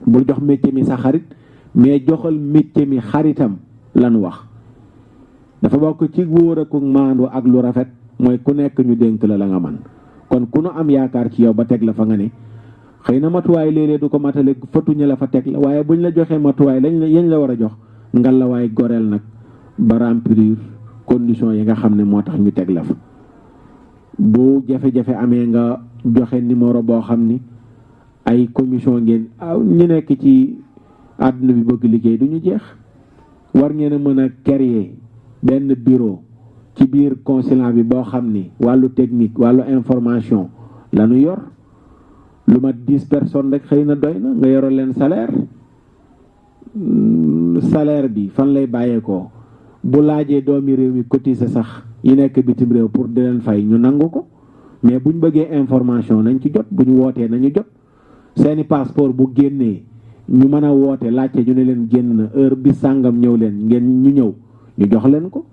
bul jox métier mi sa xarit mais joxal métier mi xaritam lanu wax dafa bokk ci wóor ak maandu ak lu rafet mooy ku nekk ñu dénk la la nga man kon ku nu am yaakaar ci yow ba teg la fa nga ne xëy na matuwaay léeg-léeg du ko matale fatuñu la fa teg la waaye buñ la joxee matuwaay yañ la war a jox ngal la waay goreel nag ba remplir condition yi nga xam ne moo tax ñu teg la fa bu jafe-jafe amee nga joxe numéro boo xam ni ay commission ngeen ñu nekk ci àdduna bi bëgg liggéey duñu jeex war ngeen a mën a créer benn bureau ci biir consulat bi boo xam ni wàllu technique wàllu information la ñu yor lu mat 10 personnes rek xëy na doy na nga yoro leen salaire bi fan lay bàyyeekoo bu laajee doomi réew mi cotiser sax yi nekk bitim réew pour di leen fay ñu nangu ko mais buñ bëggee information nañ ci jot bu ñu wootee nañu jot seeni passeport bu génnee ñu mën a woote laajte ñu ne leen génn na heure bi sàngam ñëw leen ngeen ñu ñëw ñu jox leen ko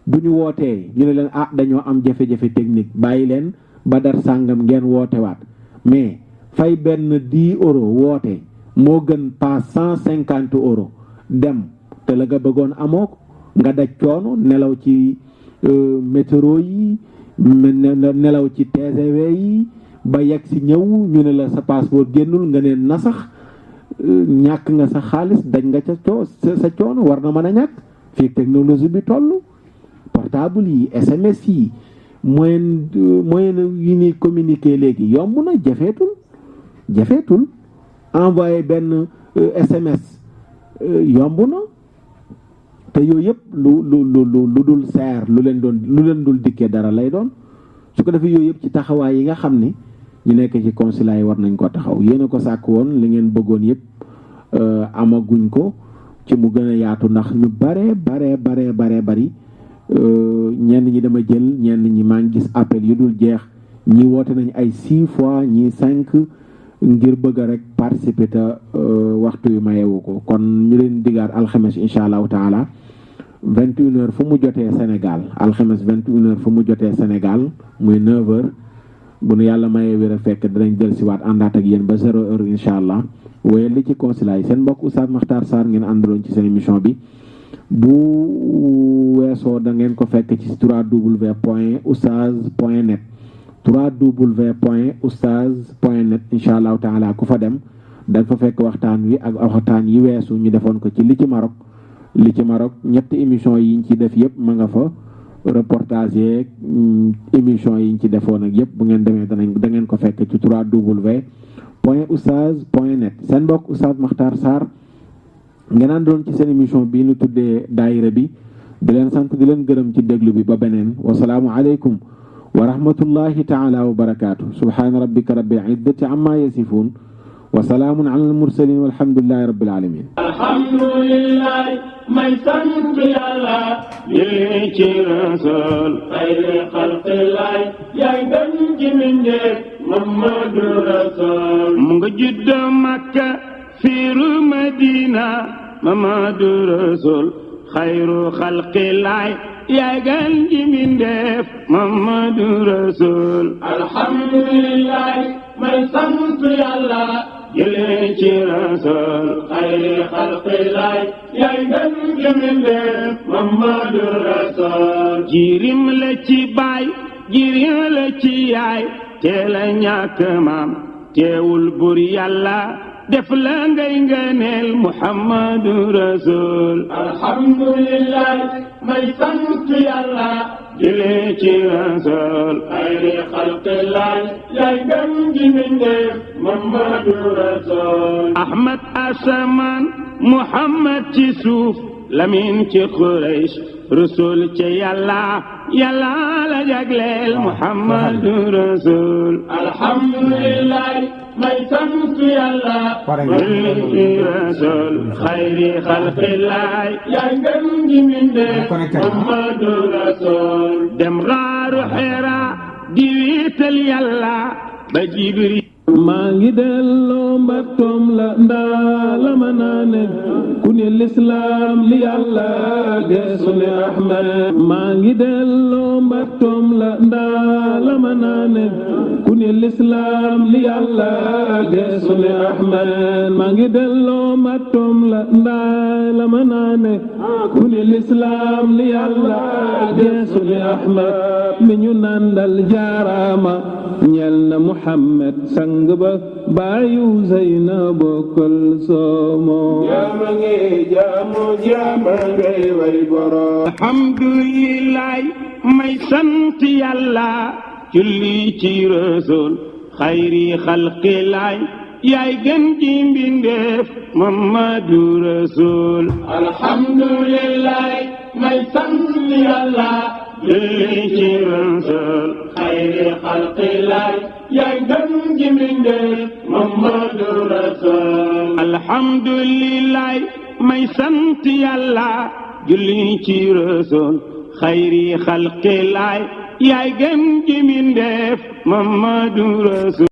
bu ñu wootee ñu ne leen dañoo am jafe-jafe technique bàyyi leen ba dar sàngam ngeen woote waat mais fay benn 10 euros woote moo gën paas 150 euros dem te la nga bëggoon amoo ko nga daj coono nelaw ci métro yi nelaw ci TGV yi ba yegg si ñëw ñu ne la sa passeport génnul nga ne na sax ñàkk nga sa xaalis daj nga ca sa coono war na mën a ñàkk fii technologie bi toll portable yi SMS yi moyen yi ni communiquer léegi yomb na jafeetul envoyé benn SMS yomb na te yooyu yëpp lu dul seer lu leen dul dikkee dara lay doon su ko defee yooyu yëpp ci taxawaay yi nga xam ni ñu nekk ci consulat yi war nañ ko taxaw yéen a ko sàkk woon li ngeen bëggoon yëpp amaguñ ko ci mu gën a yaatu ndax ñu bare bari ñenn ñi dama jël ñenn ñi maa ngi gis appel yu dul jeex ñi woote nañ ay 6 fois ñi 5 ngir bëgg rek participer te waxtu yu mayewu ko kon ñu leen digaat alxames incha allahu taala 21h fu mu jotee Sénégal alxames 21h fu mu jotee Sénégal muy 9h bu nu yàlla mayee wér a fekk dinañ jël si waat àndaat ak yéen ba 0h incha allah waaye li ci consulat yi seen mbokk Oustaz Makhtar Sarr ngeen àndaloon ci seen émission bi bu weesoo da ngeen ko fekk ci www.oustaz.net www.oustaz.net incha allahu taala ku fa dem da nga fa fekk waxtaan wi ak waxtaan yi weesu ñu defoon ko ci li ci Maroc ñetti émission yi ñu ci def yëpp ma nga fa reportage yeeg émission yi ñu ci defoon ak yëpp bu ngeen demee da ngeen ko fekk ci www.oustaz.net seen mbokk Oustaz Makhtar Sarr ngeen àndoon ci seen émission bii nu tuddee daayira bi di leen sant di leen gërëm ci déglu bi ba beneen wasalaamu aleykum wa rahmatullahi taala wa barakaatu subhaana rabbika rabbil izzati amma yasifuun wa salaamun ala al mursalin walhamdulillahi rabbil alamin alhamdulillahi may sant yàlla julli ci rasul xayri xalqillahi yaay gën ji mindeef Muhammadu rasul mu nga judd Makka fiiru Madina Muhammadu rasul xayru xalqillahi yaay gën ji mindeef Muhammadu rasul alhamdulillahi may sant yàlla julli ci rasul xayri xalqillahi yaay gën ji mindeef Muhammadu rasul jirim la ci baay jirim la ci yaay teel a ñàkk maam teewul bur yàlla def la ngay ngëneel Muhammadu rasul alhamdulillah may sant yàlla julli ci rasul xayri xalqillah yaay gën ji mindeef Muhammadu rasul Ahmad asamaan Muhammad ci suuf Lamin ci Quraysh rasul ci yàlla yàlla la jagleel Muhammadu rasul alhamdulillah may sant yàlla julli ci rasul xayri xalqillaay yaay ngeen ji mindeef Muhammadu rasul dem raaru Hira di wiital yàlla ba Jibril maa ngi delloo mbattoom la ndaa la ma naane ku ne lislaam li yàlla geesu ne Ahmed maa ngi delloo mbattoom la ndaa la ma naane ku ne lislaam li yàlla geesu ne Ahmed maa ngi delloo mbattoom la ndaa la ma naane ku ne lislaam li yàlla geesu ne Ahmed mi ñu nandal jaaraama ñel na Muhammad sang ba baayu Zeynab bokkal soomo jaama ngi jaamu jaama ngay way boro alhamdulillah may sant yàlla julli ci rasul xayri xalqilaay yaay gën ji mbindeef Mamadu Rasul alhamdulillah may sant yàlla julli ci Rasul xayri xalqilaay yaay gën ji mbindeef Mamadu Rasul alhamdulillah may sant yàlla julli ci Rasul xayri xalqilaay yaay gën ji mbindeef Mamadu Rasul